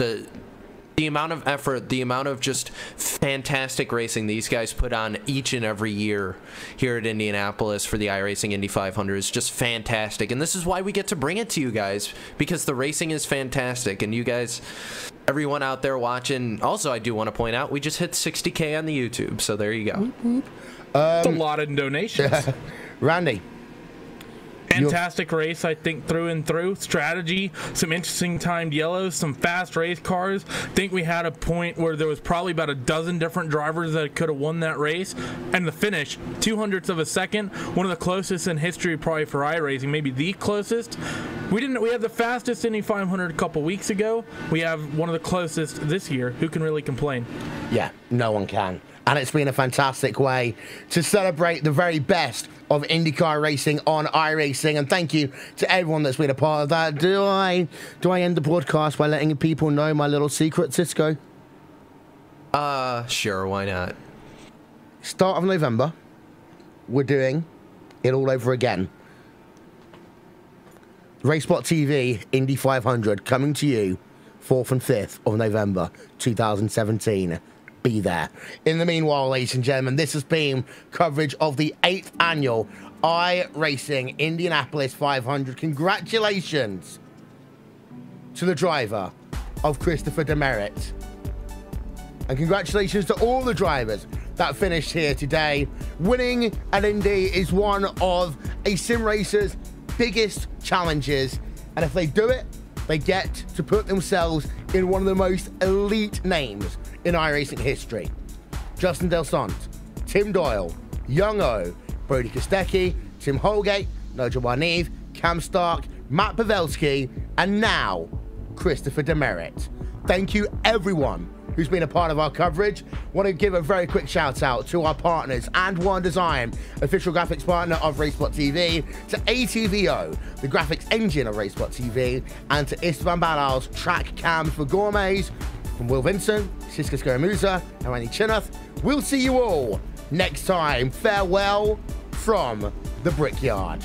The amount of effort, the amount of just fantastic racing these guys put on each and every year here at Indianapolis for the iRacing Indy 500 is just fantastic. And this is why we get to bring it to you guys, because the racing is fantastic. And you guys, everyone out there watching, also I do want to point out, we just hit 60K on the YouTube. So there you go. That's a lot of donations. Randy. Fantastic race, I think, through and through. Strategy, some interesting timed yellows, some fast race cars. I think we had a point where there was probably about a dozen different drivers that could have won that race. And the finish, 200ths of a second, one of the closest in history probably for iRacing, maybe the closest. We had the fastest Indy 500 a couple weeks ago. We have one of the closest this year. Who can really complain? Yeah, no one can. And it's been a fantastic way to celebrate the very best of IndyCar racing on iRacing. And thank you to everyone that's been a part of that. Do I end the broadcast by letting people know my little secret, Cisco? Sure, why not? Start of November, we're doing it all over again. RaceSpotTV Indy 500 coming to you 4th and 5th of November 2017. Be there. In the meanwhile, ladies and gentlemen, this has been coverage of the 8th annual iRacing Indianapolis 500. Congratulations to the driver of Christopher Demerit. And congratulations to all the drivers that finished here today. Winning an Indy is one of a sim racer's biggest challenges. And if they do it, they get to put themselves in one of the most elite names in iRacing history. Justin Del Sant, Tim Doyle, Young O, Brody Kostecki, Tim Holgate, Nigel Barneve, Cam Stark, Matt Pavelski, and now Christopher Demerit. Thank you everyone who's been a part of our coverage. Want to give a very quick shout out to our partners and One Design, official graphics partner of RaceSpotTV, to ATVO, the graphics engine of RaceSpotTV, and to Istvan Balal's track cam for gourmets. From Will Vincent, Siska Skaramuza, and Randy Chinnoth, we'll see you all next time. Farewell from the Brickyard.